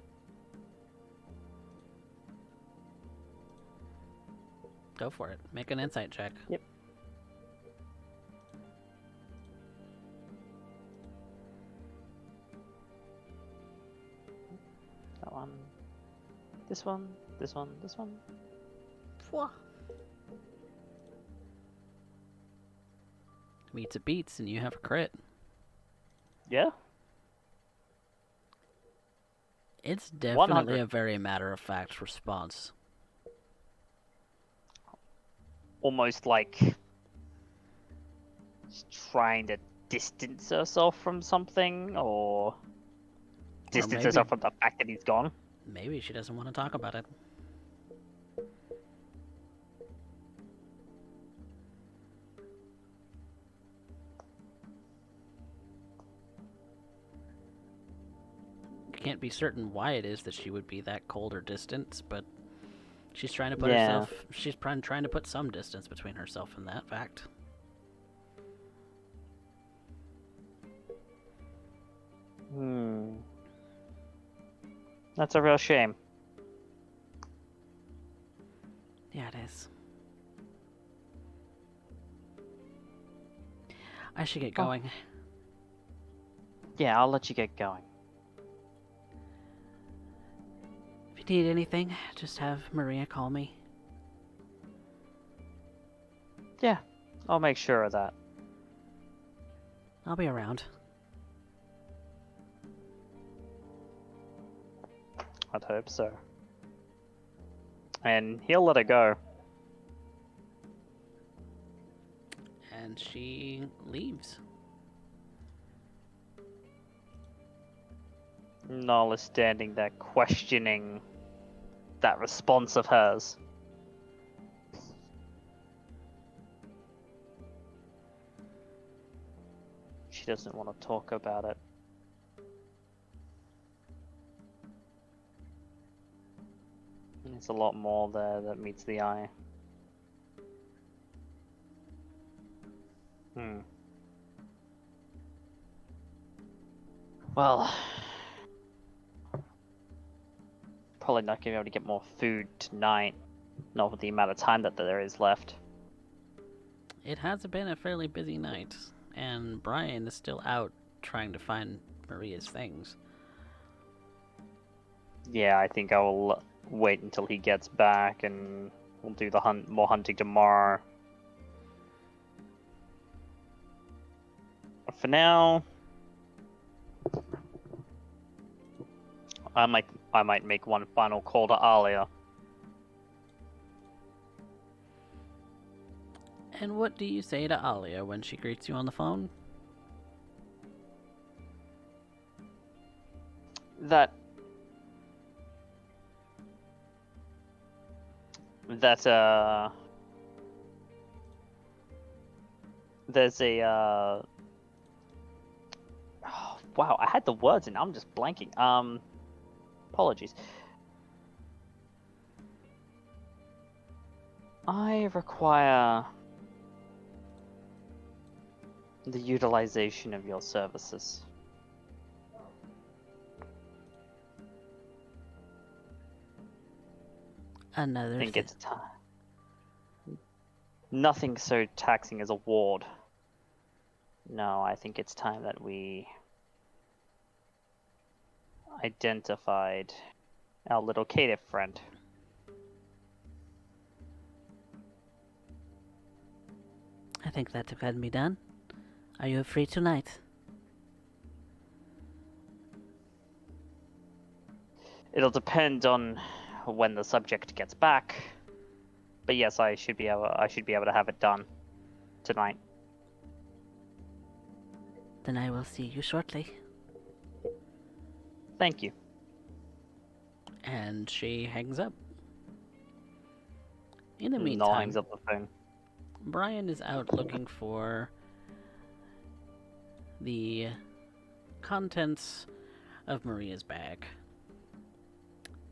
Speaker 3: Go for it. Make an insight check.
Speaker 1: Yep. one, this one, this one, this one.
Speaker 3: Pwah. Meets a beats, and you have a crit.
Speaker 1: Yeah.
Speaker 3: It's definitely
Speaker 1: 100.
Speaker 3: a very matter-of-fact response.
Speaker 1: Almost like she's trying to distance herself from something, or distance herself from the fact that he's gone.
Speaker 3: Maybe she doesn't want to talk about it. Can't be certain why it is that she would be that cold or distant, but she's trying to put herself. She's trying to put some distance between herself and that fact.
Speaker 1: That's a real shame.
Speaker 3: Yeah, it is. I should get going.
Speaker 1: Yeah, I'll let you get going.
Speaker 3: If you need anything, just have Maria call me.
Speaker 1: Yeah, I'll make sure of that.
Speaker 3: I'll be around.
Speaker 1: I'd hope so. And he'll let her go.
Speaker 3: And she leaves.
Speaker 1: Nala is standing there questioning that response of hers. She doesn't want to talk about it. There's a lot more there that meets the eye. Well, probably not going to be able to get more food tonight. Not with the amount of time that there is left.
Speaker 3: It has been a fairly busy night, and Brian is still out trying to find Maria's things.
Speaker 1: Yeah, I think I will wait until he gets back, and we'll do the more hunting tomorrow. For now, I might make one final call to Alia.
Speaker 3: And what do you say to Alia when she greets you on the phone?
Speaker 1: That there's a oh, wow, I had the words and I'm just blanking. Apologies. I require the utilization of your services.
Speaker 3: Another
Speaker 1: I think
Speaker 3: thing.
Speaker 1: it's time. Nothing so taxing as a ward. No, I think it's time that we identified our little caitiff friend.
Speaker 3: I think that can be done. Are you free tonight?
Speaker 1: It'll depend on when the subject gets back. But yes, I should be able to have it done tonight.
Speaker 3: Then I will see you shortly.
Speaker 1: Thank you.
Speaker 3: And she hangs up. In the
Speaker 1: Nala
Speaker 3: meantime,
Speaker 1: hangs up the phone.
Speaker 3: Brian is out looking for the contents of Maria's bag.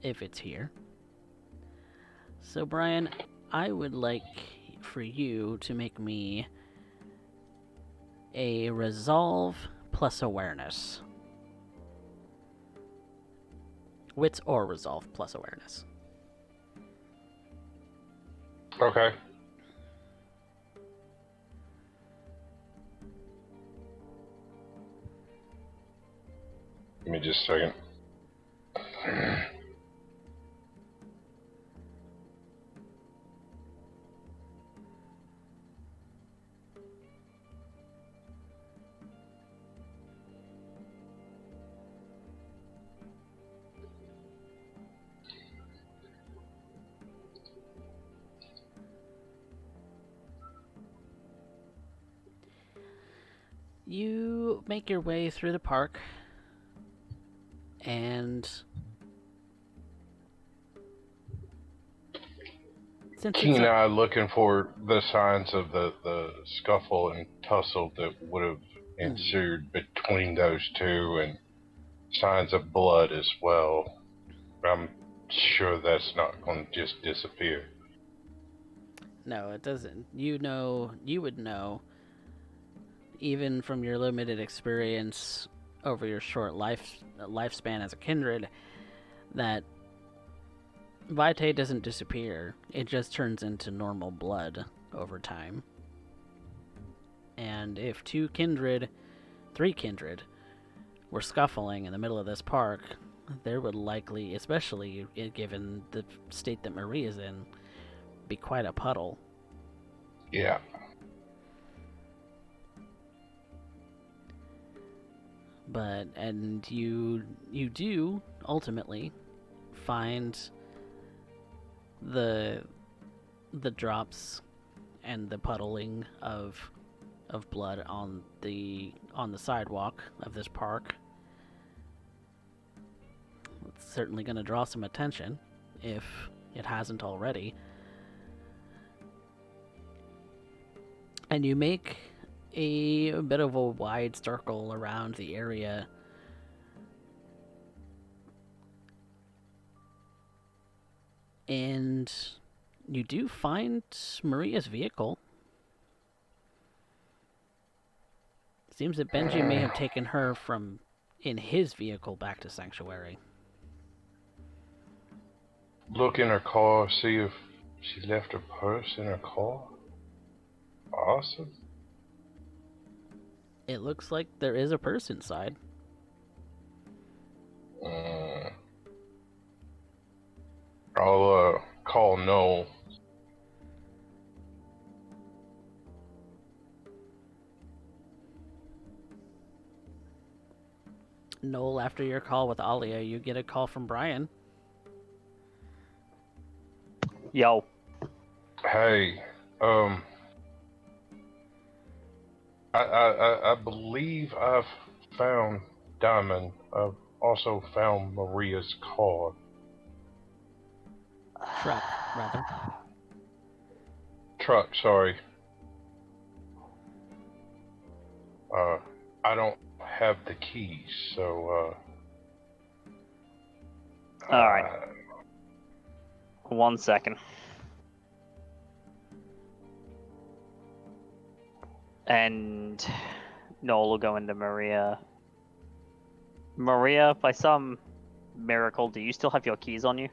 Speaker 3: If it's here. So Brian, I would like for you to make me a resolve plus awareness. Wits or resolve plus awareness.
Speaker 4: Okay. Give me just a second.
Speaker 3: You make your way through the park, and since it's
Speaker 4: Keen eye looking for the signs of the scuffle and tussle that would have ensued between those two, and signs of blood as well. I'm sure that's not going to just disappear.
Speaker 3: No, it doesn't. You would know, even from your limited experience over your short lifespan as a kindred, that Vitae doesn't disappear. It just turns into normal blood over time. And if three kindred, were scuffling in the middle of this park, there would likely, especially given the state that Marie is in, be quite a puddle.
Speaker 4: Yeah.
Speaker 3: And you do ultimately find the drops and the puddling of blood on the sidewalk of this park. It's certainly going to draw some attention if it hasn't already. And you make a bit of a wide circle around the area. And you do find Maria's vehicle. Seems that Benji may have taken her from in his vehicle back to Sanctuary.
Speaker 4: Look in her car, see if she left her purse in her car. Awesome.
Speaker 3: It looks like there is a purse inside.
Speaker 4: I'll call Noel.
Speaker 3: Noel, after your call with Alia, you get a call from Brian.
Speaker 1: Yo.
Speaker 4: Hey, I believe I've found Diamond. I've also found Maria's car.
Speaker 3: Truck, rather.
Speaker 4: Truck, sorry. I don't have the keys, so,
Speaker 1: Alright. 1 second. And Noel will go into Maria. Maria, by some miracle, do you still have your keys on you?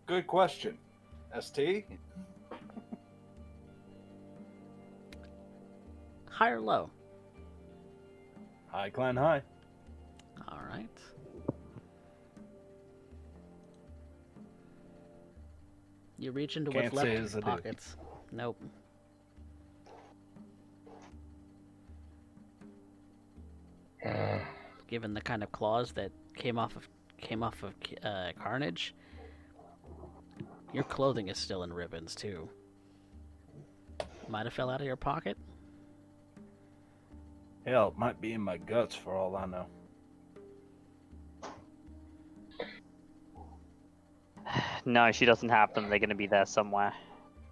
Speaker 2: Good question. ST?
Speaker 3: High or low?
Speaker 2: High, clan high.
Speaker 3: All right. You reach into what's
Speaker 2: Can't
Speaker 3: left
Speaker 2: say
Speaker 3: of
Speaker 2: as
Speaker 3: your
Speaker 2: I do.
Speaker 3: pockets. Nope. Given the kind of claws that came off of Carnage, your clothing is still in ribbons too. Might have fell out of your pocket.
Speaker 2: Hell, it might be in my guts for all I know.
Speaker 1: No, she doesn't have them. They're going to be there somewhere.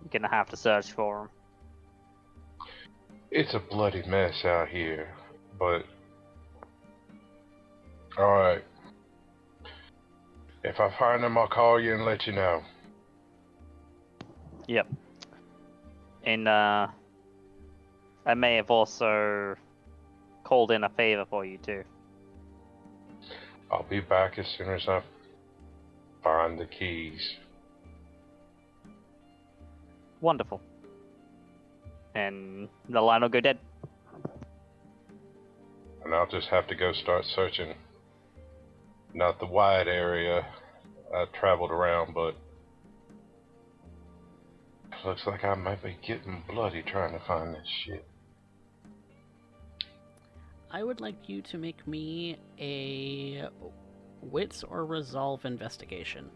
Speaker 1: You're going to have to search for them.
Speaker 4: it's a bloody mess out here, but... Alright. If I find them, I'll call you and let you know.
Speaker 1: Yep. And, I may have also called in a favor for you, too.
Speaker 4: I'll be back as soon as I find the keys.
Speaker 1: Wonderful. And the line will go dead.
Speaker 4: And I'll just have to go start searching. Not the wide area I traveled around, but looks like I might be getting bloody trying to find this shit.
Speaker 3: I would like you to make me a wits or resolve investigation.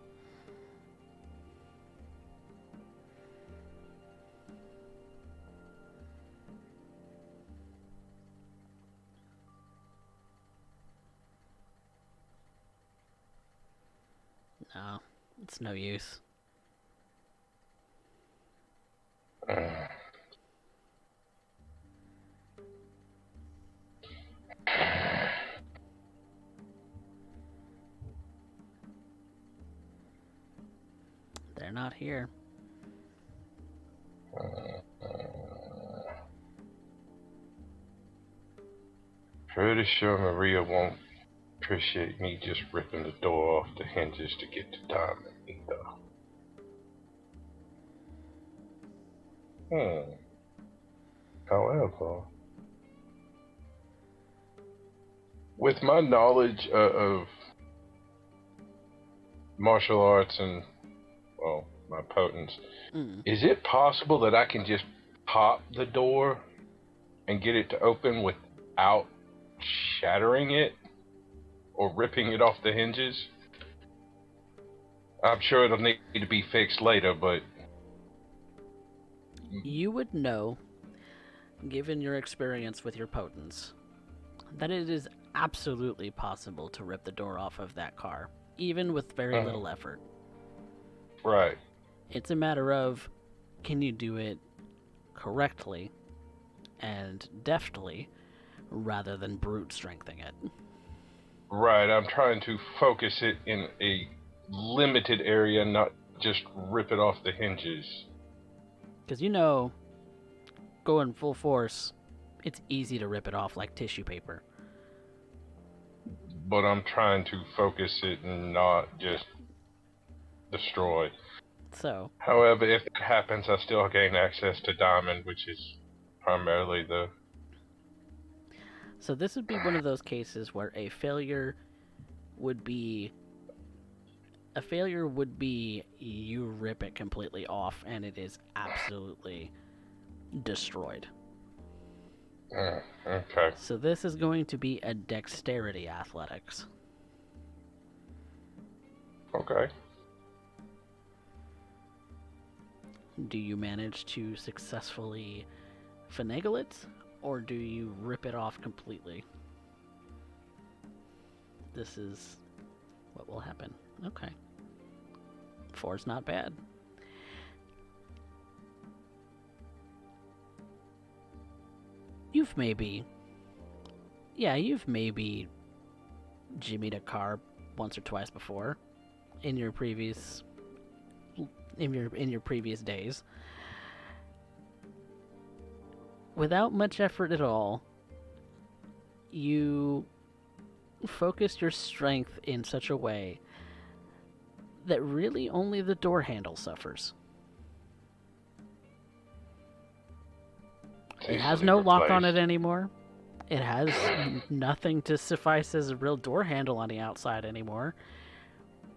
Speaker 3: Oh, it's no use. They're not here.
Speaker 4: Pretty sure Maria won't appreciate me just ripping the door off the hinges to get to Diamond either. However, with my knowledge of martial arts and, well, my potence, is it possible that I can just pop the door and get it to open without shattering it or ripping it off the hinges? I'm sure it'll need to be fixed later, but...
Speaker 3: You would know, given your experience with your potence, that it is absolutely possible to rip the door off of that car, even with very little effort.
Speaker 4: Right.
Speaker 3: It's a matter of, can you do it correctly and deftly, rather than brute strengthening it?
Speaker 4: Right, I'm trying to focus it in a limited area, not just rip it off the hinges.
Speaker 3: Because you know, going full force, it's easy to rip it off like tissue paper.
Speaker 4: But I'm trying to focus it and not just destroy.
Speaker 3: So,
Speaker 4: However, if it happens, I still gain access to Diamond, which is primarily the...
Speaker 3: So this would be one of those cases where a failure would be you rip it completely off and it is absolutely destroyed.
Speaker 4: Okay.
Speaker 3: So this is going to be a dexterity athletics.
Speaker 4: Okay.
Speaker 3: Do you manage to successfully finagle it, or do you rip it off completely? This is what will happen. Okay. 4's not bad. You've maybe jimmied a car once or twice before in your previous days. Without much effort at all, you focused your strength in such a way that really only the door handle suffers. It has no lock on it anymore. It has nothing to suffice as a real door handle on the outside anymore.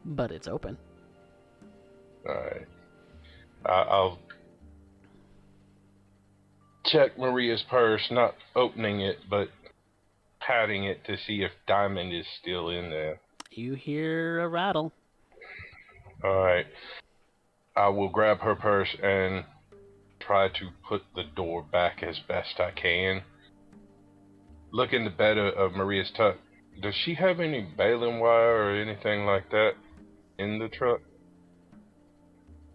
Speaker 3: But it's open.
Speaker 4: Alright. I'll check Maria's purse, not opening it, but patting it to see if Diamond is still in there.
Speaker 3: You hear a rattle.
Speaker 4: Alright. I will grab her purse and try to put the door back as best I can. Look in the bed of Maria's truck. Does she have any baling wire or anything like that in the truck?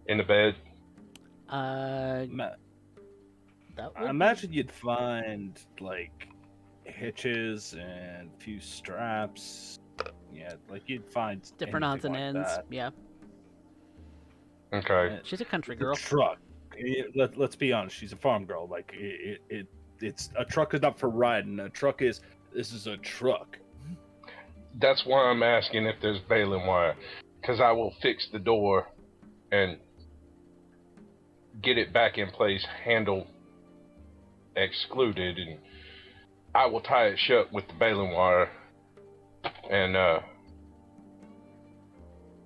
Speaker 4: In the bed?
Speaker 2: I
Speaker 3: That would
Speaker 2: imagine you'd find like hitches and a few straps. Yeah, like you'd find
Speaker 3: different odds and
Speaker 2: anything like
Speaker 3: ends.
Speaker 2: that.
Speaker 3: Yeah,
Speaker 4: Okay.
Speaker 3: she's a country
Speaker 2: The
Speaker 3: girl.
Speaker 2: truck. Let's be honest. She's a farm girl. Like it's a truck is not for riding. This is a truck.
Speaker 4: That's why I'm asking if there's baling wire. Because I will fix the door and get it back in place, handle excluded, and I will tie it shut with the baling wire and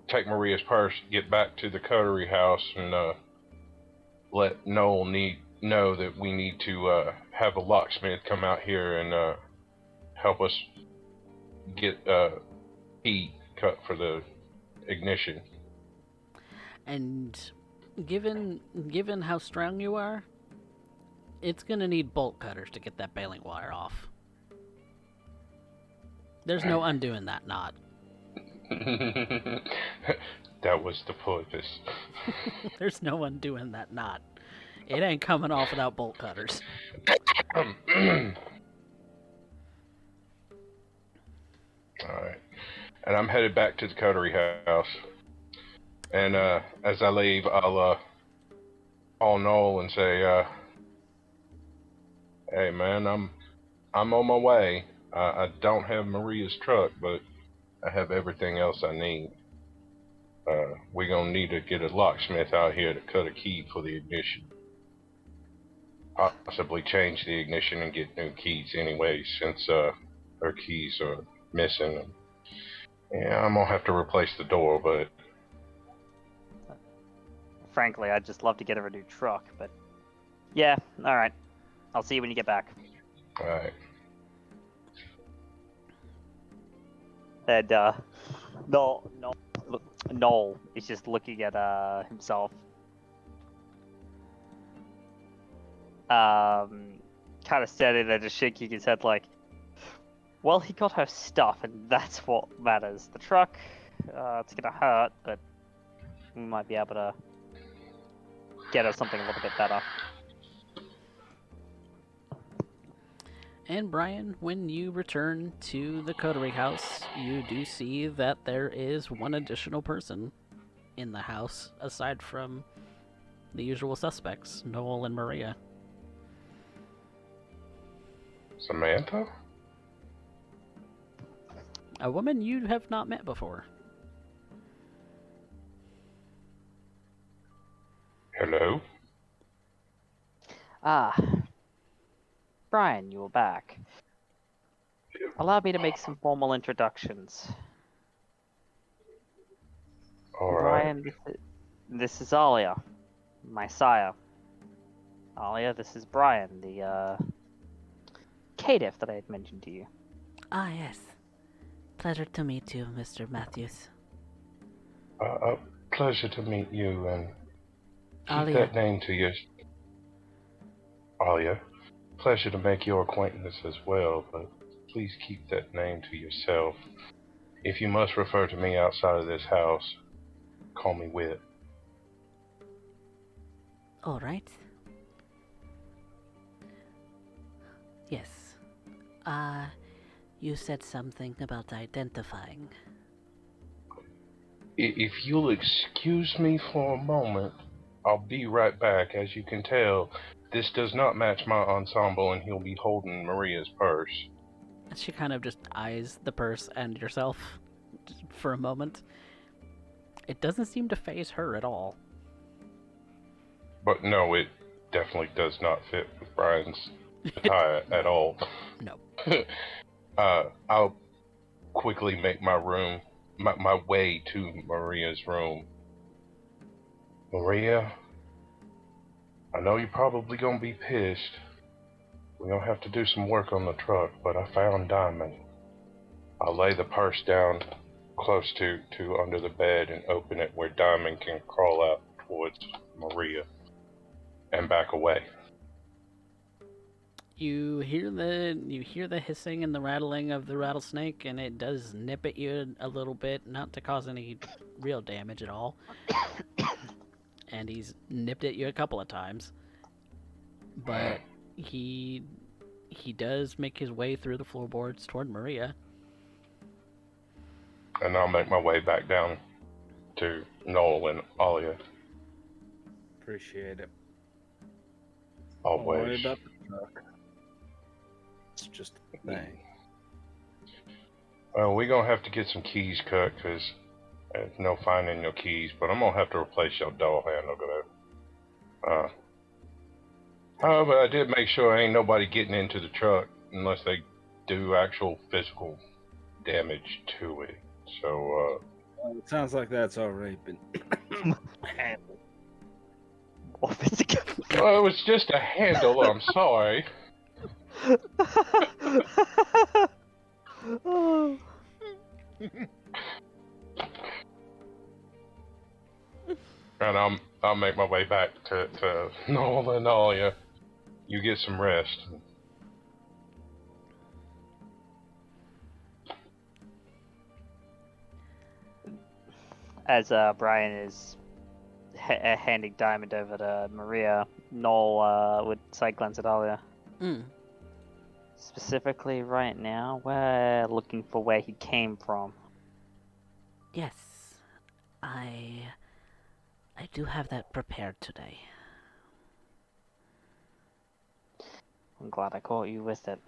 Speaker 4: take Maria's purse, get back to the coterie house, and let Noel know that we need to have a locksmith come out here and help us get key cut for the ignition.
Speaker 3: And given how strong you are, it's gonna need bolt cutters to get that baling wire off. There's no undoing that knot.
Speaker 4: That was the purpose.
Speaker 3: There's no one doing that knot. It ain't coming off without bolt cutters.
Speaker 4: Alright. And I'm headed back to the coterie house. And as I leave, I'll call Noel and say, hey man, I'm on my way. I don't have Maria's truck, but I have everything else I need. We're gonna need to get a locksmith out here to cut a key for the ignition. Possibly change the ignition and get new keys anyway, since her keys are missing. Yeah, I'm gonna have to replace the door, but
Speaker 1: Frankly, I'd just love to get her a new truck, but yeah, all right. I'll see you when you get back.
Speaker 4: alright.
Speaker 1: And Noel is just looking at himself. Kind of standing there, just shaking his head, like, well, he got her stuff, and that's what matters. The truck, it's gonna hurt, but we might be able to get her something a little bit better.
Speaker 3: And Brian, when you return to the coterie house, you do see that there is one additional person in the house, aside from the usual suspects, Noel and Maria.
Speaker 4: Samantha?
Speaker 3: A woman you have not met before.
Speaker 4: Hello?
Speaker 1: Ah, Brian, you are back. Allow me to make some formal introductions.
Speaker 4: Alright.
Speaker 1: Brian, this is Alia, my sire. Alia, this is Brian, the caitiff that I had mentioned to you.
Speaker 5: Ah, yes. Pleasure to meet you, Mr. Matthews.
Speaker 4: Pleasure to meet you, and keep
Speaker 5: Alia.
Speaker 4: that name to your... Alia. Pleasure to make your acquaintance as well, but please keep that name to yourself. If you must refer to me outside of this house, call me Wit.
Speaker 5: All right. Yes. You said something about identifying.
Speaker 4: If you'll excuse me for a moment, I'll be right back. As you can tell, this does not match my ensemble, and he'll be holding Maria's purse.
Speaker 3: She kind of just eyes the purse and yourself for a moment. It doesn't seem to faze her at all.
Speaker 4: But no, it definitely does not fit with Brian's attire at all.
Speaker 3: No.
Speaker 4: I'll quickly make my way to Maria's room. Maria, I know you're probably gonna be pissed. We're gonna have to do some work on the truck, but I found Diamond. I'll lay the purse down close to under the bed and open it where Diamond can crawl out towards Maria and back away.
Speaker 3: You hear the hissing and the rattling of the rattlesnake, and it does nip at you a little bit, not to cause any real damage at all. And he's nipped at you a couple of times, but he does make his way through the floorboards toward Maria.
Speaker 4: And I'll make my way back down to Noel and Alia.
Speaker 2: Appreciate it. Don't worry
Speaker 4: Always.
Speaker 2: about the truck. It's just a thing.
Speaker 4: Well, we're gonna have to get some keys cut, because there's no finding your keys, but I'm gonna have to replace your door handle. However, I did make sure ain't nobody getting into the truck unless they do actual physical damage to it. So,
Speaker 2: It sounds like that's already been handled.
Speaker 1: What is it?
Speaker 4: well, it was just a handle, I'm sorry.
Speaker 1: Oh.
Speaker 4: And I'll make my way back to Noel and Alia. You get some rest.
Speaker 1: As Brian is handing Diamond over to Maria, Noel would side glance at Alia. Specifically, right now, we're looking for where he came from.
Speaker 5: Yes, I do have that prepared today.
Speaker 1: I'm glad I caught you with it.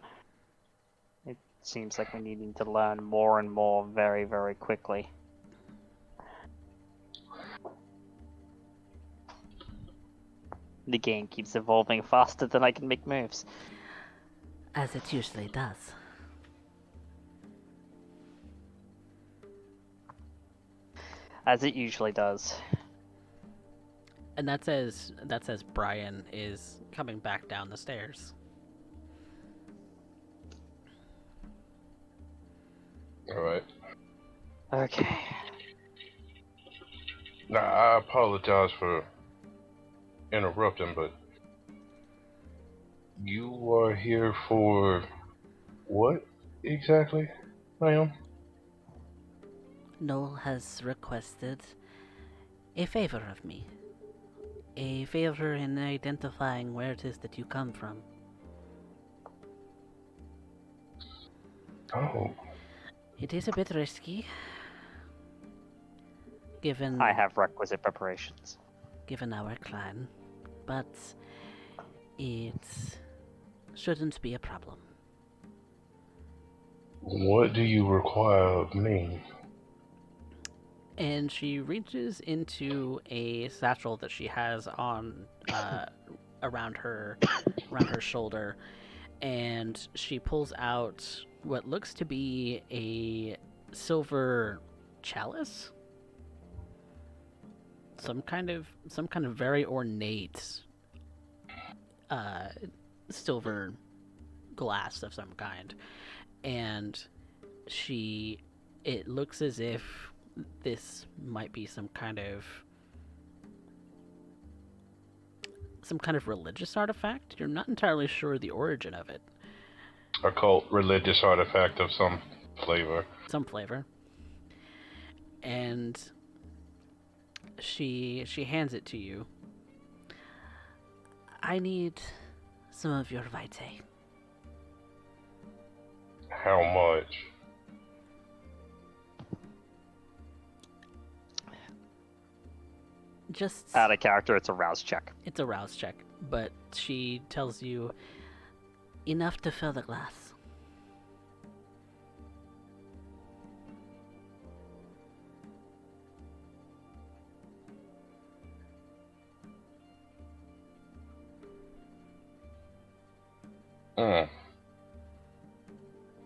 Speaker 1: It seems like we're needing to learn more and more very, very quickly. The game keeps evolving faster than I can make moves.
Speaker 5: As it usually does.
Speaker 1: As it usually does.
Speaker 3: And that's as Brian is coming back down the stairs.
Speaker 4: Alright.
Speaker 1: Okay.
Speaker 4: Now, I apologize for interrupting, but you are here for what exactly, ma'am?
Speaker 5: Noel has requested a favor of me. A favor in identifying where it is that you come from.
Speaker 4: Oh,
Speaker 5: It is a bit risky, given
Speaker 1: I have requisite preparations.
Speaker 5: given our clan, but it shouldn't be a problem.
Speaker 4: what do you require of me?
Speaker 3: And she reaches into a satchel that she has on around her shoulder, and she pulls out what looks to be a silver chalice, some kind of very ornate silver glass of some kind. And it looks as if this might be some kind of religious artifact. You're not entirely sure the origin of it.
Speaker 4: Occult religious artifact of some flavor.
Speaker 3: Some flavor. And she hands it to you.
Speaker 5: I need some of your vitae.
Speaker 4: How much?
Speaker 5: Just
Speaker 1: Out of character, it's a rouse check.
Speaker 3: It's a rouse check, but she tells you
Speaker 5: enough to fill the glass.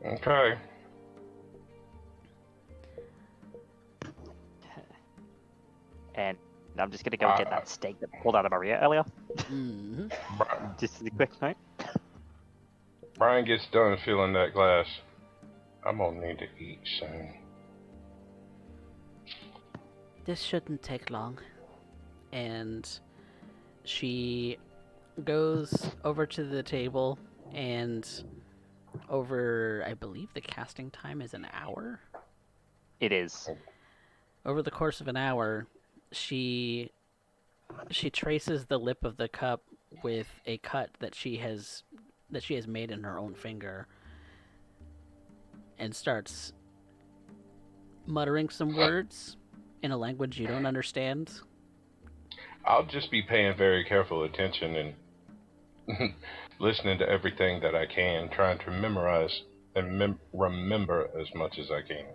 Speaker 4: Okay.
Speaker 1: And I'm just gonna go get that steak that pulled out of Maria earlier.
Speaker 3: mm-hmm.
Speaker 1: Just as a quick note.
Speaker 4: Brian gets done filling that glass. I'm gonna need to eat soon.
Speaker 5: This shouldn't take long.
Speaker 3: And she goes over to the table, and over, I believe the casting time is an hour.
Speaker 1: It is.
Speaker 3: Over the course of an hour, she traces the lip of the cup with a cut that she has made in her own finger, and starts muttering some words in a language you don't understand.
Speaker 4: I'll just be paying very careful attention and listening to everything that I can, trying to memorize and remember as much as I can.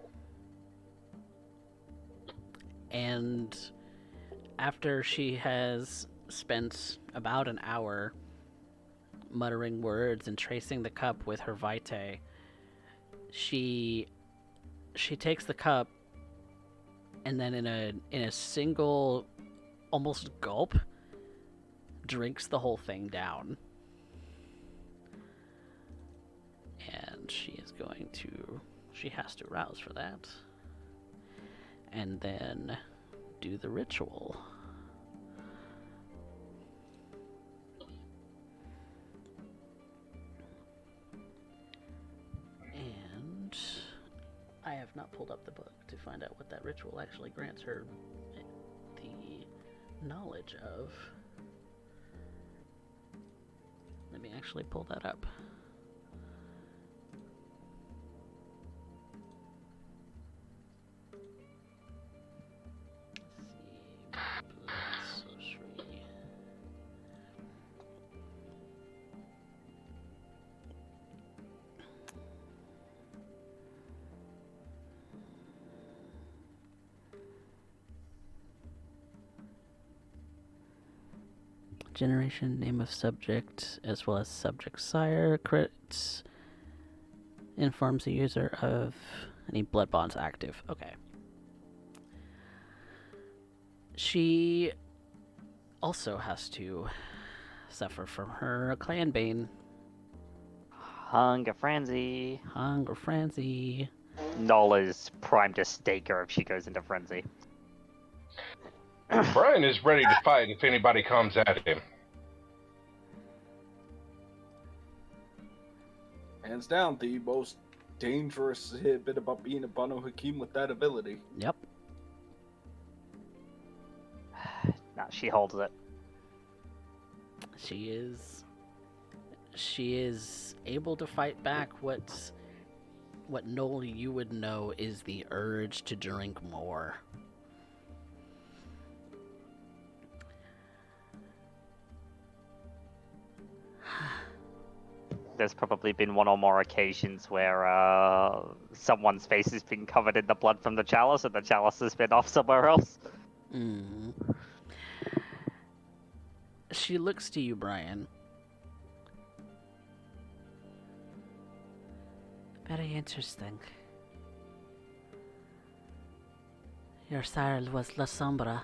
Speaker 3: And after she has spent about an hour muttering words and tracing the cup with her vitae, she takes the cup and then in a single almost gulp drinks the whole thing down. And she has to rouse for that. And then do the ritual. And I have not pulled up the book to find out what that ritual actually grants her the knowledge of. Let me actually pull that up. Let's see. Blood sorcery. Generation, name of subject, as well as subject sire, crits, informs the user of any blood bonds active. Okay. She also has to suffer from her clan bane,
Speaker 1: Hunger frenzy.
Speaker 3: hunger frenzy.
Speaker 1: Nola's primed to stake her if she goes into frenzy.
Speaker 4: Brian is ready to fight if anybody comes at him.
Speaker 2: Hands down, the most dangerous bit about being a Banu Hakim with that ability.
Speaker 3: Yep.
Speaker 1: Nah, she holds it.
Speaker 3: She is able to fight back what Noel you would know is the urge to drink more.
Speaker 1: There's probably been one or more occasions where someone's face has been covered in the blood from the chalice and the chalice has been off somewhere else.
Speaker 3: Mm. She looks to you, Brian.
Speaker 5: Very interesting. Your sire was La Sombra.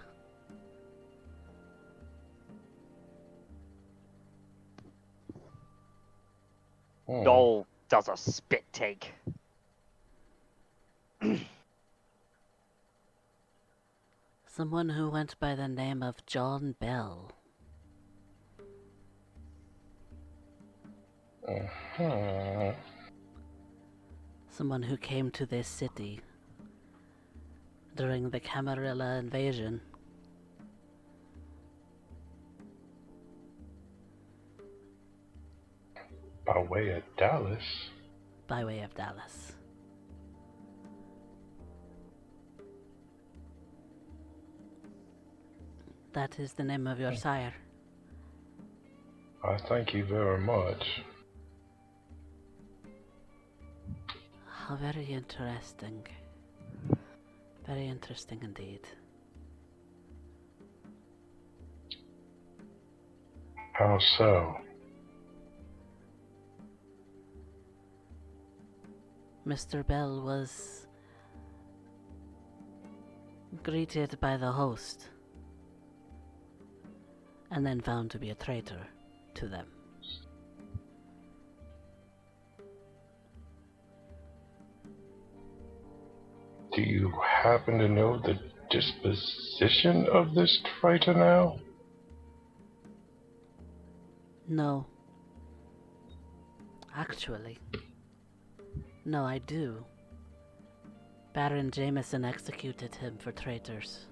Speaker 1: Noel does a spit take.
Speaker 5: Someone who went by the name of John Bell. Someone who came to this city during the Camarilla invasion.
Speaker 4: By way of Dallas.
Speaker 5: By way of Dallas. That is the name of your sire.
Speaker 4: I thank you very much.
Speaker 5: How very interesting. Very interesting indeed.
Speaker 4: How so?
Speaker 5: Mr. Bell was greeted by the host and then found to be a traitor to them.
Speaker 4: Do you happen to know the disposition of this traitor now?
Speaker 5: No. Actually. No, I do. Baron Jameson executed him for traitors.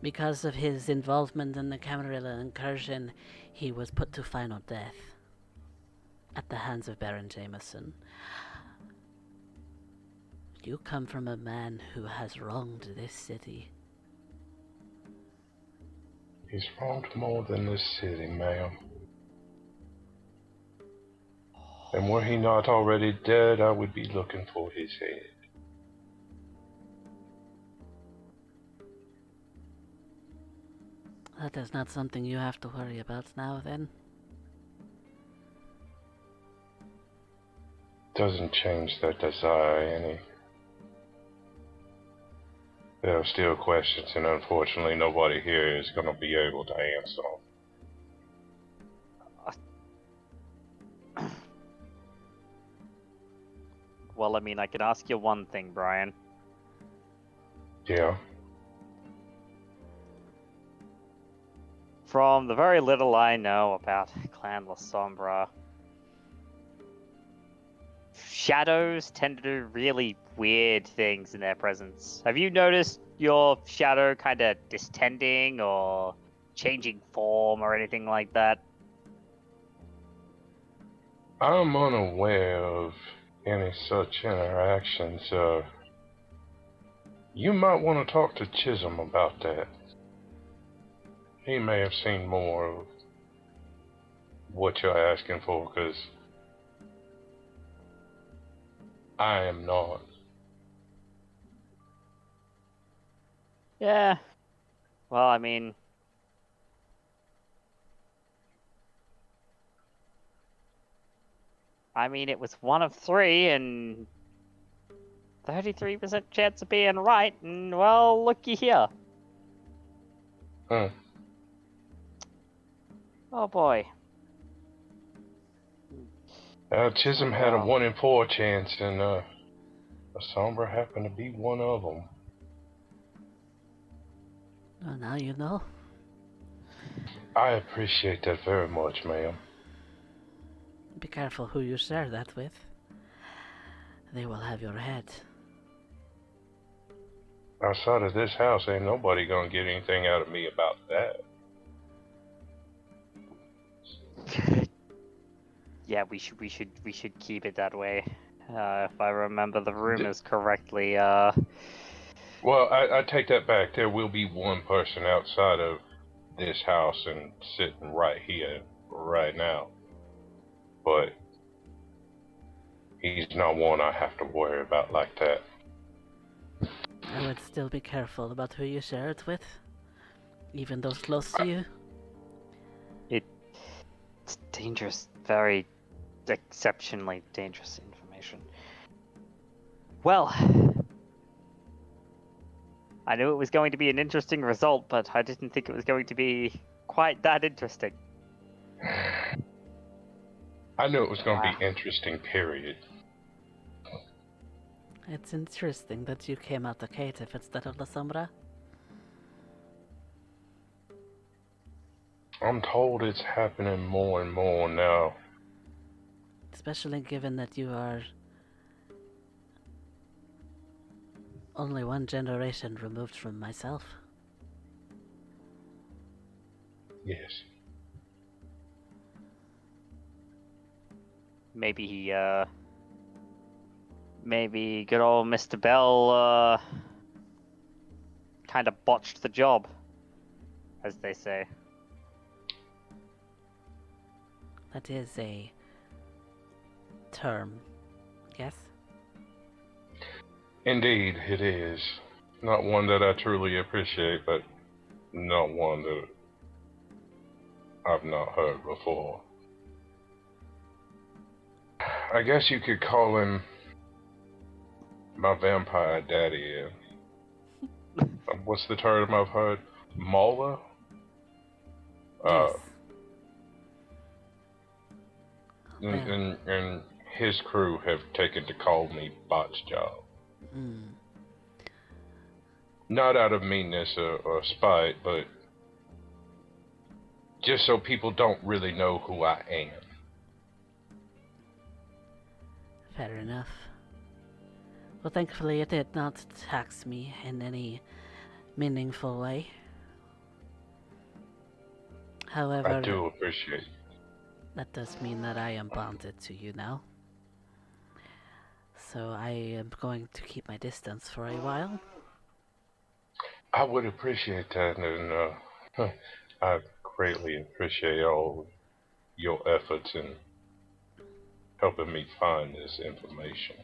Speaker 5: Because of his involvement in the Camarilla incursion, he was put to final death at the hands of Baron Jameson. You come from a man who has wronged this city.
Speaker 4: He's wronged more than this city, ma'am. And were he not already dead, I would be looking for his head.
Speaker 5: That is not something you have to worry about now, then.
Speaker 4: Doesn't change that desire any. There are still questions, and unfortunately nobody here is going to be able to answer them.
Speaker 1: Well, I mean, I can ask you one thing, Brian.
Speaker 4: Yeah?
Speaker 1: From the very little I know about Clan La Sombra, shadows tend to do really weird things in their presence. Have you noticed your shadow kind of distending or changing form or anything like that?
Speaker 4: I'm unaware of any such interactions. You might want to talk to Chisholm about that. He may have seen more of what you're asking for, because I am not.
Speaker 1: Yeah. Well, I mean, it was one of three, and 33% chance of being right, and well, looky here.
Speaker 4: Hmm.
Speaker 1: Oh boy.
Speaker 4: Chisholm
Speaker 1: Oh,
Speaker 4: had a
Speaker 1: well.
Speaker 4: 1 in 4 chance, and a Sombra happened to be one of them.
Speaker 5: Well, now you know.
Speaker 4: I appreciate that very much, ma'am.
Speaker 5: Be careful who you share that with. They will have your head.
Speaker 4: Outside of this house, ain't nobody gonna get anything out of me about that.
Speaker 1: Yeah, we should keep it that way. If I remember the rumors correctly,
Speaker 4: Well, I take that back. There will be one person outside of this house and sitting right here, right now. But he's not one I have to worry about like that.
Speaker 5: I would still be careful about who you share it with, even those close to you.
Speaker 1: it's dangerous, very exceptionally dangerous information. Well, I knew it was going to be an interesting result, but I didn't think it was going to be quite that interesting.
Speaker 4: I knew it was gonna
Speaker 1: Wow.
Speaker 4: be interesting, period.
Speaker 5: It's interesting that you came out the cative instead of La Sombra.
Speaker 4: I'm told it's happening more and more now.
Speaker 5: Especially given that you are only one generation removed from myself.
Speaker 4: Yes.
Speaker 1: Maybe maybe good old Mr. Bell kind of botched the job, as they say.
Speaker 5: That is a term, yes?
Speaker 4: Indeed, it is. Not one that I truly appreciate, but not one that I've not heard before. I guess you could call him my vampire daddy. What's the term I've heard? Mauler?
Speaker 5: Yes.
Speaker 4: And his crew have taken to call me Botch Job.
Speaker 5: Mm.
Speaker 4: Not out of meanness or spite, but just so people don't really know who I am.
Speaker 5: Fair enough. Well, thankfully it did not tax me in any meaningful way. However,
Speaker 4: I do appreciate.
Speaker 5: that does mean that I am bonded to you now. So I am going to keep my distance for a while.
Speaker 4: I would appreciate that, and I greatly appreciate all your efforts in helping me find this information.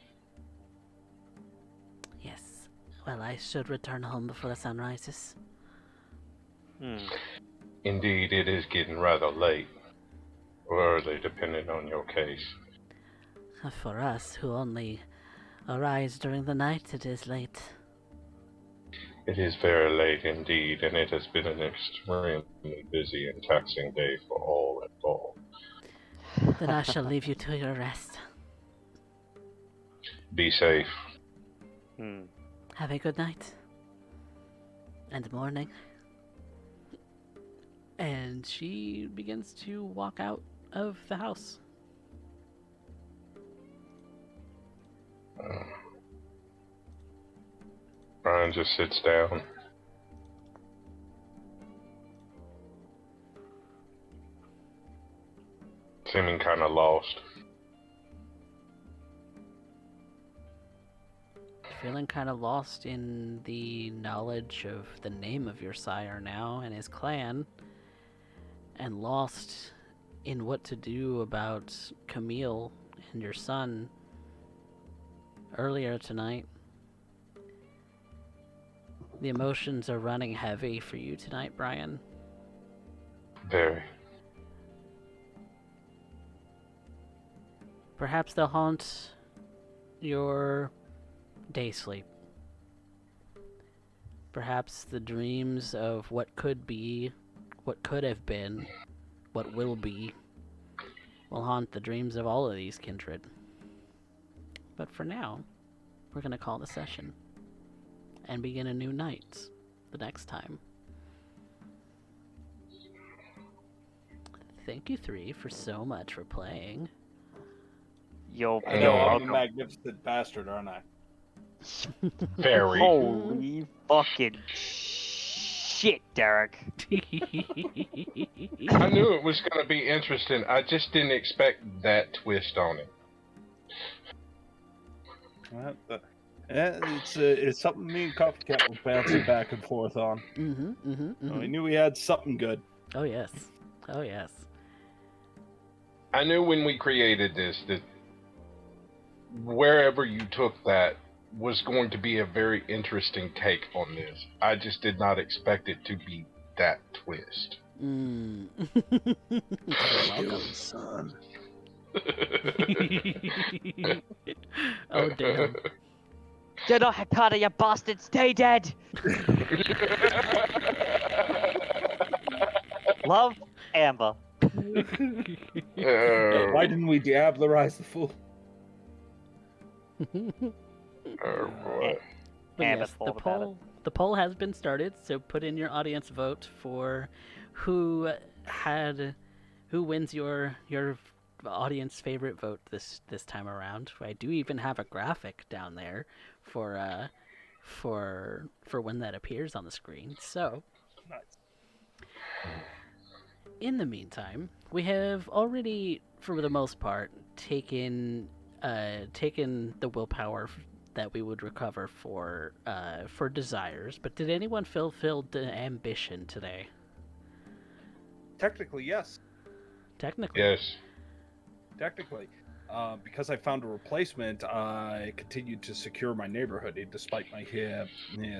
Speaker 5: Yes. Well, I should return home before the sun rises.
Speaker 4: Indeed, it is getting rather late, or early, depending on your case.
Speaker 5: For us, who only arise during the night, it is late.
Speaker 4: It is very late indeed, and it has been an extremely busy and taxing day for all involved.
Speaker 5: Then I shall leave you to your rest.
Speaker 4: Be safe.
Speaker 5: Have a good night. And morning. And she begins to walk out of the house.
Speaker 4: Brian just sits down. Seeming kind of lost.
Speaker 5: Feeling kind of lost in the knowledge of the name of your sire now and his clan, and lost in what to do about Camille and your son earlier tonight. The emotions are running heavy for you tonight, Brian.
Speaker 4: Very.
Speaker 5: Perhaps they'll haunt your day sleep. Perhaps the dreams of what could be, what could have been, what will be, will haunt the dreams of all of these kindred. But for now, we're going to call the session and begin a new night the next time. Thank you three for so much for playing.
Speaker 1: You're
Speaker 2: I know, I'm a
Speaker 1: welcome.
Speaker 2: magnificent bastard, aren't I?
Speaker 4: Very.
Speaker 1: Holy fucking shit, Derek.
Speaker 4: I knew it was going to be interesting. I just didn't expect that twist on it.
Speaker 2: It's something me and CoffeeCat were bouncing back and forth on. We knew we had something good.
Speaker 5: Oh yes. Oh yes.
Speaker 4: I knew when we created this that wherever you took that was going to be a very interesting take on this. I just did not expect it to be that twist.
Speaker 5: You're welcome.
Speaker 2: Son.
Speaker 5: Oh damn.
Speaker 1: Get off Hikata, you bastard! Stay dead! Love, Amber.
Speaker 2: Why didn't we diablerize the fool?
Speaker 4: Oh boy.
Speaker 5: But
Speaker 1: Amber
Speaker 5: yes,
Speaker 1: thought about
Speaker 5: the poll has been started, so put in your audience vote for who wins your audience favorite vote this time around. I do even have a graphic down there for when that appears on the screen. So
Speaker 2: Nice.
Speaker 5: in the meantime, we have already, for the most part, taken the willpower that we would recover for desires. But did anyone fulfill the ambition today?
Speaker 2: Technically, yes.
Speaker 5: Technically.
Speaker 4: Yes.
Speaker 2: Technically. Because I found a replacement, I continued to secure my neighborhood. Despite my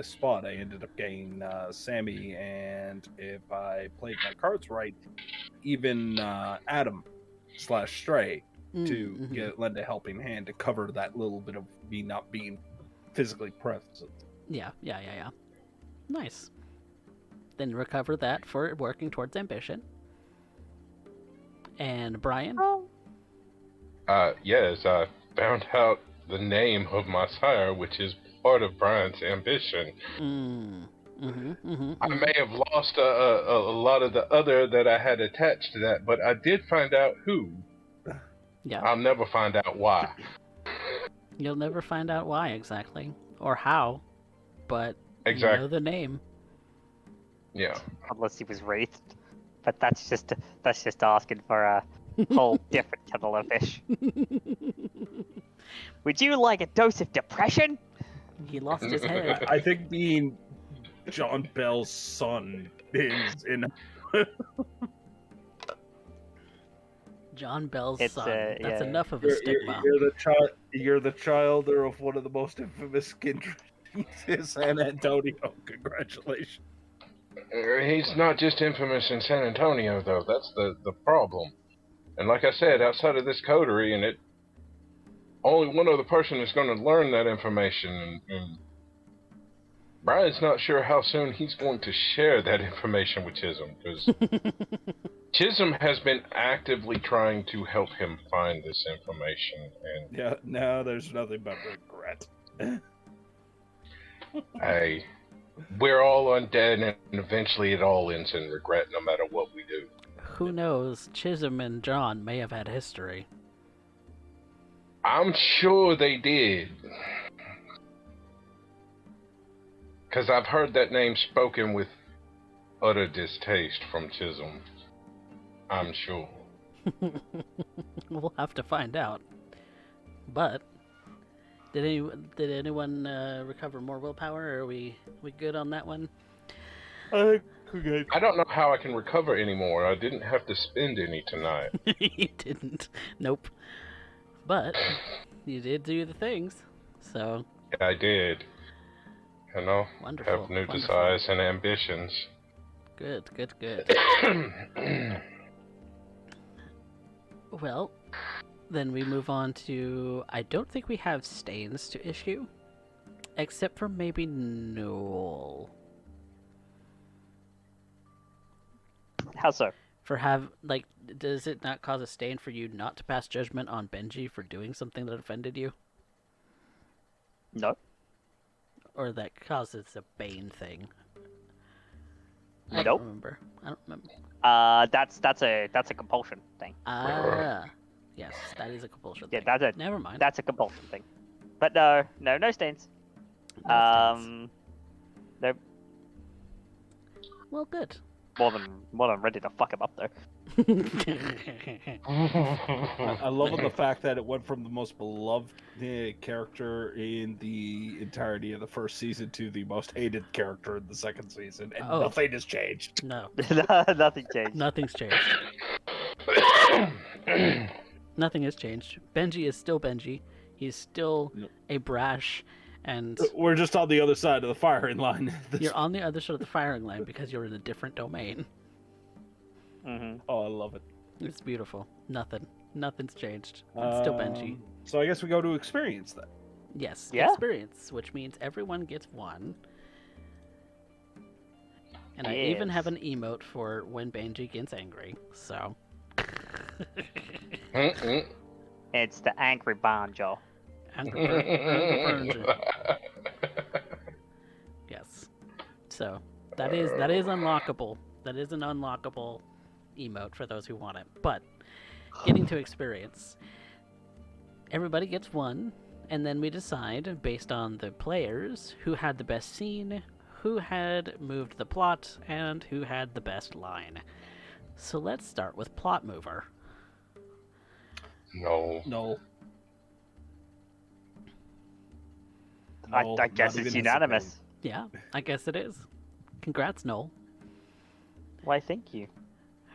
Speaker 2: spot, I ended up getting Sammy, and if I played my cards right, even Adam/Stray to lend a helping hand to cover that little bit of me not being physically present.
Speaker 5: Yeah. Nice. Then recover that for working towards ambition. And Brian?
Speaker 4: Yes, I found out the name of my sire, which is part of Brian's ambition. I may have lost a lot of the other that I had attached to that, but I did find out who.
Speaker 5: Yeah.
Speaker 4: I'll never find out why.
Speaker 5: You'll never find out why exactly, or how, but
Speaker 4: Exactly.
Speaker 5: you know the name.
Speaker 4: Yeah.
Speaker 1: Unless he was wraithed. But that's just asking for a whole different kettle of fish. Would you like a dose of depression?
Speaker 5: He lost his head.
Speaker 2: I think being John Bell's son is in.
Speaker 5: John Bell's
Speaker 1: It's,
Speaker 5: son. That's
Speaker 1: yeah.
Speaker 5: enough of a stigma.
Speaker 2: You're the child of one of the most infamous kindred in San Antonio. Congratulations.
Speaker 4: He's not just infamous in San Antonio, though. That's the problem. And like I said, outside of this coterie, and only one other person is going to learn that information, and Brian's not sure how soon he's going to share that information with Chisholm, because Chisholm has been actively trying to help him find this information, and
Speaker 2: Yeah, no, there's nothing but regret.
Speaker 4: we're all undead, and eventually it all ends in regret, no matter what we do.
Speaker 5: Who knows? Chisholm and John may have had history.
Speaker 4: I'm sure they did. Because I've heard that name spoken with utter distaste from Chisholm. I'm sure.
Speaker 5: We'll have to find out. But did anyone recover more willpower? Or are we good on that one?
Speaker 2: I think we're good.
Speaker 4: I don't know how I can recover anymore. I didn't have to spend any tonight.
Speaker 5: You didn't. Nope. But you did do the things. So
Speaker 4: I did. You know,
Speaker 5: wonderful.
Speaker 4: have new
Speaker 5: Wonderful.
Speaker 4: desires and ambitions.
Speaker 5: Good. Well, then we move on to... I don't think we have stains to issue. Except for maybe Noel.
Speaker 1: How so?
Speaker 5: Does it not cause a stain for you not to pass judgment on Benji for doing something that offended you?
Speaker 1: No.
Speaker 5: Or that causes a Bane thing? I
Speaker 1: Nope.
Speaker 5: don't remember.
Speaker 1: That's a compulsion thing.
Speaker 5: Yes, that is a compulsion
Speaker 1: Yeah,
Speaker 5: thing. Never mind.
Speaker 1: That's a compulsion thing. But no stains.
Speaker 5: No stains.
Speaker 1: Nope.
Speaker 5: Well, good.
Speaker 1: More than ready to fuck him up though.
Speaker 2: I love the fact that it went from the most beloved character in the entirety of the first season to the most hated character in the second season, and nothing has changed.
Speaker 5: No.
Speaker 1: Nothing changed.
Speaker 5: Nothing's changed. Nothing has changed. Benji is still Benji. He's still a brash, and
Speaker 2: We're just on the other side of the firing line.
Speaker 5: you're on the other side of the firing line because you're in a different domain.
Speaker 1: Mm-hmm.
Speaker 2: Oh, I love it.
Speaker 5: It's beautiful. Nothing's changed. It's still Benji.
Speaker 2: So I guess we go to experience then.
Speaker 5: Yes,
Speaker 1: Yeah.
Speaker 5: experience, which means everyone gets one. And I even
Speaker 1: Yes.
Speaker 5: have an emote for when Benji gets angry, so...
Speaker 1: It's the angry banjo.
Speaker 5: Angry Benji. Yes. So, that is unlockable. That is an unlockable emote for those who want it. But, getting to experience. Everybody gets one, and then we decide, based on the players, who had the best scene, who had moved the plot, and who had the best line. So let's start with plot mover.
Speaker 4: No.
Speaker 1: I guess
Speaker 2: not
Speaker 1: it's
Speaker 2: even
Speaker 1: unanimous.
Speaker 2: hesitating.
Speaker 5: Yeah, I guess it is. Congrats, Noel.
Speaker 1: Why, thank you.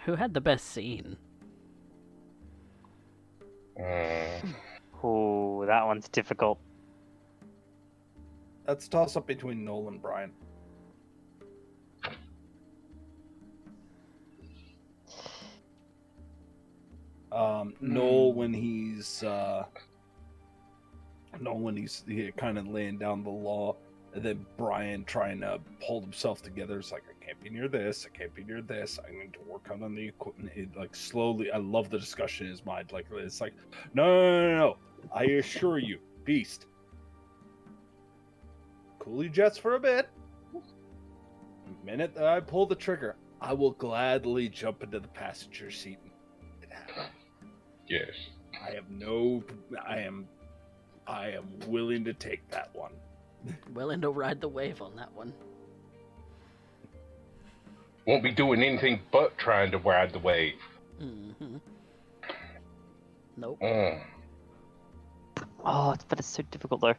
Speaker 5: Who had the best scene?
Speaker 1: Ooh, that one's difficult.
Speaker 2: Let's toss up between Noel and Brian. Noel when he's kind of laying down the law, and then Brian trying to hold himself together. It's like, I can't be near this. I can't be near this. I need to work on the equipment. It, like, slowly, I love the discussion in his mind. Like, it's like, no. I assure you, Beast. Cool your jets for a bit. The minute that I pull the trigger, I will gladly jump into the passenger seat.
Speaker 4: Yes.
Speaker 2: I am willing to take that one.
Speaker 5: Willing to ride the wave on that one.
Speaker 4: Won't be doing anything but trying to ride the wave.
Speaker 5: Mm-hmm. Nope.
Speaker 1: Oh, but it's so difficult though.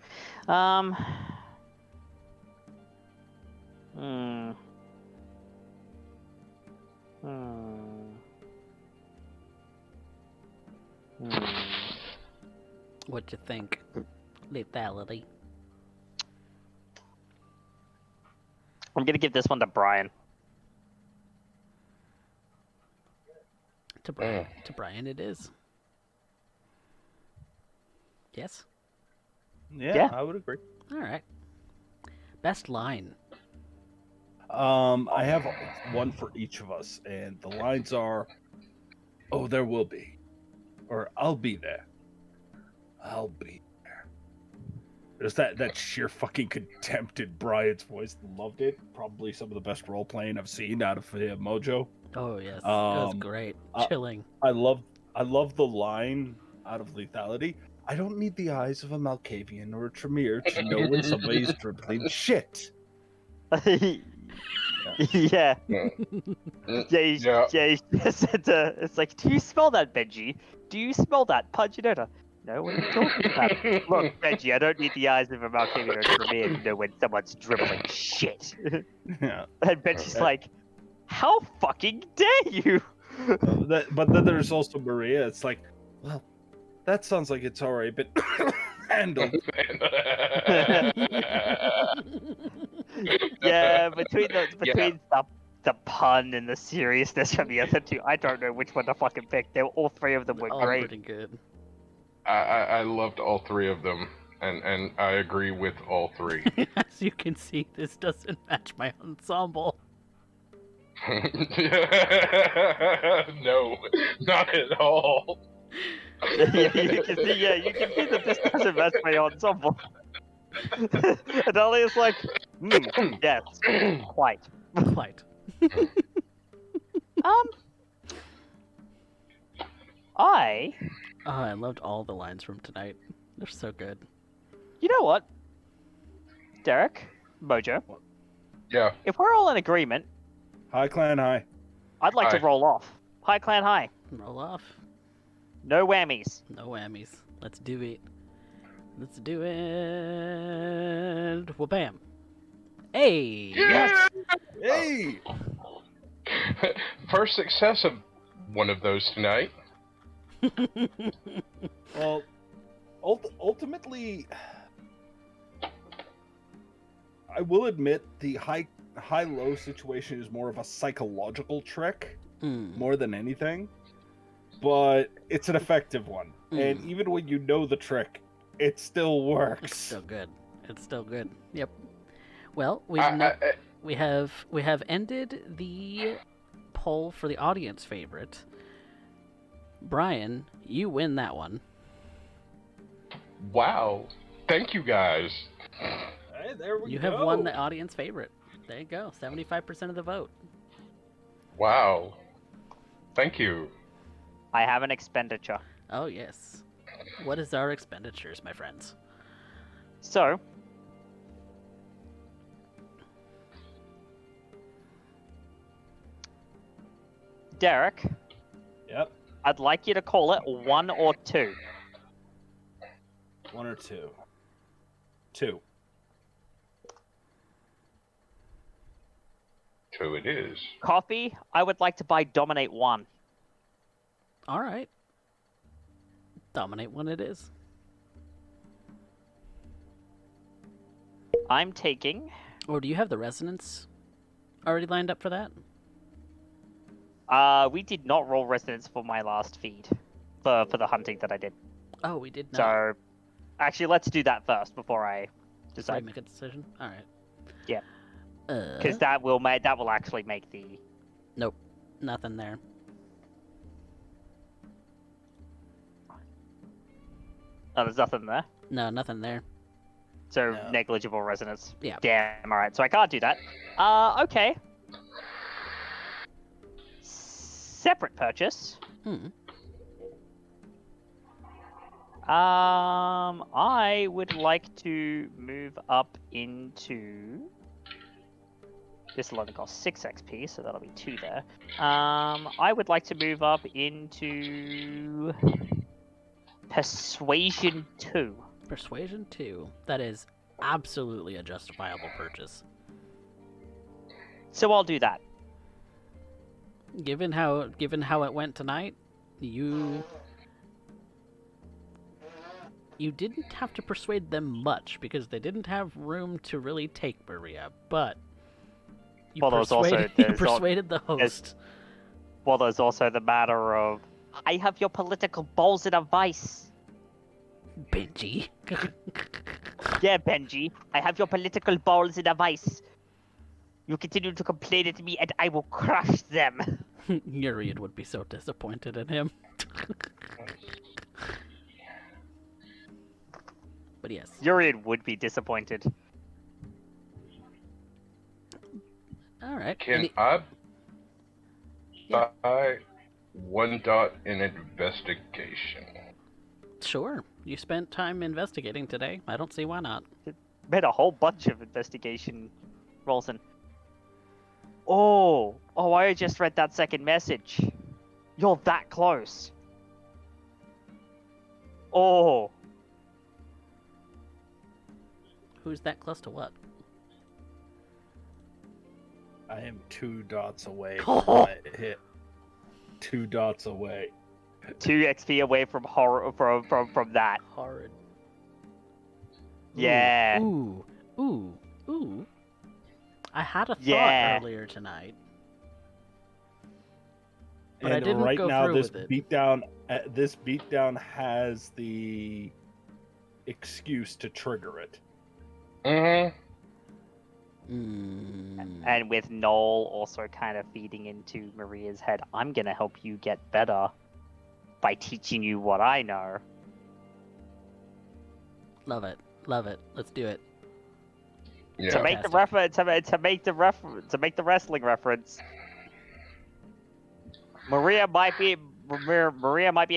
Speaker 5: What'd you think? Lethality.
Speaker 1: I'm gonna give this one to Brian.
Speaker 5: To Brian. To Brian it is. Yes?
Speaker 2: Yeah, I would agree.
Speaker 5: Alright. Best line.
Speaker 2: I have one for each of us, and the lines are, "Oh, there will be," or "I'll be there." I'll be there. There's that sheer fucking contempt in Brian's voice. Loved it. Probably some of the best role playing I've seen out of Mojo.
Speaker 5: Oh yes, it was great. Chilling.
Speaker 2: I love the line out of Lethality. I don't need the eyes of a Malkavian or a Tremere to know when somebody's dribbling shit.
Speaker 1: Yeah.
Speaker 4: Mm,
Speaker 1: Yeah,
Speaker 4: yeah.
Speaker 1: he said it's like, do you smell that, Benji? Do you smell that, Pudgeonetta? No, what are you talking about? Look, Benji, I don't need the eyes of a Malkavian or a Tremere to know when someone's dribbling shit.
Speaker 2: Yeah.
Speaker 1: And Benji's like, how fucking dare you?
Speaker 2: But then there's also Maria. It's like, well, that sounds like it's alright, but handled.
Speaker 1: Yeah, between
Speaker 4: Yeah.
Speaker 1: the pun and the seriousness from the other two, I don't know which one to fucking pick. They were, all three of them were
Speaker 3: All
Speaker 1: great.
Speaker 3: pretty good.
Speaker 4: I loved all three of them, and I agree with all three.
Speaker 3: As you can see, this doesn't match my ensemble.
Speaker 4: No, not at all.
Speaker 1: Yeah, you can see. Yeah, you can see that this doesn't match my ensemble. And Ollie is like, yes, quite.
Speaker 3: Quite.
Speaker 1: I,
Speaker 3: Oh, I loved all the lines from tonight. They're so good.
Speaker 1: you know what, Derek, Mojo,
Speaker 4: Yeah.
Speaker 1: if we're all in agreement,
Speaker 2: Hi, clan, hi.
Speaker 1: I'd like to
Speaker 4: Hi.
Speaker 1: roll off. Hi, clan, hi.
Speaker 3: Roll off.
Speaker 1: No whammies.
Speaker 3: No whammies. Let's do it. Let's do it. Well, bam. Hey!
Speaker 4: Yes!
Speaker 2: Hey!
Speaker 4: First success of one of those tonight.
Speaker 2: Well, ultimately, I will admit the high-low situation is more of a psychological trick more than anything, but it's an effective one. And even when you know the trick, it still works.
Speaker 3: It's still good. It's still good. Yep. Well, we have ended the poll for the audience favorite. Brian, you win that one.
Speaker 4: Wow. Thank you guys.
Speaker 2: Hey, there we
Speaker 3: You
Speaker 2: go.
Speaker 3: have won the audience favorite. There you go. 75% of the vote.
Speaker 4: Wow. Thank you.
Speaker 1: I have an expenditure.
Speaker 3: Oh, yes. What is our expenditures, my friends?
Speaker 1: So, Derek,
Speaker 2: Yep.
Speaker 1: I'd like you to call it 1 or 2.
Speaker 2: 1 or 2. 2.
Speaker 4: 2 it is.
Speaker 1: Coffee, I would like to buy Dominate 1.
Speaker 3: All right. Dominate one it is.
Speaker 1: I'm taking...
Speaker 3: Or do you have the resonance already lined up for that?
Speaker 1: We did not roll resonance for my last feed. For the hunting that I did.
Speaker 3: Oh, we did not.
Speaker 1: So, actually, let's do that first before I
Speaker 3: Before I
Speaker 1: decide.
Speaker 3: make a decision? All right.
Speaker 1: Yeah. Because that will actually make the...
Speaker 3: Nope. Nothing there.
Speaker 1: Oh, there's nothing there.
Speaker 3: No, nothing there.
Speaker 1: So,
Speaker 2: No.
Speaker 1: negligible resonance.
Speaker 3: Yeah.
Speaker 1: Damn, alright. So I can't do that. Okay. Separate purchase. I would like to move up into... This will only cost 6 XP, so that'll be 2 there. I would like to move up into... Persuasion 2.
Speaker 3: Persuasion 2. That is absolutely a justifiable purchase.
Speaker 1: So I'll do that.
Speaker 3: Given how it went tonight, you didn't have to persuade them much because they didn't have room to really take Maria, but you
Speaker 1: Well, there's also-
Speaker 3: persuaded, you
Speaker 1: there's al-
Speaker 3: persuaded the host.
Speaker 1: Well, there's also the matter of... I have your political balls in a vice.
Speaker 3: Benji.
Speaker 1: Yeah, Benji, I have your political balls in a vice. You continue to complain at me and I will crush them.
Speaker 3: Urian would be so disappointed in him. But yes.
Speaker 1: Urian would be disappointed.
Speaker 3: All right.
Speaker 4: Can I buy 1 dot in investigation?
Speaker 5: Sure. You spent time investigating today. I don't see why not.
Speaker 1: Made a whole bunch of investigation rolls in. Oh, I just read that second message. You're that close. Oh,
Speaker 5: Who's that close to what?
Speaker 2: I am 2 dots away from a hit. 2 dots away.
Speaker 1: 2 XP away from horror from that.
Speaker 5: Horrid.
Speaker 1: Yeah.
Speaker 5: Ooh. I had a thought
Speaker 1: Yeah.
Speaker 5: earlier tonight. But
Speaker 2: And
Speaker 5: I didn't
Speaker 2: right
Speaker 5: go
Speaker 2: now,
Speaker 5: through
Speaker 2: this
Speaker 5: with it.
Speaker 2: this beatdown has the excuse to trigger it.
Speaker 4: Mm-hmm.
Speaker 1: And with Noel also kind of feeding into Maria's head, I'm gonna help you get better by teaching you what I know.
Speaker 5: Love it. Let's do it.
Speaker 4: Yeah.
Speaker 1: To make the wrestling reference, Maria might be a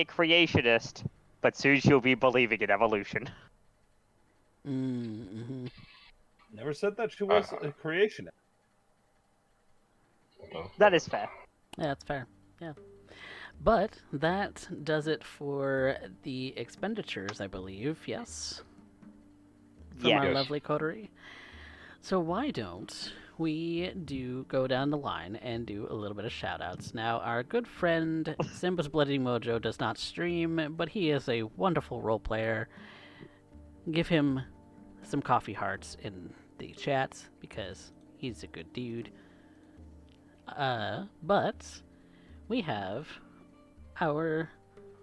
Speaker 1: creationist, but soon she'll be believing in evolution.
Speaker 5: Mm-hmm.
Speaker 2: Never said that she was a creationist.
Speaker 1: That is fair.
Speaker 5: Yeah, that's fair. Yeah. But that does it for the expenditures, I believe. Yes. From
Speaker 1: Yeah.
Speaker 5: our
Speaker 4: Yes.
Speaker 5: lovely coterie. So why don't we go down the line and do a little bit of shoutouts? Now, our good friend Simba's Bloody Mojo does not stream, but he is a wonderful role player. Give him some coffee hearts in the chats because he's a good dude. But we have our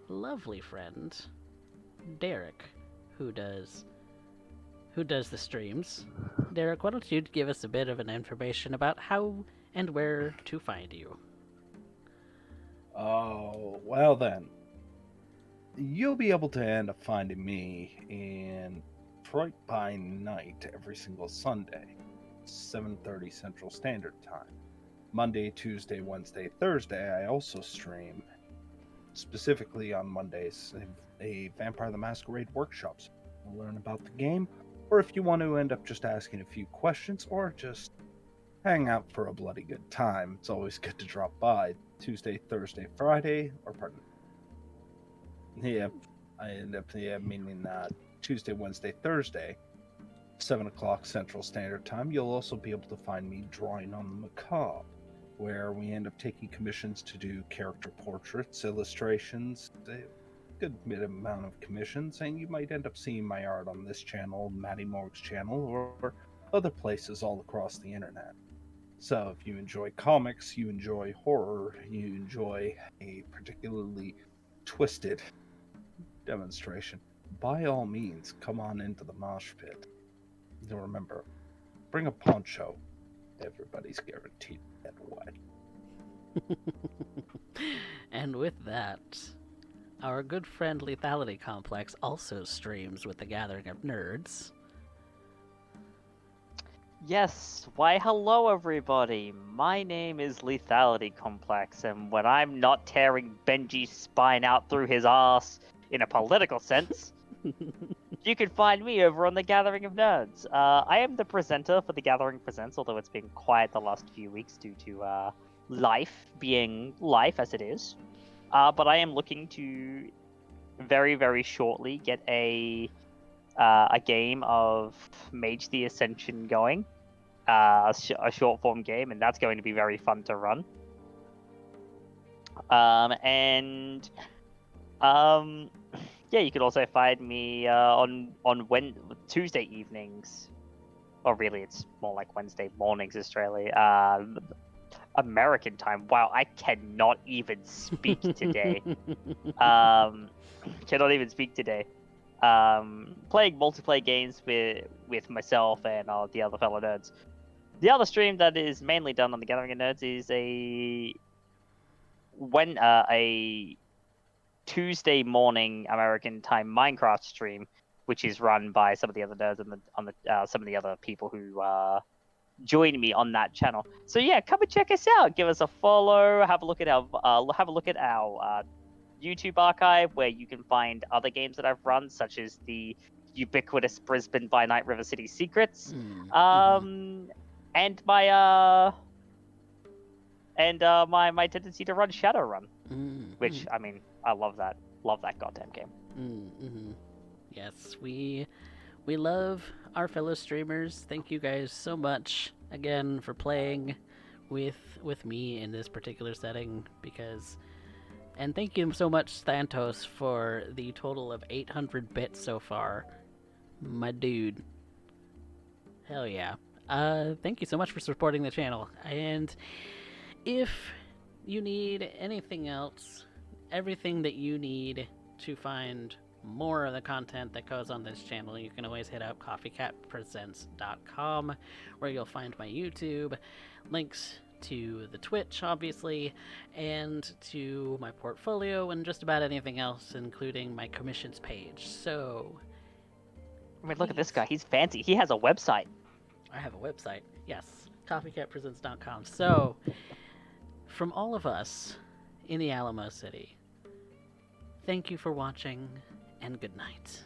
Speaker 5: lovely friend Derek, who does the streams. Derek, why don't you give us a bit of an information about how and where to find you?
Speaker 2: Oh, well then. You'll be able to end up finding me in Detroit by Night every single Sunday, 7:30 Central Standard Time. Monday, Tuesday, Wednesday, Thursday, I also stream, specifically on Mondays, a Vampire the Masquerade workshop. So you'll learn about the game, or if you want to end up just asking a few questions, or just hang out for a bloody good time, it's always good to drop by. Tuesday, Thursday, Friday, or pardon. Yeah, I end up meaning Tuesday, Wednesday, Thursday, 7 o'clock Central Standard Time. You'll also be able to find me drawing on the macabre, where we end up taking commissions to do character portraits, illustrations, a good bit amount of commissions, and you might end up seeing my art on this channel, Matty Morg's channel, or other places all across the internet. So if you enjoy comics, you enjoy horror, you enjoy a particularly twisted demonstration, by all means, come on into the mosh pit. And remember, bring a poncho. Everybody's guaranteed to get wet.
Speaker 5: And with that, our good friend Lethality Complex also streams with the Gathering of Nerds.
Speaker 1: Yes, why hello everybody. My name is Lethality Complex, and when I'm not tearing Benji's spine out through his ass in a political sense, you can find me over on the Gathering of Nerds. I am the presenter for the Gathering Presents, although it's been quiet the last few weeks due to life being life as it is. But I am looking to very, very shortly get a game of Mage the Ascension going. A short form game, and that's going to be very fun to run. Yeah, you could also find me on Tuesday evenings, or really it's more like Wednesday mornings Australia, American time. Wow, I cannot even speak today. Cannot even speak today. Playing multiplayer games with myself and the other fellow nerds. The other stream that is mainly done on the Gathering of Nerds is a Tuesday morning American time Minecraft stream, which is run by some of the other nerds and some of the other people who join me on that channel. So yeah, come and check us out. Give us a follow. Have a look at our YouTube archive where you can find other games that I've run, such as the ubiquitous Brisbane by Night River City Secrets, and my tendency to run Shadowrun, which I mean I love that goddamn game.
Speaker 5: Yes, we love our fellow streamers. Thank you guys so much again for playing with me in this particular setting and thank you so much Thantos for the total of 800 bits so far. My dude. Hell yeah. Thank you so much for supporting the channel. And if you need anything else, everything that you need to find more of the content that goes on this channel, you can always hit up CoffeeCatPresents.com, where you'll find my YouTube, links to the Twitch, obviously, and to my portfolio, and just about anything else, including my commissions page. So,
Speaker 1: I mean, look at this guy. He's fancy. He has a website.
Speaker 5: I have a website. Yes, CoffeeCatPresents.com. So, from all of us in the Alamo City, thank you for watching, and good night.